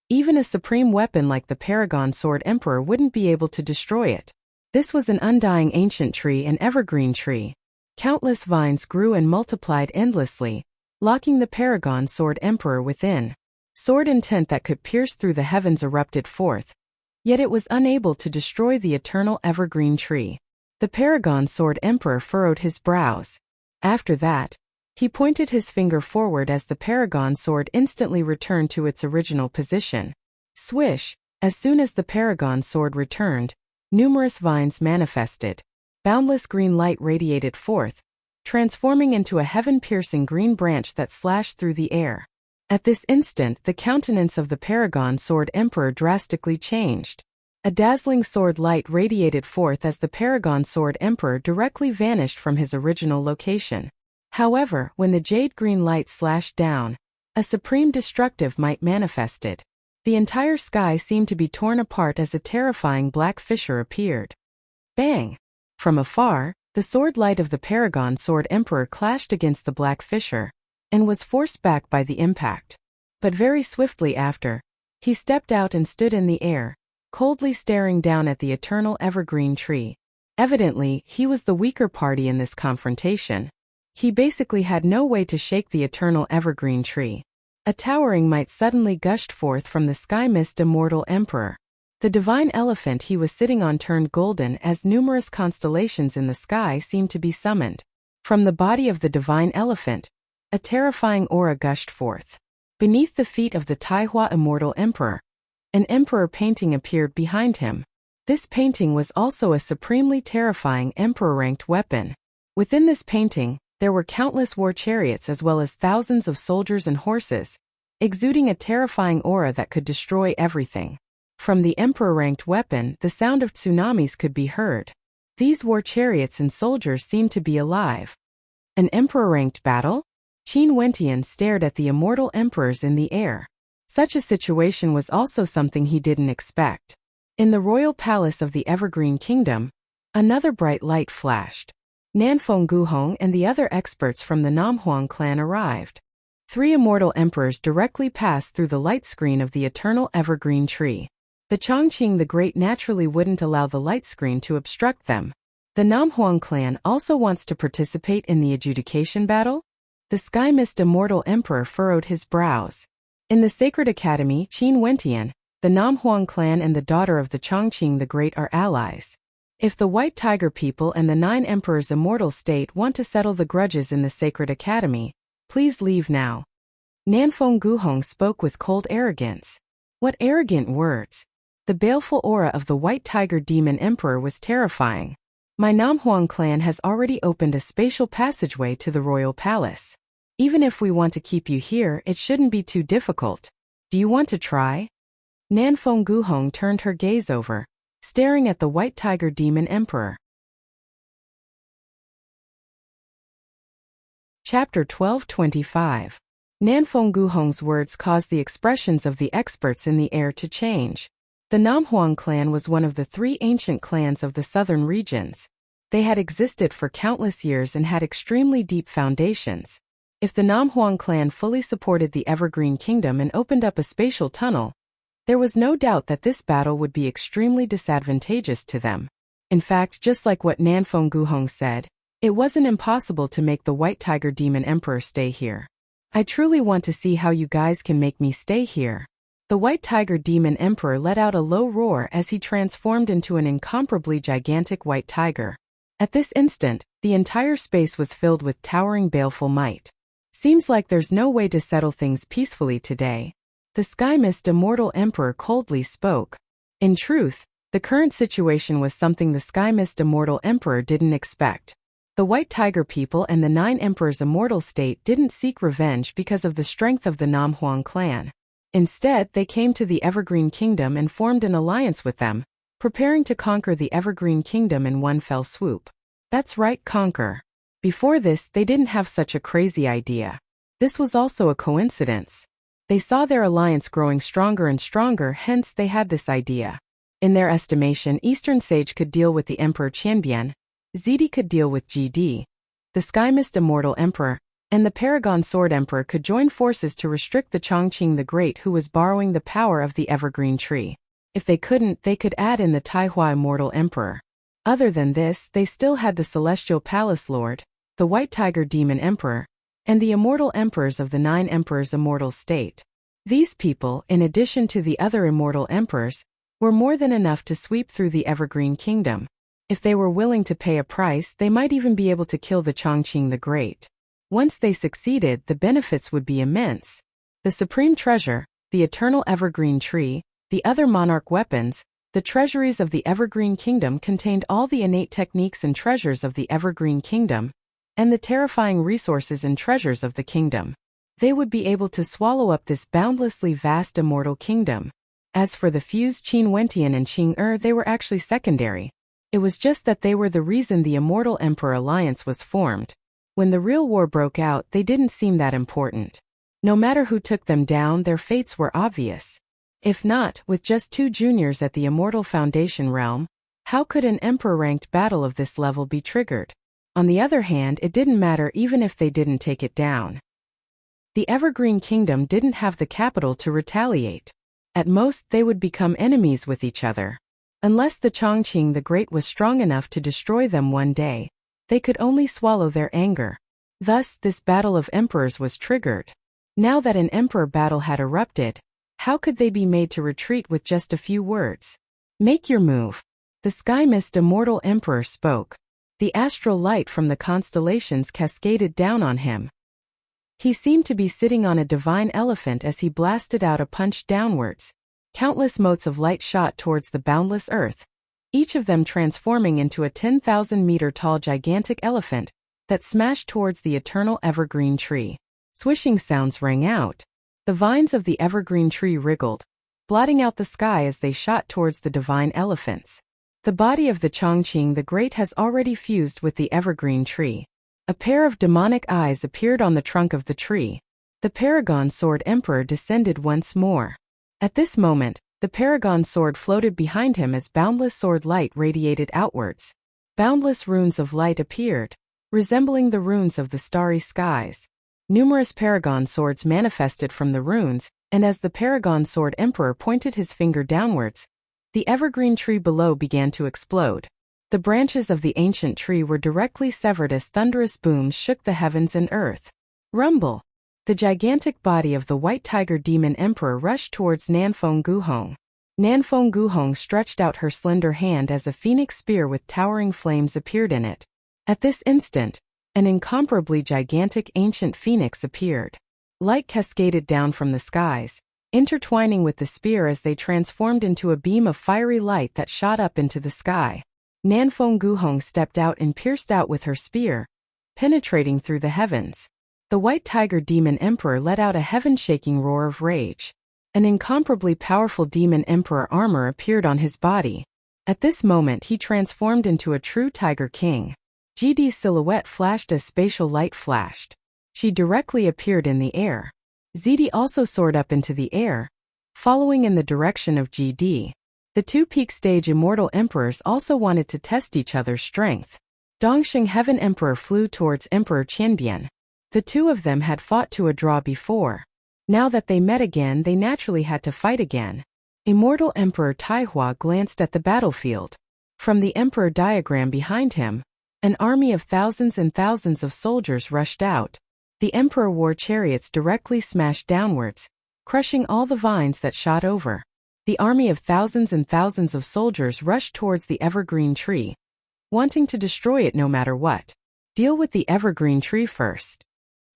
even a supreme weapon like the Paragon Sword Emperor wouldn't be able to destroy it. This was an undying ancient tree, an evergreen tree. Countless vines grew and multiplied endlessly, locking the Paragon Sword Emperor within. Sword intent that could pierce through the heavens erupted forth. Yet it was unable to destroy the eternal evergreen tree. The Paragon Sword Emperor furrowed his brows. After that, he pointed his finger forward as the Paragon Sword instantly returned to its original position. Swish! As soon as the Paragon Sword returned, numerous vines manifested. Boundless green light radiated forth, transforming into a heaven-piercing green branch that slashed through the air. At this instant, the countenance of the Paragon Sword Emperor drastically changed. A dazzling sword light radiated forth as the Paragon Sword Emperor directly vanished from his original location. However, when the jade green light slashed down, a supreme destructive might manifested. The entire sky seemed to be torn apart as a terrifying black fissure appeared. Bang! From afar, the sword light of the Paragon Sword Emperor clashed against the black fissure, and was forced back by the impact. But very swiftly after, he stepped out and stood in the air, coldly staring down at the eternal evergreen tree. Evidently, he was the weaker party in this confrontation. He basically had no way to shake the eternal evergreen tree. A towering might suddenly gushed forth from the sky mist immortal emperor. The divine elephant he was sitting on turned golden as numerous constellations in the sky seemed to be summoned. From the body of the divine elephant, a terrifying aura gushed forth. Beneath the feet of the Taihua immortal emperor, an emperor painting appeared behind him. This painting was also a supremely terrifying emperor-ranked weapon. Within this painting, there were countless war chariots as well as thousands of soldiers and horses, exuding a terrifying aura that could destroy everything. From the emperor-ranked weapon, the sound of tsunamis could be heard. These war chariots and soldiers seemed to be alive. An emperor-ranked battle? Qin Wentian stared at the immortal emperors in the air. Such a situation was also something he didn't expect. In the royal palace of the Evergreen Kingdom, another bright light flashed. Nanfeng Guhong and the other experts from the Namhuang clan arrived. 3 immortal emperors directly passed through the light screen of the eternal evergreen tree. The Chongqing the Great naturally wouldn't allow the light screen to obstruct them. The Namhuang clan also wants to participate in the adjudication battle? The Sky Mist Immortal Emperor furrowed his brows. In the Sacred Academy, Qin Wentian, the Namhuang clan and the daughter of the Chongqing the Great are allies. If the White Tiger people and the 9 Emperors Immortal State want to settle the grudges in the Sacred Academy, please leave now. Nanfeng Guhong spoke with cold arrogance. What arrogant words! The baleful aura of the White Tiger Demon Emperor was terrifying. My Namhuang clan has already opened a spatial passageway to the royal palace. Even if we want to keep you here, it shouldn't be too difficult. Do you want to try? Nanfeng Guhong turned her gaze over, staring at the White Tiger Demon Emperor. Chapter 1225. Nanfeng Guhong's words caused the expressions of the experts in the air to change. The Namhuang clan was one of the 3 ancient clans of the southern regions. They had existed for countless years and had extremely deep foundations. If the Namhuang clan fully supported the Evergreen Kingdom and opened up a spatial tunnel, there was no doubt that this battle would be extremely disadvantageous to them. In fact, just like what Nanfeng Guhong said, it wasn't impossible to make the White Tiger Demon Emperor stay here. I truly want to see how you guys can make me stay here. The White Tiger Demon Emperor let out a low roar as he transformed into an incomparably gigantic white tiger. At this instant, the entire space was filled with towering baleful might. Seems like there's no way to settle things peacefully today. The Sky Mist Immortal Emperor coldly spoke. In truth, the current situation was something the Sky Mist Immortal Emperor didn't expect. The White Tiger people and the 9 Emperors Immortal State didn't seek revenge because of the strength of the Namhuang clan. Instead, they came to the Evergreen Kingdom and formed an alliance with them, preparing to conquer the Evergreen Kingdom in one fell swoop. That's right, conquer. Before this, they didn't have such a crazy idea. This was also a coincidence. They saw their alliance growing stronger and stronger, hence they had this idea. In their estimation, Eastern Sage could deal with the Emperor Qianbian, Zidi could deal with GD, the Sky Mist Immortal Emperor, and the Paragon Sword Emperor could join forces to restrict the Chongqing the Great, who was borrowing the power of the Evergreen Tree. If they couldn't, they could add in the Taihua Immortal Emperor. Other than this, they still had the Celestial Palace Lord, the White Tiger Demon Emperor, and the Immortal Emperors of the 9 Emperors Immortal State. These people, in addition to the other Immortal Emperors, were more than enough to sweep through the Evergreen Kingdom. If they were willing to pay a price, they might even be able to kill the Chongqing the Great. Once they succeeded, the benefits would be immense. The Supreme Treasure, the Eternal Evergreen Tree, the other monarch weapons, the treasuries of the Evergreen Kingdom contained all the innate techniques and treasures of the Evergreen Kingdom, and the terrifying resources and treasures of the kingdom. They would be able to swallow up this boundlessly vast immortal kingdom. As for the fused Qin Wentian and Qing they were actually secondary. It was just that they were the reason the Immortal Emperor Alliance was formed. When the real war broke out, they didn't seem that important. No matter who took them down, their fates were obvious. If not, with just 2 juniors at the Immortal Foundation realm, how could an emperor-ranked battle of this level be triggered? On the other hand, it didn't matter even if they didn't take it down. The Evergreen Kingdom didn't have the capital to retaliate. At most, they would become enemies with each other. Unless the Chongqing the Great was strong enough to destroy them one day, they could only swallow their anger. Thus, this battle of emperors was triggered. Now that an emperor battle had erupted, how could they be made to retreat with just a few words? Make your move. The Sky Mist Immortal Emperor spoke. The astral light from the constellations cascaded down on him. He seemed to be sitting on a divine elephant as he blasted out a punch downwards. Countless motes of light shot towards the boundless earth, each of them transforming into a 10,000-meter-tall gigantic elephant that smashed towards the eternal evergreen tree. Swishing sounds rang out. The vines of the evergreen tree wriggled, blotting out the sky as they shot towards the divine elephants. The body of the Chongqing the Great has already fused with the evergreen tree. A pair of demonic eyes appeared on the trunk of the tree. The Paragon Sword Emperor descended once more. At this moment, the Paragon Sword floated behind him as boundless sword light radiated outwards. Boundless runes of light appeared, resembling the runes of the starry skies. Numerous Paragon Swords manifested from the runes, and as the Paragon Sword Emperor pointed his finger downwards, the evergreen tree below began to explode. The branches of the ancient tree were directly severed as thunderous booms shook the heavens and earth. Rumble! The gigantic body of the White Tiger Demon Emperor rushed towards Nanfeng Guhong. Nanfeng Guhong stretched out her slender hand as a phoenix spear with towering flames appeared in it. At this instant, an incomparably gigantic ancient phoenix appeared. Light cascaded down from the skies, intertwining with the spear as they transformed into a beam of fiery light that shot up into the sky. Nanfeng Guhong stepped out and pierced out with her spear, penetrating through the heavens. The White Tiger Demon Emperor let out a heaven-shaking roar of rage. An incomparably powerful Demon Emperor armor appeared on his body. At this moment he transformed into a true Tiger King. GD's silhouette flashed as spatial light flashed. She directly appeared in the air. Zidi also soared up into the air, following in the direction of GD. The 2 peak stage Immortal Emperors also wanted to test each other's strength. Dongxing Heaven Emperor flew towards Emperor Qianbian. The 2 of them had fought to a draw before. Now that they met again, they naturally had to fight again. Immortal Emperor Taihua glanced at the battlefield. From the Emperor diagram behind him, an army of thousands and thousands of soldiers rushed out. The Emperor war chariots directly smashed downwards, crushing all the vines that shot over. The army of thousands and thousands of soldiers rushed towards the evergreen tree, wanting to destroy it no matter what. Deal with the evergreen tree first.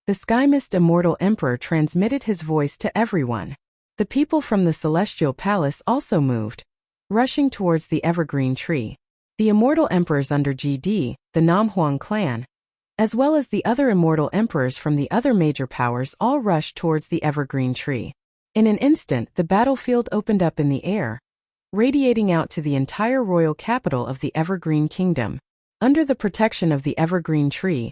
The Sky Mist Immortal Emperor transmitted his voice to everyone. The people from the Celestial Palace also moved, rushing towards the evergreen tree. The Immortal Emperors under GD, the Namhuang clan, as well as the other Immortal Emperors from the other major powers all rushed towards the evergreen tree. In an instant, the battlefield opened up in the air, radiating out to the entire royal capital of the Evergreen Kingdom. Under the protection of the evergreen tree,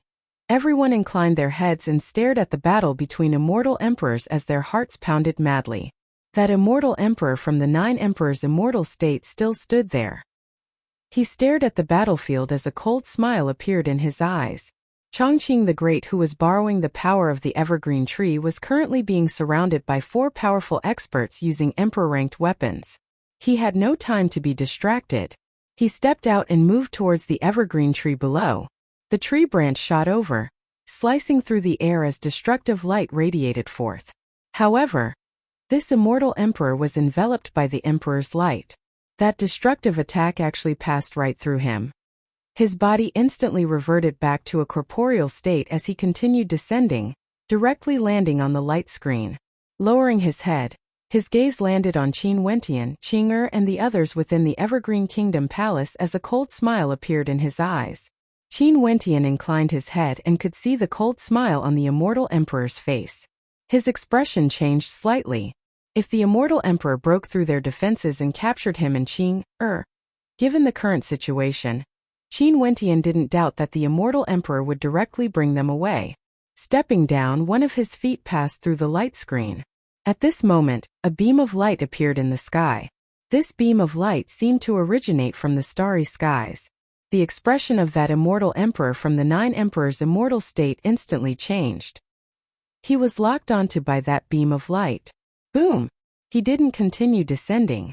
everyone inclined their heads and stared at the battle between immortal emperors as their hearts pounded madly. That immortal emperor from the 9 emperors' immortal state still stood there. He stared at the battlefield as a cold smile appeared in his eyes. Chongqing the Great, who was borrowing the power of the evergreen tree, was currently being surrounded by 4 powerful experts using emperor-ranked weapons. He had no time to be distracted. He stepped out and moved towards the evergreen tree below. The tree branch shot over, slicing through the air as destructive light radiated forth. However, this immortal emperor was enveloped by the emperor's light. That destructive attack actually passed right through him. His body instantly reverted back to a corporeal state as he continued descending, directly landing on the light screen. Lowering his head, his gaze landed on Qin Wentian, Qing'er, and the others within the Evergreen Kingdom Palace as a cold smile appeared in his eyes. Qin Wentian inclined his head and could see the cold smile on the immortal emperor's face. His expression changed slightly. If the immortal emperor broke through their defenses and captured him and Qing'er, given the current situation, Qin Wentian didn't doubt that the immortal emperor would directly bring them away. Stepping down, one of his feet passed through the light screen. At this moment, a beam of light appeared in the sky. This beam of light seemed to originate from the starry skies. The expression of that immortal emperor from the 9 emperors' immortal state instantly changed. He was locked onto by that beam of light. Boom! He didn't continue descending.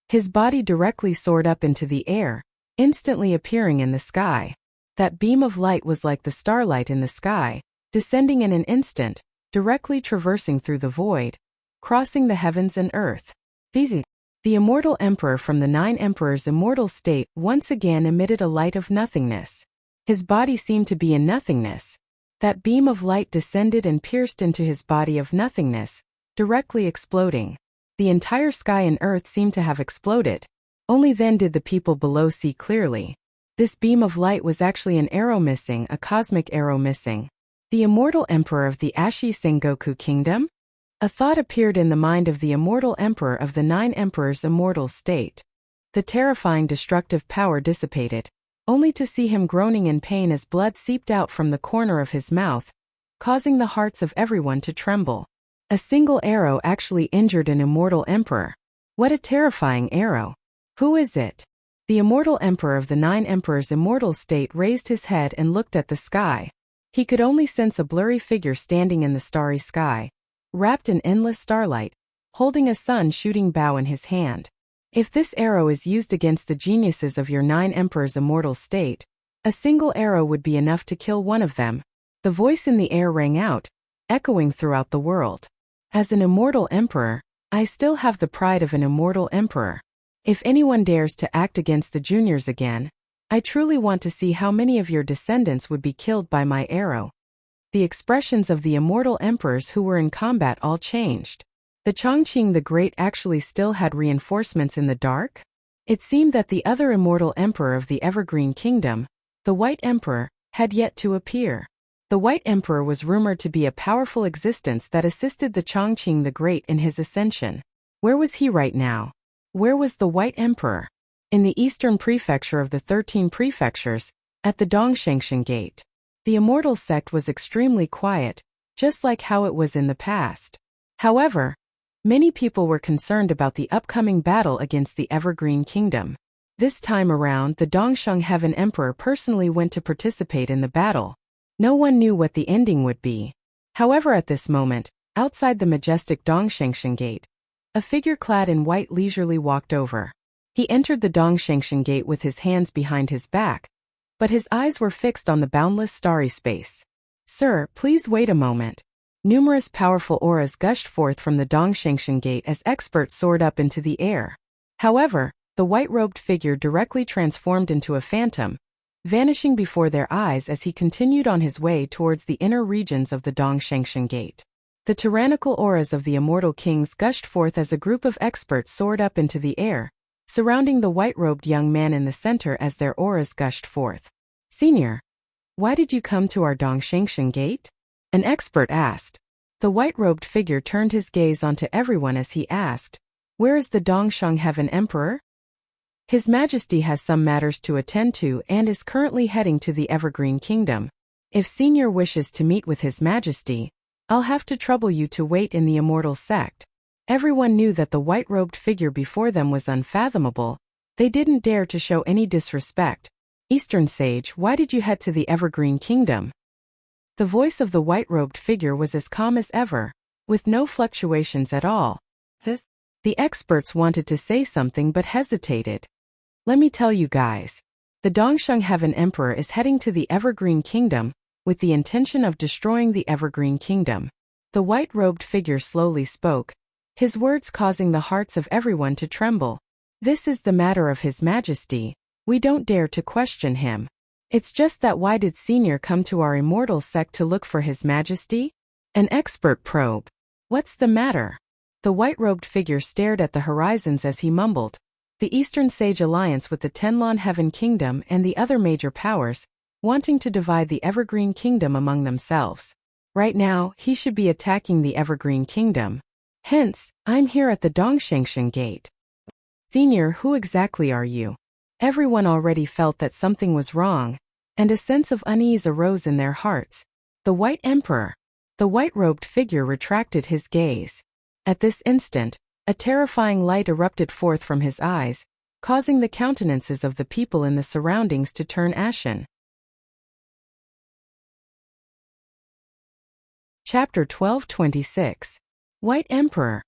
His body directly soared up into the air, instantly appearing in the sky. That beam of light was like the starlight in the sky, descending in an instant, directly traversing through the void, crossing the heavens and earth. The immortal emperor from the 9 emperors' immortal state once again emitted a light of nothingness. His body seemed to be in nothingness. That beam of light descended and pierced into his body of nothingness, directly exploding. The entire sky and earth seemed to have exploded. Only then did the people below see clearly. This beam of light was actually an arrow missing, a cosmic arrow missing. The immortal emperor of the Ashi Sengoku Kingdom? A thought appeared in the mind of the immortal emperor of the 9 emperors' immortal state. The terrifying destructive power dissipated, only to see him groaning in pain as blood seeped out from the corner of his mouth, causing the hearts of everyone to tremble. A single arrow actually injured an immortal emperor. What a terrifying arrow! Who is it? The immortal emperor of the 9 emperors' immortal state raised his head and looked at the sky. He could only sense a blurry figure standing in the starry sky, wrapped in endless starlight, holding a sun-shooting bow in his hand. If this arrow is used against the geniuses of your 9 emperors' immortal state, a single arrow would be enough to kill one of them. The voice in the air rang out, echoing throughout the world. As an immortal emperor, I still have the pride of an immortal emperor. If anyone dares to act against the juniors again, I truly want to see how many of your descendants would be killed by my arrow. The expressions of the immortal emperors who were in combat all changed. The Chongqing the Great actually still had reinforcements in the dark? It seemed that the other immortal emperor of the Evergreen Kingdom, the White Emperor, had yet to appear. The White Emperor was rumored to be a powerful existence that assisted the Chongqing the Great in his ascension. Where was he right now? Where was the White Emperor? In the eastern prefecture of the 13 prefectures, at the Dongshengshan Gate. The immortal sect was extremely quiet, just like how it was in the past. However, many people were concerned about the upcoming battle against the Evergreen Kingdom. This time around, the Dongsheng Heaven Emperor personally went to participate in the battle. No one knew what the ending would be. However, at this moment, outside the majestic Dongshengshan Gate, a figure clad in white leisurely walked over. He entered the Dongshengshan Gate with his hands behind his back, but his eyes were fixed on the boundless starry space. Sir, please wait a moment. Numerous powerful auras gushed forth from the Dongshengshan Gate as experts soared up into the air. However, the white-robed figure directly transformed into a phantom, vanishing before their eyes as he continued on his way towards the inner regions of the Dongshengshan Gate. The tyrannical auras of the immortal kings gushed forth as a group of experts soared up into the air, surrounding the white-robed young man in the center as their auras gushed forth. Senior, why did you come to our Dongshengshan Gate? An expert asked. The white-robed figure turned his gaze onto everyone as he asked, "Where is the Dongsheng Heaven Emperor?" "His Majesty has some matters to attend to and is currently heading to the Evergreen Kingdom. If Senior wishes to meet with His Majesty, I'll have to trouble you to wait in the Immortal Sect." Everyone knew that the white-robed figure before them was unfathomable. They didn't dare to show any disrespect. "Eastern Sage, why did you head to the Evergreen Kingdom?" The voice of the white-robed figure was as calm as ever, with no fluctuations at all. The experts wanted to say something but hesitated. "Let me tell you guys. The Dongsheng Heaven Emperor is heading to the Evergreen Kingdom, with the intention of destroying the Evergreen Kingdom." The white-robed figure slowly spoke, his words causing the hearts of everyone to tremble. "This is the matter of His Majesty. We don't dare to question him. It's just that why did Senior come to our Immortal Sect to look for His Majesty?" An expert probe. "What's the matter?" The white-robed figure stared at the horizons as he mumbled. "The Eastern Sage alliance with the Tenlon Heaven Kingdom and the other major powers, wanting to divide the Evergreen Kingdom among themselves. Right now, he should be attacking the Evergreen Kingdom. Hence, I'm here at the Dongshengshan Gate." "Senior, who exactly are you?" Everyone already felt that something was wrong, and a sense of unease arose in their hearts. "The White Emperor." The white-robed figure retracted his gaze. At this instant, a terrifying light erupted forth from his eyes, causing the countenances of the people in the surroundings to turn ashen. Chapter 12:26. White Emperor.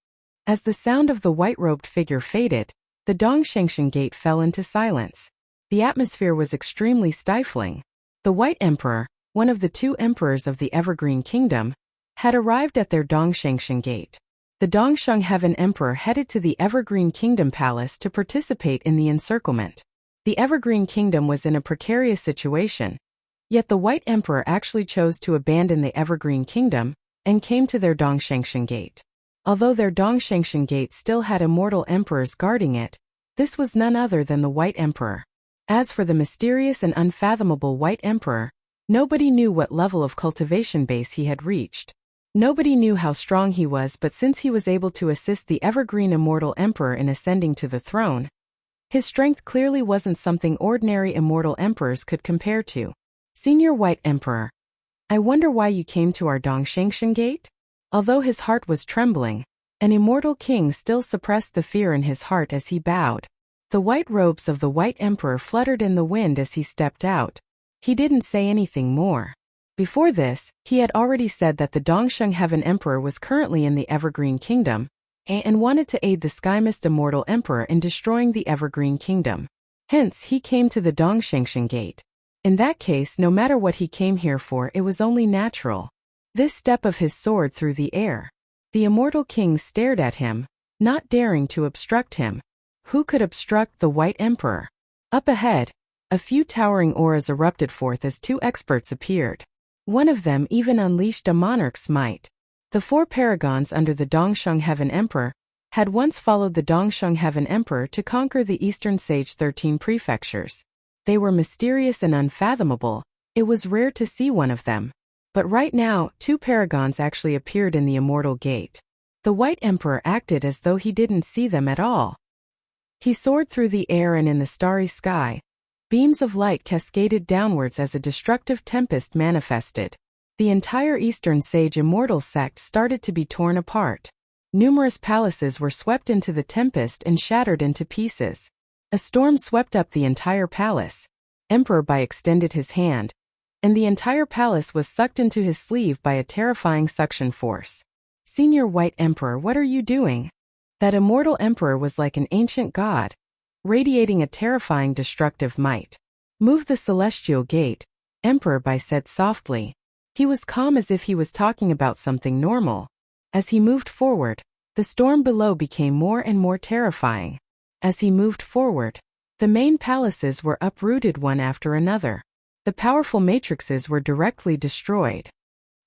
As the sound of the white-robed figure faded, the Dongshengshan Gate fell into silence. The atmosphere was extremely stifling. The White Emperor, one of the two emperors of the Evergreen Kingdom, had arrived at their Dongshengshan Gate. The Dongsheng Heaven Emperor headed to the Evergreen Kingdom Palace to participate in the encirclement. The Evergreen Kingdom was in a precarious situation, yet the White Emperor actually chose to abandon the Evergreen Kingdom and came to their Dongshengshan Gate. Although their Dongshengshan Gate still had immortal emperors guarding it, this was none other than the White Emperor. As for the mysterious and unfathomable White Emperor, nobody knew what level of cultivation base he had reached. Nobody knew how strong he was, but since he was able to assist the Evergreen Immortal Emperor in ascending to the throne, his strength clearly wasn't something ordinary immortal emperors could compare to. "Senior White Emperor, I wonder why you came to our Dongshengshan Gate?" Although his heart was trembling, an immortal king still suppressed the fear in his heart as he bowed. The white robes of the White Emperor fluttered in the wind as he stepped out. He didn't say anything more. Before this, he had already said that the Dongsheng Heaven Emperor was currently in the Evergreen Kingdom and wanted to aid the Skymist Immortal Emperor in destroying the Evergreen Kingdom. Hence, he came to the Dongshengshan Gate. In that case, no matter what he came here for, it was only natural. This step of his soared through the air. The Immortal King stared at him, not daring to obstruct him. Who could obstruct the White Emperor? Up ahead, a few towering auras erupted forth as two experts appeared. One of them even unleashed a monarch's might. The four paragons under the Dongsheng Heaven Emperor had once followed the Dongsheng Heaven Emperor to conquer the Eastern Sage 13 prefectures. They were mysterious and unfathomable. It was rare to see one of them. But right now, two paragons actually appeared in the Immortal Gate. The White Emperor acted as though he didn't see them at all. He soared through the air, and in the starry sky, beams of light cascaded downwards as a destructive tempest manifested. The entire Eastern Sage Immortal Sect started to be torn apart. Numerous palaces were swept into the tempest and shattered into pieces. A storm swept up the entire palace. Emperor Bai extended his hand, and the entire palace was sucked into his sleeve by a terrifying suction force. "Senior White Emperor, what are you doing?" That immortal emperor was like an ancient god, radiating a terrifying destructive might. "Move the celestial gate," Emperor Bai said softly. He was calm as if he was talking about something normal. As he moved forward, the storm below became more and more terrifying. As he moved forward, the main palaces were uprooted one after another. The powerful matrices were directly destroyed.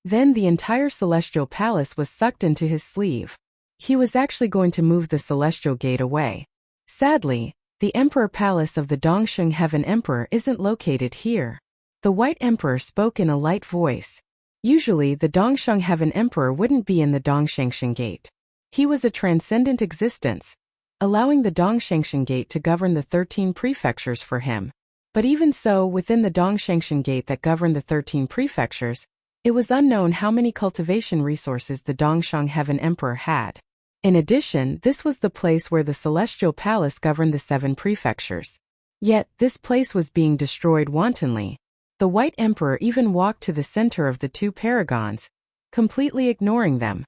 Then the entire celestial palace was sucked into his sleeve. He was actually going to move the celestial gate away. Sadly, the Emperor Palace of the Dongsheng Heaven Emperor isn't located here. The White Emperor spoke in a light voice. Usually, the Dongsheng Heaven Emperor wouldn't be in the Dongshengshen Gate. He was a transcendent existence, allowing the Dongshengshen Gate to govern the 13 prefectures for him. But even so, within the Dongshengshen Gate that governed the 13 prefectures, it was unknown how many cultivation resources the Dongsheng Heaven Emperor had. In addition, this was the place where the Celestial Palace governed the 7 prefectures. Yet, this place was being destroyed wantonly. The White Emperor even walked to the center of the 2 paragons, completely ignoring them.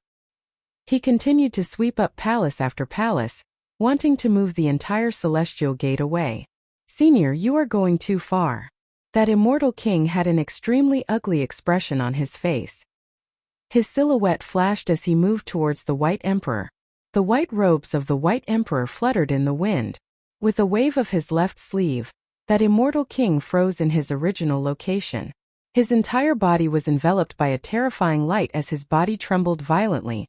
He continued to sweep up palace after palace, wanting to move the entire Celestial Gate away. "Senior, you are going too far." That immortal king had an extremely ugly expression on his face. His silhouette flashed as he moved towards the White Emperor. The white robes of the White Emperor fluttered in the wind. With a wave of his left sleeve, that immortal king froze in his original location. His entire body was enveloped by a terrifying light as his body trembled violently,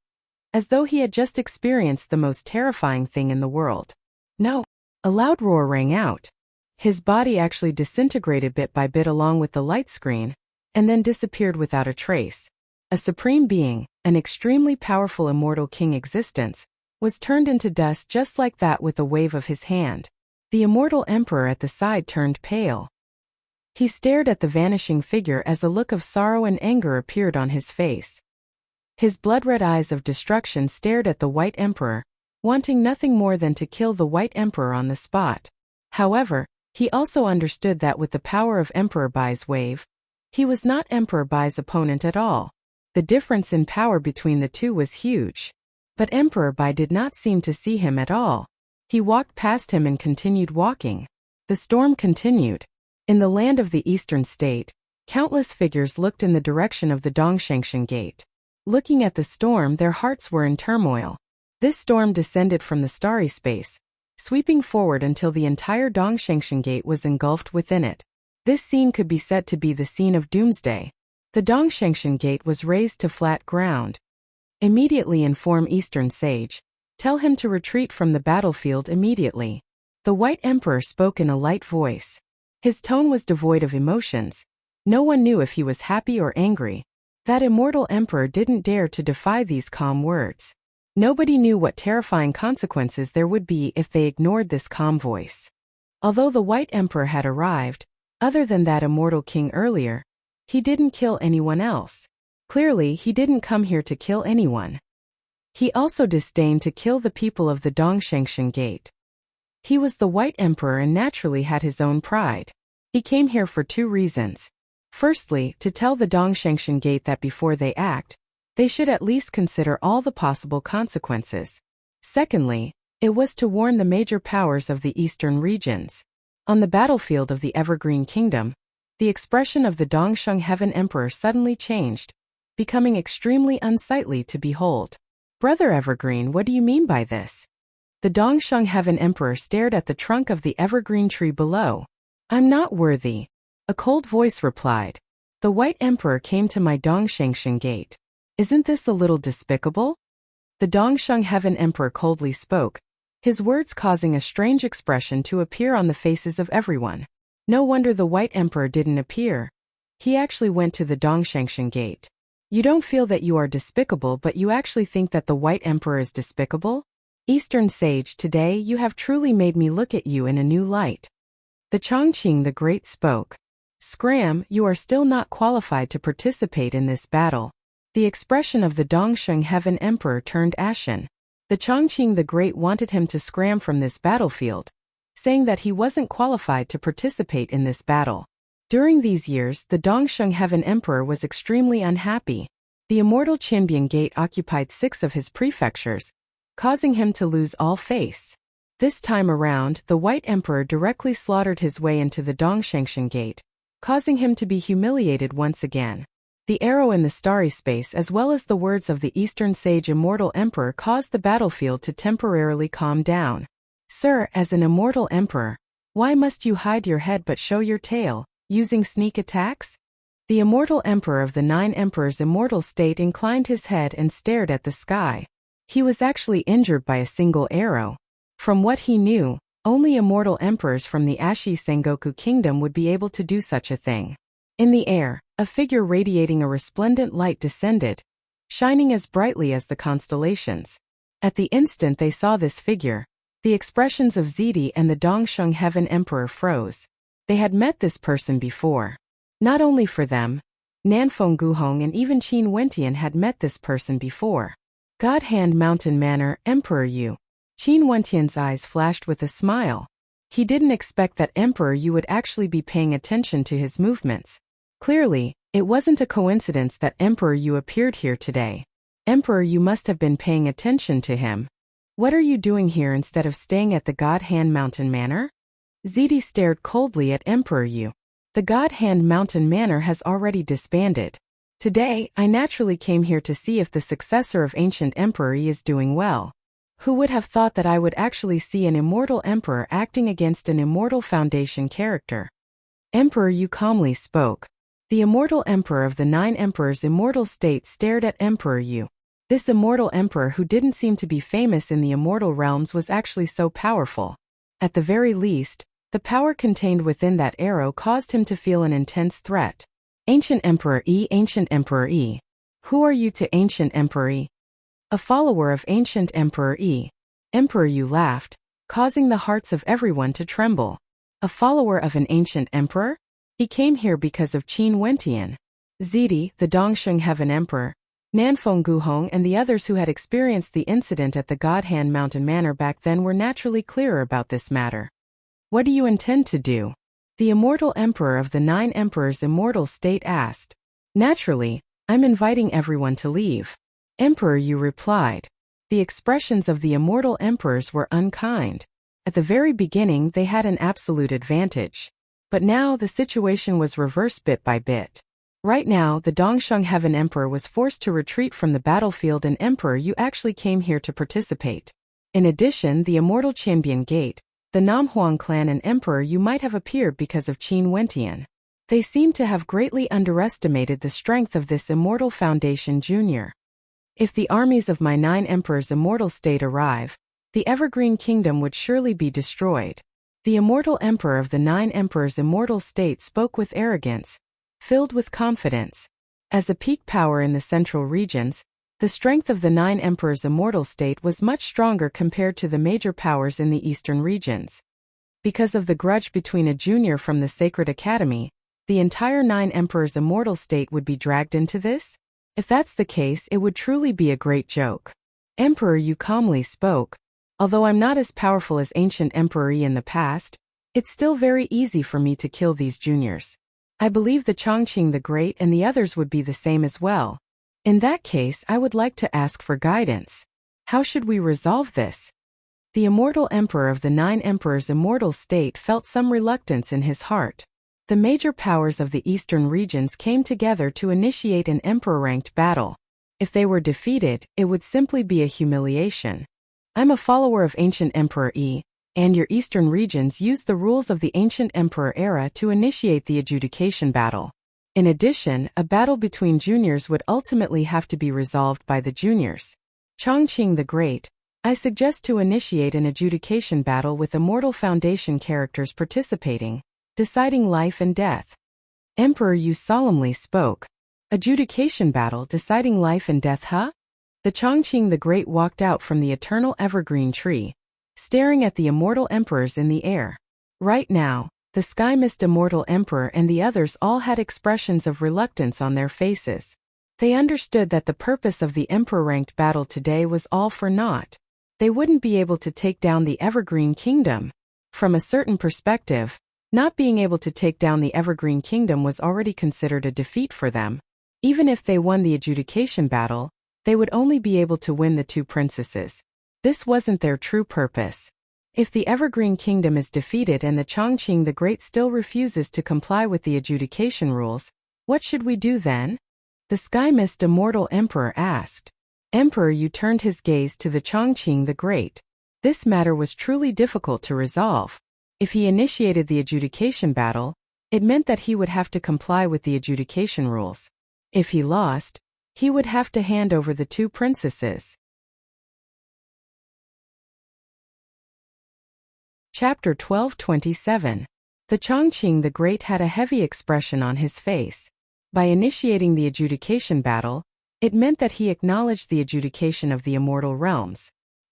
as though he had just experienced the most terrifying thing in the world. "No!" A loud roar rang out. His body actually disintegrated bit by bit along with the light screen, and then disappeared without a trace. A supreme being, an extremely powerful immortal king existence, was turned into dust just like that with a wave of his hand. The immortal emperor at the side turned pale. He stared at the vanishing figure as a look of sorrow and anger appeared on his face. His blood-red eyes of destruction stared at the White Emperor, wanting nothing more than to kill the White Emperor on the spot. However, he also understood that with the power of Emperor Bai's wave, he was not Emperor Bai's opponent at all. The difference in power between the two was huge. But Emperor Bai did not seem to see him at all. He walked past him and continued walking. The storm continued. In the land of the eastern state, countless figures looked in the direction of the Dongshengshen Gate. Looking at the storm, their hearts were in turmoil. This storm descended from the starry space, sweeping forward until the entire Dongshengshen Gate was engulfed within it. This scene could be said to be the scene of doomsday. The Dongshengshen Gate was raised to flat ground. "Immediately inform Eastern Sage. Tell him to retreat from the battlefield immediately." The White Emperor spoke in a light voice. His tone was devoid of emotions. No one knew if he was happy or angry. That immortal emperor didn't dare to defy these calm words. Nobody knew what terrifying consequences there would be if they ignored this calm voice. Although the White Emperor had arrived, other than that immortal king earlier, he didn't kill anyone else. Clearly, he didn't come here to kill anyone. He also disdained to kill the people of the Dongshengshen Gate. He was the White Emperor and naturally had his own pride. He came here for 2 reasons. Firstly, to tell the Dongshengshen Gate that before they act, they should at least consider all the possible consequences. Secondly, it was to warn the major powers of the eastern regions. On the battlefield of the Evergreen Kingdom, the expression of the Dongsheng Heaven Emperor suddenly changed, becoming extremely unsightly to behold. "Brother Evergreen, what do you mean by this?" The Dongsheng Heaven Emperor stared at the trunk of the evergreen tree below. "I'm not worthy," a cold voice replied. "The White Emperor came to my Dongshengshen Gate. Isn't this a little despicable?" The Dongsheng Heaven Emperor coldly spoke, his words causing a strange expression to appear on the faces of everyone. No wonder the White Emperor didn't appear. He actually went to the Dongshengshen Gate. "You don't feel that you are despicable, but you actually think that the White Emperor is despicable? Eastern Sage, today you have truly made me look at you in a new light." The Chongqing the Great spoke. "Scram, you are still not qualified to participate in this battle." The expression of the Dongsheng Heaven Emperor turned ashen. The Chongqing the Great wanted him to scram from this battlefield, saying that he wasn't qualified to participate in this battle. During these years, the Dongsheng Heaven Emperor was extremely unhappy. The immortal Qinbian Gate occupied 6 of his prefectures, causing him to lose all face. This time around, the White Emperor directly slaughtered his way into the Dongshengshen Gate, causing him to be humiliated once again. The arrow in the starry space as well as the words of the Eastern Sage Immortal Emperor caused the battlefield to temporarily calm down. "Sir, as an immortal emperor, why must you hide your head but show your tail, using sneak attacks?" The immortal emperor of the 9 emperors immortal state inclined his head and stared at the sky. He was actually injured by a single arrow. From what he knew, only immortal emperors from the Ashi Sengoku Kingdom would be able to do such a thing. In the air, a figure radiating a resplendent light descended, shining as brightly as the constellations. At the instant they saw this figure, the expressions of Zidi and the Dongsheng Heaven Emperor froze. They had met this person before. Not only for them, Nanfeng Guhong and even Qin Wentian had met this person before. God Hand Mountain Manor, Emperor Yu. Qin Wentian's eyes flashed with a smile. He didn't expect that Emperor Yu would actually be paying attention to his movements. Clearly, it wasn't a coincidence that Emperor Yu appeared here today. Emperor Yu must have been paying attention to him. What are you doing here instead of staying at the God Hand Mountain Manor? Zidi stared coldly at Emperor Yu. The God Hand Mountain Manor has already disbanded. Today, I naturally came here to see if the successor of ancient Emperor Yi is doing well. Who would have thought that I would actually see an immortal emperor acting against an immortal Foundation character? Emperor Yu calmly spoke. The immortal emperor of the 9 emperors' immortal state stared at Emperor Yu. This immortal emperor who didn't seem to be famous in the immortal realms was actually so powerful. At the very least, the power contained within that arrow caused him to feel an intense threat. Ancient Emperor Yi, Ancient Emperor Yi. Who are you to Ancient Emperor Yi? A follower of Ancient Emperor Yi. Emperor Yu laughed, causing the hearts of everyone to tremble. A follower of an ancient emperor? He came here because of Qin Wentian. Zidi, the Dongsheng Heaven Emperor, Nanfeng Guhong and the others who had experienced the incident at the God Hand Mountain Manor back then were naturally clearer about this matter. What do you intend to do? The immortal emperor of the 9 emperors' immortal state asked. Naturally, I'm inviting everyone to leave. Emperor Yu replied. The expressions of the immortal emperors were unkind. At the very beginning they had an absolute advantage. But now the situation was reversed bit by bit. Right now the Dongsheng Heaven Emperor was forced to retreat from the battlefield and Emperor Yu actually came here to participate. In addition, the immortal Qianbian Gate, the Namhuang clan and Emperor Yu might have appeared because of Qin Wentian. They seem to have greatly underestimated the strength of this immortal Foundation Junior. If the armies of my 9 emperors' immortal state arrive, the Evergreen Kingdom would surely be destroyed. The immortal emperor of the 9 emperors' immortal state spoke with arrogance, filled with confidence. As a peak power in the central regions, the strength of the 9 emperors' immortal state was much stronger compared to the major powers in the eastern regions. Because of the grudge between a junior from the Sacred Academy, the entire 9 emperors' immortal state would be dragged into this? If that's the case, it would truly be a great joke. Emperor Yu calmly spoke. Although I'm not as powerful as ancient Emperor Yi in the past, it's still very easy for me to kill these juniors. I believe the Chongqing the Great and the others would be the same as well. In that case, I would like to ask for guidance. How should we resolve this? The immortal emperor of the 9 emperors' immortal state felt some reluctance in his heart. The major powers of the eastern regions came together to initiate an emperor-ranked battle. If they were defeated, it would simply be a humiliation. I'm a follower of ancient Emperor Yi, and your eastern regions used the rules of the ancient emperor era to initiate the adjudication battle. In addition, a battle between juniors would ultimately have to be resolved by the juniors. Chongqing the Great, I suggest to initiate an adjudication battle with immortal Foundation characters participating, deciding life and death. Emperor Yu solemnly spoke. Adjudication battle deciding life and death, huh? The Chongqing the Great walked out from the eternal evergreen tree, staring at the immortal emperors in the air. Right now, the Sky Mist Immortal Emperor and the others all had expressions of reluctance on their faces. They understood that the purpose of the emperor-ranked battle today was all for naught. They wouldn't be able to take down the Evergreen Kingdom. From a certain perspective, not being able to take down the Evergreen Kingdom was already considered a defeat for them. Even if they won the adjudication battle, they would only be able to win the 2 princesses. This wasn't their true purpose. If the Evergreen Kingdom is defeated and the Chongqing the Great still refuses to comply with the adjudication rules, what should we do then? The Sky Mist Immortal Emperor asked. Emperor Yu turned his gaze to the Chongqing the Great. This matter was truly difficult to resolve. If he initiated the adjudication battle, it meant that he would have to comply with the adjudication rules. If he lost, he would have to hand over the 2 princesses. Chapter 1227. The Chongqing the Great had a heavy expression on his face. By initiating the adjudication battle, it meant that he acknowledged the adjudication of the immortal realms.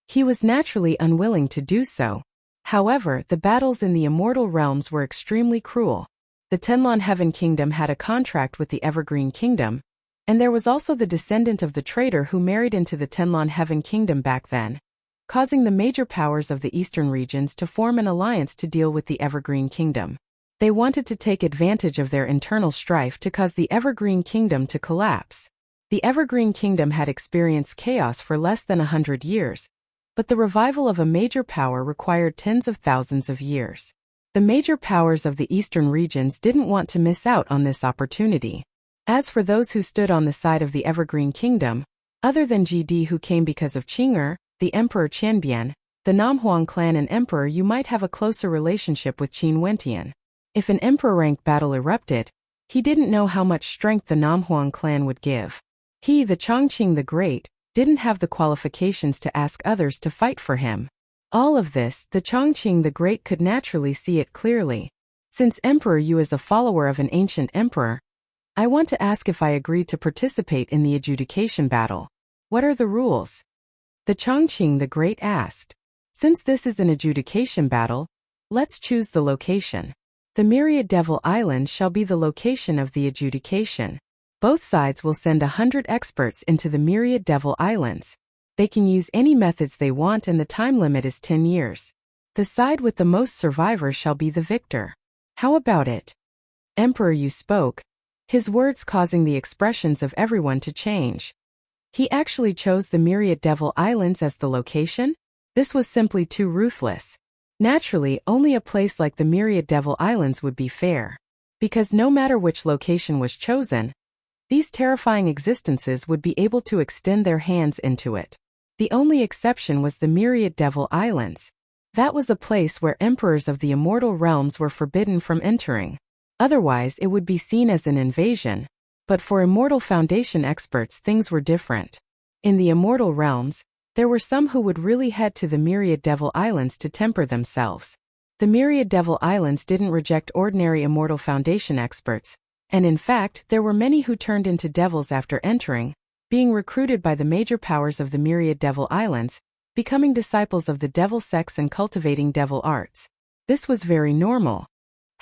He was naturally unwilling to do so. However, the battles in the immortal realms were extremely cruel. The Tenlon Heaven Kingdom had a contract with the Evergreen Kingdom, and there was also the descendant of the traitor who married into the Tenlon Heaven Kingdom back then, causing the major powers of the eastern regions to form an alliance to deal with the Evergreen Kingdom. They wanted to take advantage of their internal strife to cause the Evergreen Kingdom to collapse. The Evergreen Kingdom had experienced chaos for less than 100 years, but the revival of a major power required tens of thousands of years. The major powers of the eastern regions didn't want to miss out on this opportunity. As for those who stood on the side of the Evergreen Kingdom, other than GD who came because of Qing'er, the Emperor Qianbian, the Namhuang clan and Emperor, you might have a closer relationship with Qin Wentian. If an Emperor-ranked battle erupted, he didn't know how much strength the Namhuang clan would give. He, the Chongqing the Great, didn't have the qualifications to ask others to fight for him. All of this, the Chongqing the Great could naturally see it clearly. Since Emperor Yu is a follower of an ancient emperor, I want to ask if I agree to participate in the adjudication battle. What are the rules? The Chongqing the Great asked. Since this is an adjudication battle, let's choose the location. The Myriad Devil Island shall be the location of the adjudication. Both sides will send 100 experts into the Myriad Devil Islands. They can use any methods they want and the time limit is 10 years. The side with the most survivors shall be the victor. How about it? Emperor Yu spoke, his words causing the expressions of everyone to change. He actually chose the Myriad Devil Islands as the location? This was simply too ruthless. Naturally, only a place like the Myriad Devil Islands would be fair. Because no matter which location was chosen, these terrifying existences would be able to extend their hands into it. The only exception was the Myriad Devil Islands. That was a place where emperors of the immortal realms were forbidden from entering. Otherwise, it would be seen as an invasion. But for Immortal Foundation experts, things were different. In the immortal realms, there were some who would really head to the Myriad Devil Islands to temper themselves. The Myriad Devil Islands didn't reject ordinary Immortal Foundation experts, and in fact, there were many who turned into devils after entering, being recruited by the major powers of the Myriad Devil Islands, becoming disciples of the devil sects and cultivating devil arts. This was very normal.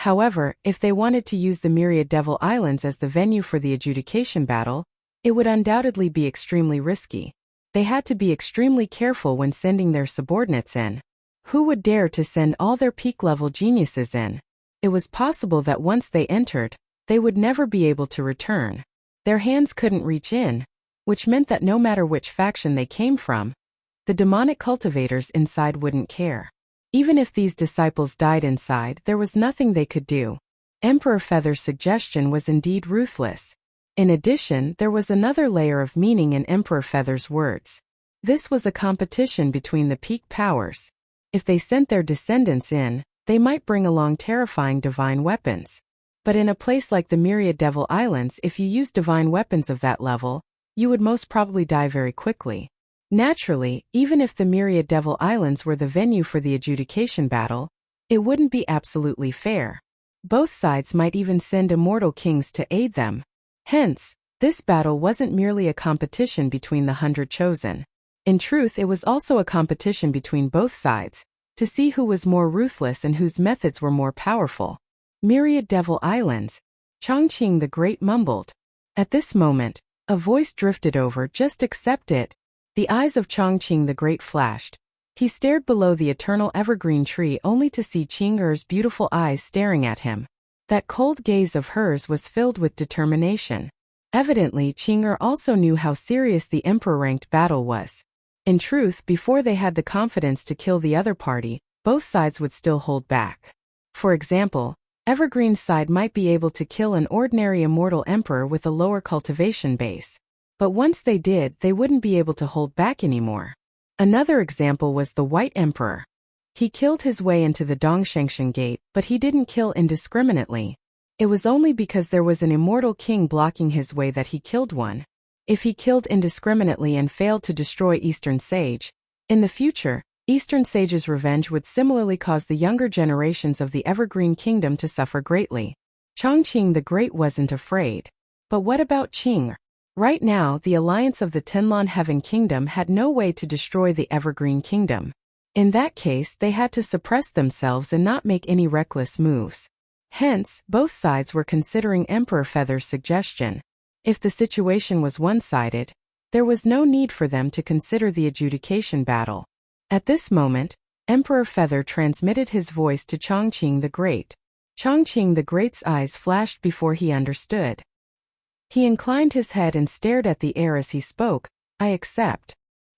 However, if they wanted to use the Myriad Devil Islands as the venue for the adjudication battle, it would undoubtedly be extremely risky. They had to be extremely careful when sending their subordinates in. Who would dare to send all their peak-level geniuses in? It was possible that once they entered, they would never be able to return. Their hands couldn't reach in, which meant that no matter which faction they came from, the demonic cultivators inside wouldn't care. Even if these disciples died inside, there was nothing they could do. Emperor Feather's suggestion was indeed ruthless. In addition, there was another layer of meaning in Emperor Feather's words. This was a competition between the peak powers. If they sent their descendants in, they might bring along terrifying divine weapons. But in a place like the Myriad Devil Islands, if you use divine weapons of that level, you would most probably die very quickly. Naturally, even if the Myriad Devil Islands were the venue for the adjudication battle, it wouldn't be absolutely fair. Both sides might even send immortal kings to aid them. Hence, this battle wasn't merely a competition between the 100 chosen. In truth, it was also a competition between both sides, to see who was more ruthless and whose methods were more powerful. Myriad Devil Islands, Chongqing the Great mumbled. At this moment, a voice drifted over, just accept it. The eyes of Chongqing the Great flashed. He stared below the eternal evergreen tree only to see Qing'er's beautiful eyes staring at him. That cold gaze of hers was filled with determination. Evidently, Qing'er also knew how serious the emperor-ranked battle was. In truth, before they had the confidence to kill the other party, both sides would still hold back. For example, Evergreen's side might be able to kill an ordinary immortal emperor with a lower cultivation base. But once they did, they wouldn't be able to hold back anymore. Another example was the White Emperor. He killed his way into the Dongshengshan Gate, but he didn't kill indiscriminately. It was only because there was an immortal king blocking his way that he killed one. If he killed indiscriminately and failed to destroy Eastern Sage, in the future, Eastern sage's revenge would similarly cause the younger generations of the Evergreen Kingdom to suffer greatly. Chongqing the Great wasn't afraid. But what about Qing? Right now, the alliance of the Tianlan Heaven Kingdom had no way to destroy the Evergreen Kingdom. In that case, they had to suppress themselves and not make any reckless moves. Hence, both sides were considering Emperor Feather's suggestion. If the situation was one-sided, there was no need for them to consider the adjudication battle. At this moment, Emperor Feather transmitted his voice to Chongqing the Great. Chongqing the Great's eyes flashed before he understood. He inclined his head and stared at the air as he spoke. I accept.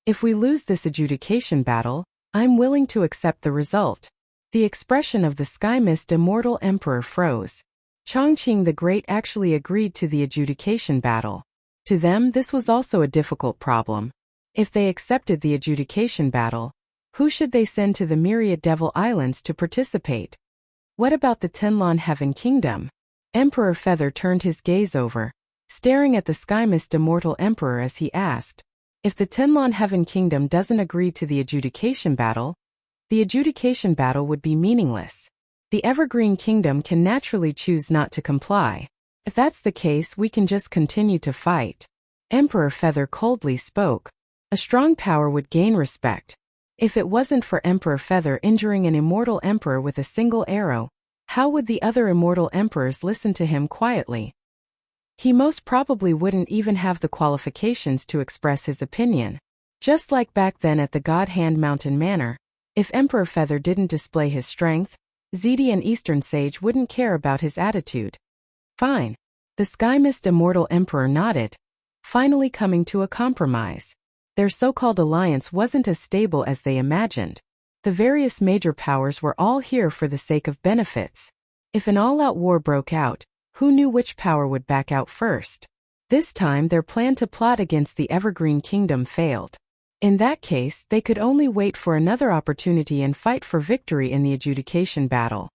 If we lose this adjudication battle, I'm willing to accept the result. The expression of the Sky Mist Immortal Emperor froze. Chongqing the Great actually agreed to the adjudication battle. To them, this was also a difficult problem. If they accepted the adjudication battle, who should they send to the Myriad Devil Islands to participate? What about the Tianlan Heaven Kingdom? Emperor Feather turned his gaze over, staring at the Sky Mist Immortal Emperor as he asked, if the Tianlan Heaven Kingdom doesn't agree to the adjudication battle, the adjudication battle would be meaningless. The Evergreen Kingdom can naturally choose not to comply. If that's the case, we can just continue to fight. Emperor Feather coldly spoke. A strong power would gain respect. If it wasn't for Emperor Feather injuring an immortal emperor with a single arrow, how would the other immortal emperors listen to him quietly? He most probably wouldn't even have the qualifications to express his opinion. Just like back then at the God Hand Mountain Manor, if Emperor Feather didn't display his strength, Zedi and Eastern Sage wouldn't care about his attitude. Fine. The Sky Mist Immortal Emperor nodded, finally coming to a compromise. Their so-called alliance wasn't as stable as they imagined. The various major powers were all here for the sake of benefits. If an all-out war broke out, who knew which power would back out first? This time their plan to plot against the Evergreen Kingdom failed. In that case, they could only wait for another opportunity and fight for victory in the adjudication battle.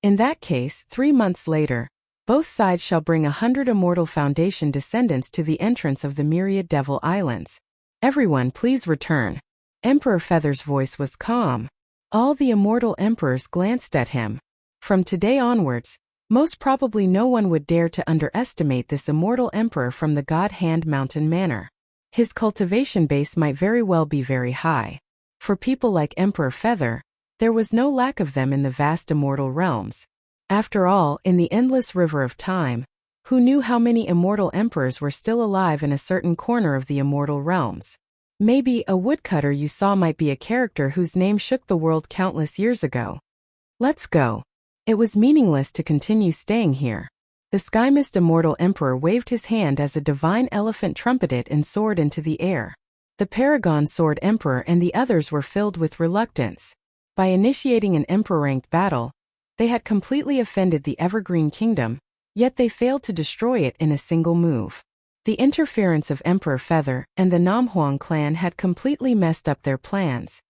In that case, 3 months later, both sides shall bring 100 Immortal Foundation descendants to the entrance of the Myriad Devil Islands. Everyone please return. Emperor Feather's voice was calm. All the immortal emperors glanced at him. From today onwards, most probably no one would dare to underestimate this immortal emperor from the God Hand Mountain Manor. His cultivation base might very well be very high. For people like Emperor Feather, there was no lack of them in the vast immortal realms. After all, in the endless river of time, who knew how many immortal emperors were still alive in a certain corner of the immortal realms? Maybe a woodcutter you saw might be a character whose name shook the world countless years ago. Let's go. It was meaningless to continue staying here. The Sky Mist Immortal Emperor waved his hand as a divine elephant trumpeted and soared into the air. The Paragon Sword Emperor and the others were filled with reluctance. By initiating an emperor-ranked battle, they had completely offended the Evergreen Kingdom, yet they failed to destroy it in a single move. The interference of Emperor Feather and the Namhuang clan had completely messed up their plans.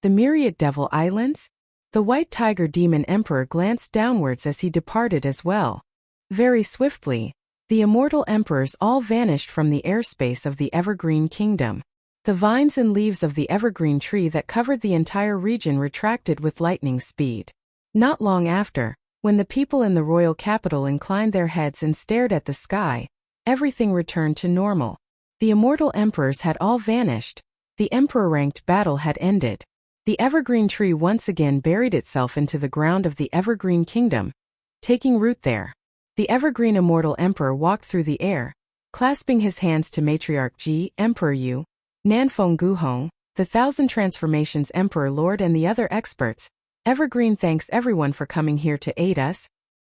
The Myriad Devil Islands? The White Tiger Demon Emperor glanced downwards as he departed as well. Very swiftly, the immortal emperors all vanished from the airspace of the Evergreen Kingdom. The vines and leaves of the evergreen tree that covered the entire region retracted with lightning speed. Not long after, when the people in the royal capital inclined their heads and stared at the sky, everything returned to normal. The immortal emperors had all vanished. The emperor-ranked battle had ended. The evergreen tree once again buried itself into the ground of the Evergreen Kingdom, taking root there. The Evergreen Immortal Emperor walked through the air, clasping his hands to Matriarch Ji, Emperor Yu, Nanfeng Guhong, the Thousand Transformations Emperor Lord and the other experts. Evergreen thanks everyone for coming here to aid us.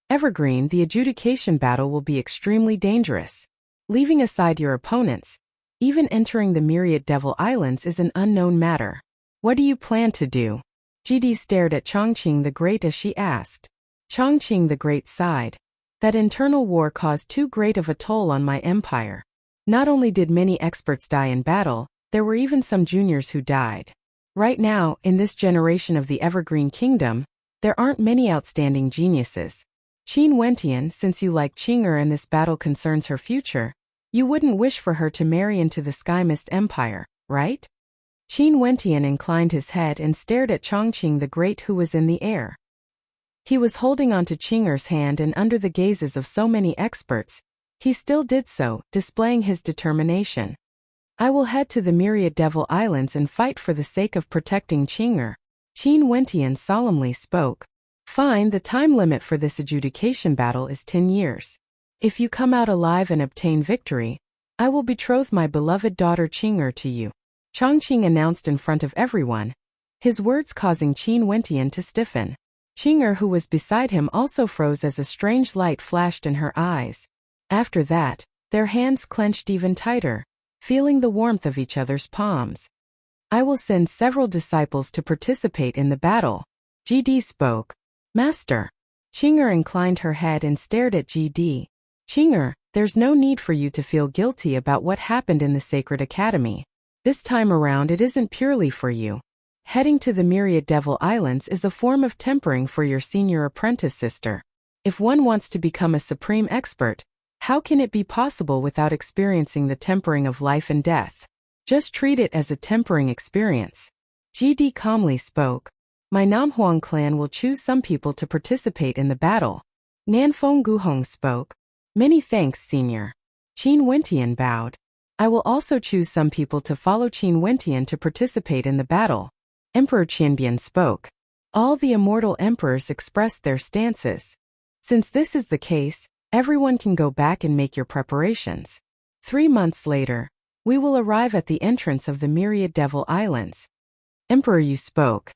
Evergreen, the adjudication battle will be extremely dangerous. Leaving aside your opponents, even entering the Myriad Devil Islands is an unknown matter. What do you plan to do? GD stared at Chongqing the Great as she asked. Chongqing the Great sighed. That internal war caused too great of a toll on my empire. Not only did many experts die in battle, there were even some juniors who died. Right now, in this generation of the Evergreen Kingdom, there aren't many outstanding geniuses. Qin Wentian, since you like Qing'er and this battle concerns her future, you wouldn't wish for her to marry into the Sky Mist Empire, right? Qin Wentian inclined his head and stared at Chongqing the Great, who was in the air. He was holding onto Qing'er's hand, and under the gazes of so many experts, he still did so, displaying his determination. I will head to the Myriad Devil Islands and fight for the sake of protecting Qing'er, Qin Wentian solemnly spoke. Fine, the time limit for this adjudication battle is 10 years. If you come out alive and obtain victory, I will betroth my beloved daughter Qing'er to you, Chongqing announced in front of everyone, his words causing Qin Wentian to stiffen. Qing'er, who was beside him, also froze as a strange light flashed in her eyes. After that, their hands clenched even tighter, feeling the warmth of each other's palms. I will send several disciples to participate in the battle. GD spoke. Master. Qing'er inclined her head and stared at GD. Qing'er, there's no need for you to feel guilty about what happened in the Sacred Academy. This time around it isn't purely for you. Heading to the Myriad Devil Islands is a form of tempering for your senior apprentice sister. If one wants to become a supreme expert, how can it be possible without experiencing the tempering of life and death? Just treat it as a tempering experience. GD calmly spoke. My Namhuang clan will choose some people to participate in the battle. Nanfeng Guhong spoke. Many thanks, senior. Qin Wentian bowed. I will also choose some people to follow Qin Wentian to participate in the battle. Emperor Qianbian spoke. All the immortal emperors expressed their stances. Since this is the case, everyone can go back and make your preparations. 3 months later, we will arrive at the entrance of the Myriad Devil Islands. Emperor Yu spoke.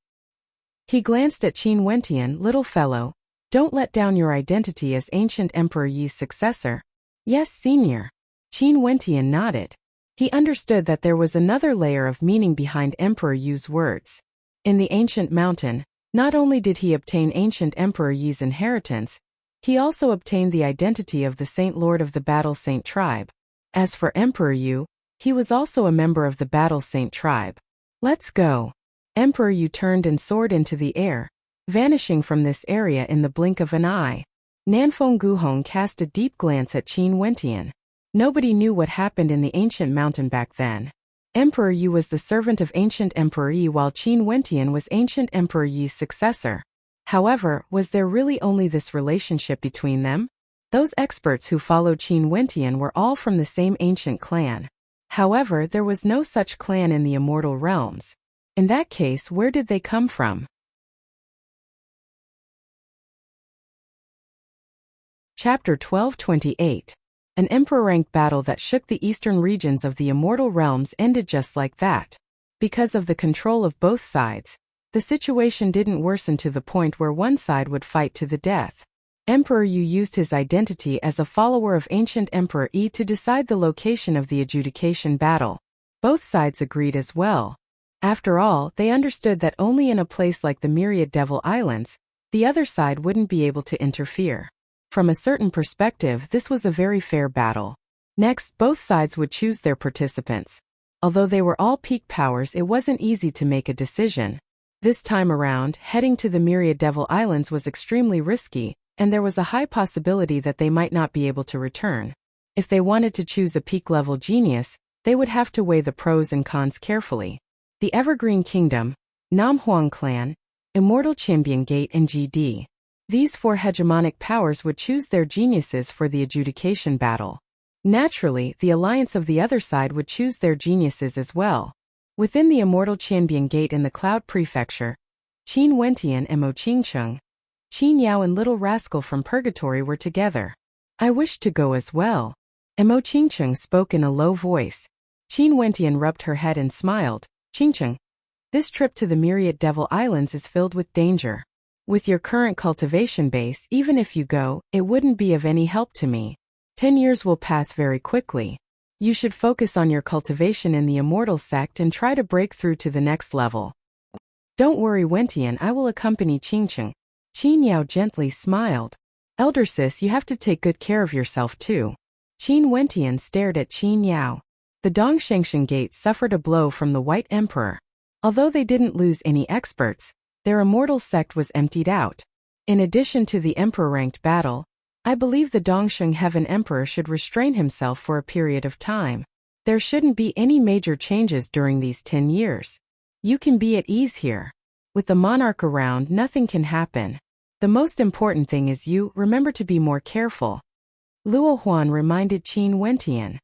He glanced at Qin Wentian. Little fellow, don't let down your identity as ancient Emperor Yi's successor. Yes, senior. Qin Wentian nodded. He understood that there was another layer of meaning behind Emperor Yu's words. In the ancient mountain, not only did he obtain ancient Emperor Yi's inheritance, he also obtained the identity of the Saint Lord of the Battle Saint tribe. As for Emperor Yu, he was also a member of the Battle Saint tribe. Let's go. Emperor Yu turned and soared into the air, vanishing from this area in the blink of an eye. Nanfeng Guhong cast a deep glance at Qin Wentian. Nobody knew what happened in the ancient mountain back then. Emperor Yu was the servant of ancient Emperor Yi, while Qin Wentian was ancient Emperor Yi's successor. However, was there really only this relationship between them? Those experts who followed Qin Wentian were all from the same ancient clan. However, there was no such clan in the immortal realms. In that case, where did they come from? Chapter 1228. An emperor-ranked battle that shook the eastern regions of the immortal realms ended just like that. Because of the control of both sides, the situation didn't worsen to the point where one side would fight to the death. Emperor Yu used his identity as a follower of ancient Emperor Yi to decide the location of the adjudication battle. Both sides agreed as well. After all, they understood that only in a place like the Myriad Devil Islands, the other side wouldn't be able to interfere. From a certain perspective, this was a very fair battle. Next, both sides would choose their participants. Although they were all peak powers, it wasn't easy to make a decision. This time around, heading to the Myriad Devil Islands was extremely risky, and there was a high possibility that they might not be able to return. If they wanted to choose a peak-level genius, they would have to weigh the pros and cons carefully. The Evergreen Kingdom, Namhuang Clan, Immortal Champion Gate, and GD. These 4 hegemonic powers would choose their geniuses for the adjudication battle. Naturally, the alliance of the other side would choose their geniuses as well. Within the Immortal Champion Gate in the Cloud Prefecture, Qin Wentian and Mo Qingcheng, Qin Yao and Little Rascal from Purgatory were together. I wish to go as well. And Mo Qingcheng spoke in a low voice. Qin Wentian rubbed her head and smiled. Qingcheng, this trip to the Myriad Devil Islands is filled with danger. With your current cultivation base, even if you go, it wouldn't be of any help to me. 10 years will pass very quickly. You should focus on your cultivation in the Immortal Sect and try to break through to the next level. Don't worry, Wentian, I will accompany Qingcheng. Qin Yao gently smiled. Elder sis, you have to take good care of yourself too. Qin Wentian stared at Qin Yao. The Dongshangshan Gate suffered a blow from the White Emperor. Although they didn't lose any experts, their immortal sect was emptied out. In addition to the emperor-ranked battle, I believe the Dongsheng Heaven Emperor should restrain himself for a period of time. There shouldn't be any major changes during these 10 years. You can be at ease here. With the monarch around, nothing can happen. The most important thing is you remember to be more careful. Luo Huan reminded Qin Wentian.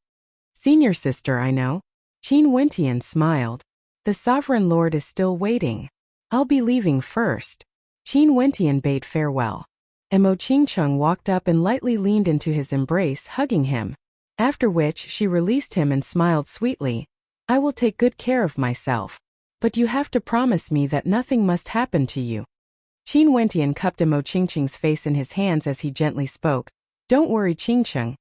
Senior sister, I know. Qin Wentian smiled. The sovereign lord is still waiting. I'll be leaving first. Qin Wentian bade farewell. Mo Qingcheng walked up and lightly leaned into his embrace, hugging him. After which she released him and smiled sweetly. I will take good care of myself. But you have to promise me that nothing must happen to you. Qin Wentian cupped Mo Qingcheng's face in his hands as he gently spoke. Don't worry, Qingcheng.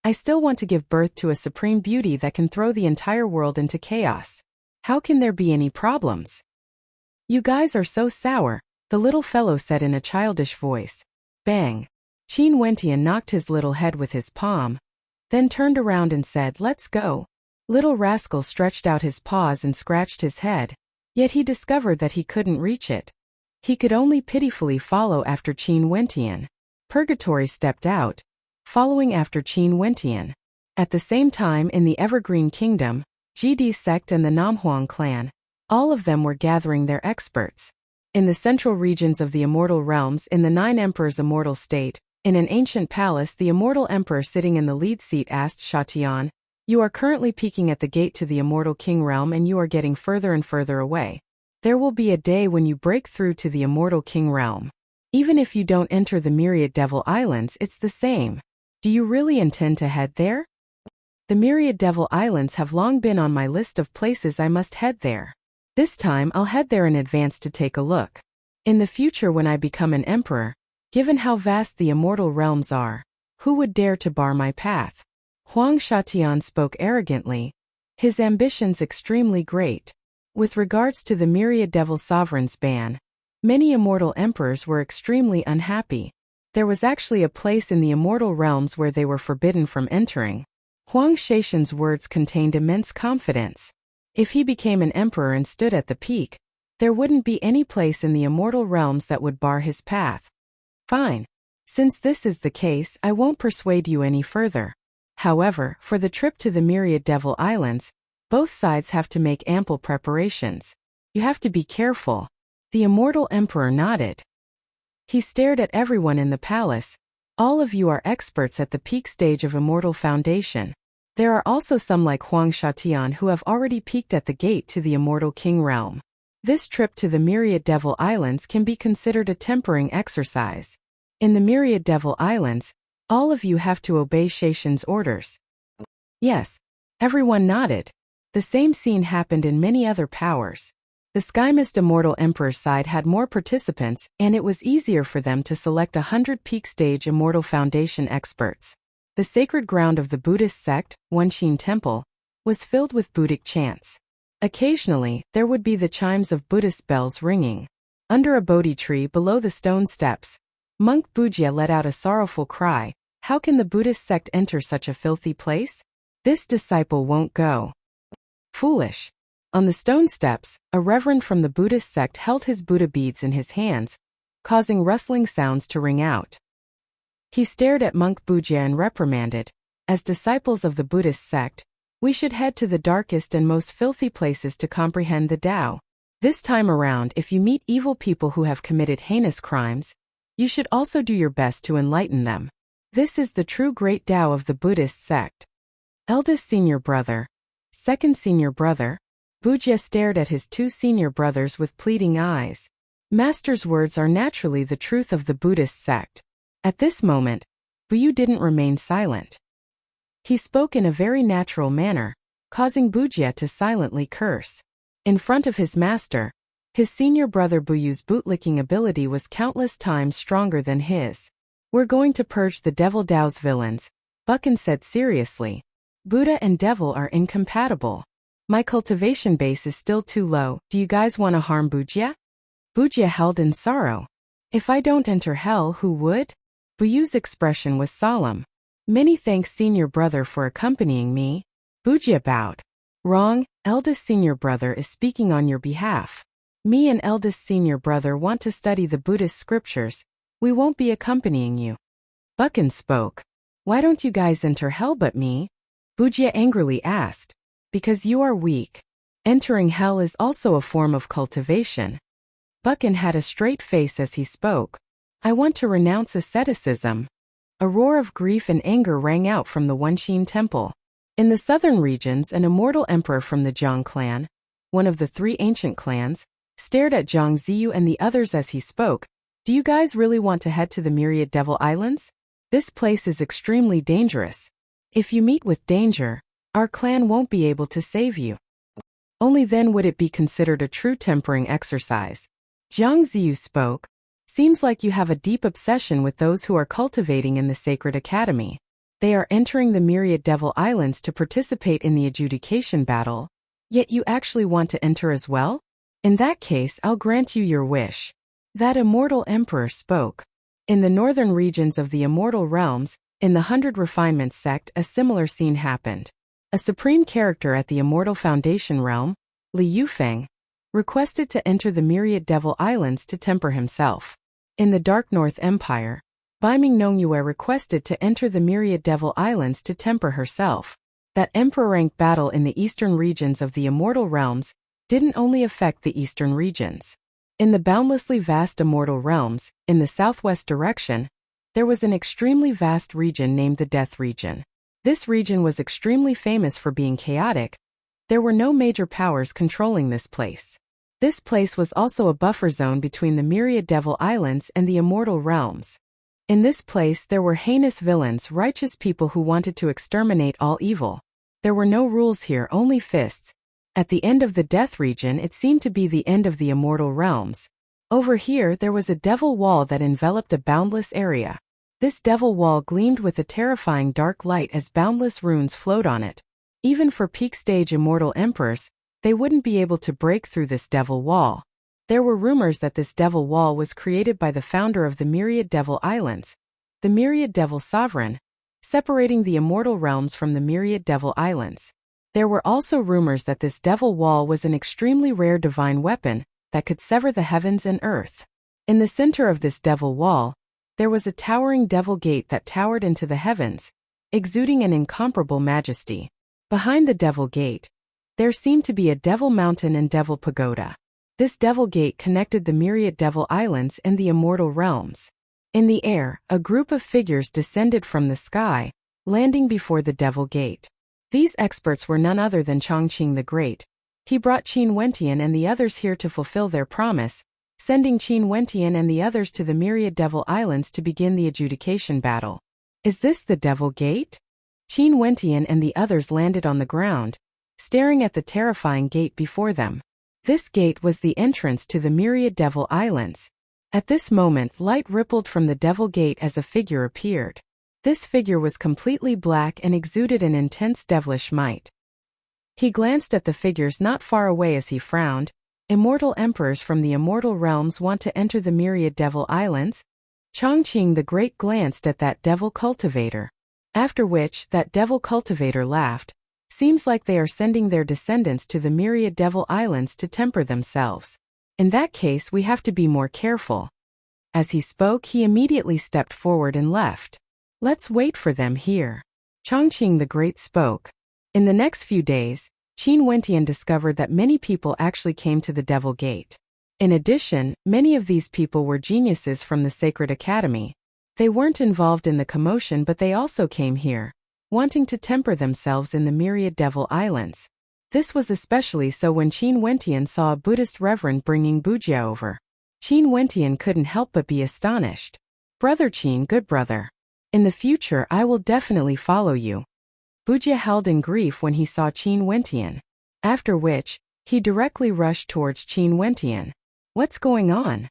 I still want to give birth to a supreme beauty that can throw the entire world into chaos. How can there be any problems? You guys are so sour, the little fellow said in a childish voice. Bang. Qin Wentian knocked his little head with his palm, then turned around and said, let's go. Little rascal stretched out his paws and scratched his head, yet he discovered that he couldn't reach it. He could only pitifully follow after Qin Wentian. Purgatory stepped out, following after Qin Wentian. At the same time in the Evergreen Kingdom, GD's sect and the Namhuang clan, all of them were gathering their experts. In the central regions of the immortal realms in the Nine Emperors' immortal state, in an ancient palace, the immortal emperor sitting in the lead seat asked Shatian, you are currently peeking at the gate to the immortal king realm and you are getting further and further away. There will be a day when you break through to the immortal king realm. Even if you don't enter the Myriad Devil Islands, it's the same. Do you really intend to head there? The Myriad Devil Islands have long been on my list of places I must head there. This time I'll head there in advance to take a look. In the future when I become an emperor, given how vast the immortal realms are, who would dare to bar my path? Huang Shatian spoke arrogantly, his ambitions extremely great. With regards to the Myriad Devil Sovereign's ban, many immortal emperors were extremely unhappy. There was actually a place in the immortal realms where they were forbidden from entering. Huang Shaishan's words contained immense confidence. If he became an emperor and stood at the peak, there wouldn't be any place in the immortal realms that would bar his path. Fine. Since this is the case, I won't persuade you any further. However, for the trip to the Myriad Devil Islands, both sides have to make ample preparations. You have to be careful. The immortal emperor nodded. He stared at everyone in the palace. All of you are experts at the peak stage of immortal foundation. There are also some like Huang Shatian who have already peaked at the gate to the immortal king realm. This trip to the Myriad Devil Islands can be considered a tempering exercise. In the Myriad Devil Islands, all of you have to obey Shaishan's orders. Yes. Everyone nodded. The same scene happened in many other powers. The Skymist Immortal Emperor's side had more participants, and it was easier for them to select 100 peak stage Immortal Foundation experts. The sacred ground of the Buddhist sect, Wenqin Temple, was filled with Buddhic chants. Occasionally, there would be the chimes of Buddhist bells ringing. Under a Bodhi tree below the stone steps, Monk Bujia let out a sorrowful cry. How can the Buddhist sect enter such a filthy place? This disciple won't go. Foolish. On the stone steps, a reverend from the Buddhist sect held his Buddha beads in his hands, causing rustling sounds to ring out. He stared at Monk Bujia and reprimanded, as disciples of the Buddhist sect, we should head to the darkest and most filthy places to comprehend the Tao. This time around, if you meet evil people who have committed heinous crimes, you should also do your best to enlighten them. This is the true great Tao of the Buddhist sect. Eldest senior brother. Second senior brother. Bujia stared at his two senior brothers with pleading eyes. Master's words are naturally the truth of the Buddhist sect. At this moment, Buyu didn't remain silent. He spoke in a very natural manner, causing Bujia to silently curse. In front of his master, his senior brother Buyu's bootlicking ability was countless times stronger than his. We're going to purge the Devil Dao's villains, Buchan said seriously. Buddha and devil are incompatible. My cultivation base is still too low. Do you guys want to harm Bujia? Bujia held in sorrow. If I don't enter hell, who would? Buyu's expression was solemn. Many thanks senior brother for accompanying me. Bujia bowed. Wrong, eldest senior brother is speaking on your behalf. Me and eldest senior brother want to study the Buddhist scriptures. We won't be accompanying you. Buchan spoke. Why don't you guys enter hell but me? Bujia angrily asked. Because you are weak. Entering hell is also a form of cultivation. Buchan had a straight face as he spoke. I want to renounce asceticism. A roar of grief and anger rang out from the Wenqin temple. In the southern regions, an immortal emperor from the Zhang clan, one of the three ancient clans, stared at Zhang Ziyu and the others as he spoke. Do you guys really want to head to the Myriad Devil Islands? This place is extremely dangerous. If you meet with danger, our clan won't be able to save you. Only then would it be considered a true tempering exercise. Zhang Ziyu spoke. Seems like you have a deep obsession with those who are cultivating in the Sacred Academy. They are entering the Myriad Devil Islands to participate in the adjudication battle. Yet you actually want to enter as well? In that case, I'll grant you your wish. That immortal emperor spoke. In the northern regions of the Immortal Realms, in the 100 Refinements sect, a similar scene happened. A supreme character at the Immortal Foundation realm, Li Yufeng, requested to enter the Myriad Devil Islands to temper himself. In the Dark North Empire, Baiming Nongyue requested to enter the Myriad Devil Islands to temper herself. That emperor-rank battle in the eastern regions of the Immortal Realms didn't only affect the eastern regions. In the boundlessly vast Immortal Realms, in the southwest direction, there was an extremely vast region named the Death Region. This region was extremely famous for being chaotic. There were no major powers controlling this place. This place was also a buffer zone between the Myriad Devil Islands and the Immortal Realms. In this place there were heinous villains, righteous people who wanted to exterminate all evil. There were no rules here, only fists. At the end of the Death Region it seemed to be the end of the Immortal Realms. Over here there was a devil wall that enveloped a boundless area. This devil wall gleamed with a terrifying dark light as boundless runes flowed on it. Even for peak-stage immortal emperors, they wouldn't be able to break through this devil wall. There were rumors that this devil wall was created by the founder of the Myriad Devil Islands, the Myriad Devil Sovereign, separating the Immortal Realms from the Myriad Devil Islands. There were also rumors that this devil wall was an extremely rare divine weapon that could sever the heavens and earth. In the center of this devil wall, there was a towering devil gate that towered into the heavens, exuding an incomparable majesty. Behind the devil gate, there seemed to be a devil mountain and devil pagoda. This devil gate connected the Myriad Devil Islands and the Immortal Realms. In the air, a group of figures descended from the sky, landing before the devil gate. These experts were none other than Chongqing the Great. He brought Qin Wentian and the others here to fulfill their promise, sending Qin Wentian and the others to the Myriad Devil Islands to begin the adjudication battle. Is this the devil gate? Qin Wentian and the others landed on the ground, staring at the terrifying gate before them. This gate was the entrance to the Myriad Devil Islands. At this moment, light rippled from the devil gate as a figure appeared. This figure was completely black and exuded an intense devilish might. He glanced at the figures not far away as he frowned. Immortal emperors from the Immortal Realms want to enter the Myriad Devil Islands? Chongqing the Great glanced at that devil cultivator. After which, that devil cultivator laughed. Seems like they are sending their descendants to the Myriad Devil Islands to temper themselves. In that case we have to be more careful. As he spoke, he immediately stepped forward and left. Let's wait for them here. Chongqing the Great spoke. In the next few days, Qin Wentian discovered that many people actually came to the Devil Gate. In addition, many of these people were geniuses from the Sacred Academy. They weren't involved in the commotion, but they also came here, wanting to temper themselves in the Myriad Devil Islands. This was especially so when Qin Wentian saw a Buddhist reverend bringing bujia over. Qin Wentian couldn't help but be astonished. Brother Qin, good brother. In the future I will definitely follow you. Bujia howled in grief when he saw Qin Wentian. After which, he directly rushed towards Qin Wentian. What's going on?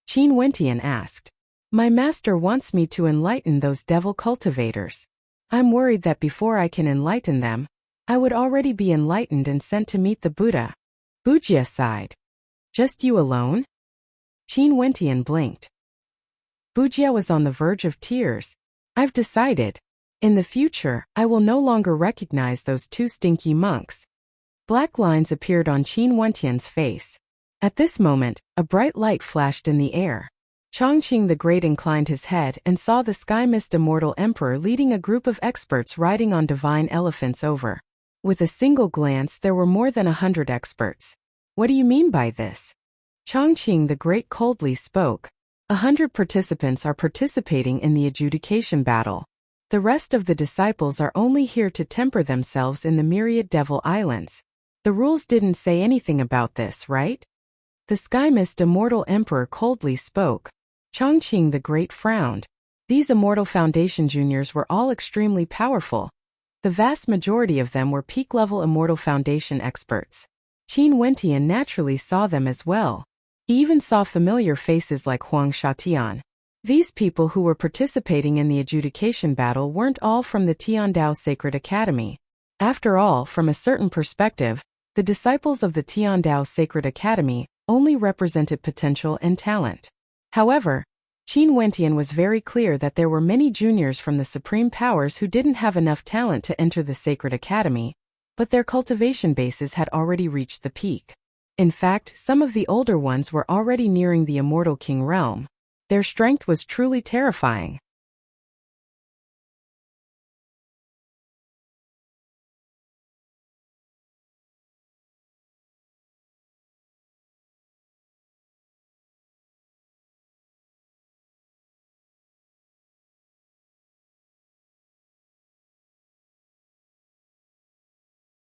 Qin Wentian asked. My master wants me to enlighten those devil cultivators. I'm worried that before I can enlighten them, I would already be enlightened and sent to meet the Buddha. Bujia sighed. Just you alone? Qin Wentian blinked. Bujia was on the verge of tears. I've decided. In the future, I will no longer recognize those two stinky monks. Black lines appeared on Qin Wentian's face. At this moment, a bright light flashed in the air. Chongqing the Great inclined his head and saw the Sky Mist Immortal Emperor leading a group of experts riding on divine elephants over. With a single glance, there were more than 100 experts. What do you mean by this? Chongqing the Great coldly spoke. 100 participants are participating in the adjudication battle. The rest of the disciples are only here to temper themselves in the myriad devil islands. The rules didn't say anything about this, right? The Sky Mist Immortal Emperor coldly spoke. Chongqing the Great frowned. These Immortal Foundation juniors were all extremely powerful. The vast majority of them were peak-level Immortal Foundation experts. Qin Wentian naturally saw them as well. He even saw familiar faces like Huang Shatian. These people who were participating in the adjudication battle weren't all from the Tiandao Sacred Academy. After all, from a certain perspective, the disciples of the Tiandao Sacred Academy only represented potential and talent. However, Qin Wentian was very clear that there were many juniors from the Supreme Powers who didn't have enough talent to enter the Sacred Academy, but their cultivation bases had already reached the peak. In fact, some of the older ones were already nearing the Immortal King realm. Their strength was truly terrifying.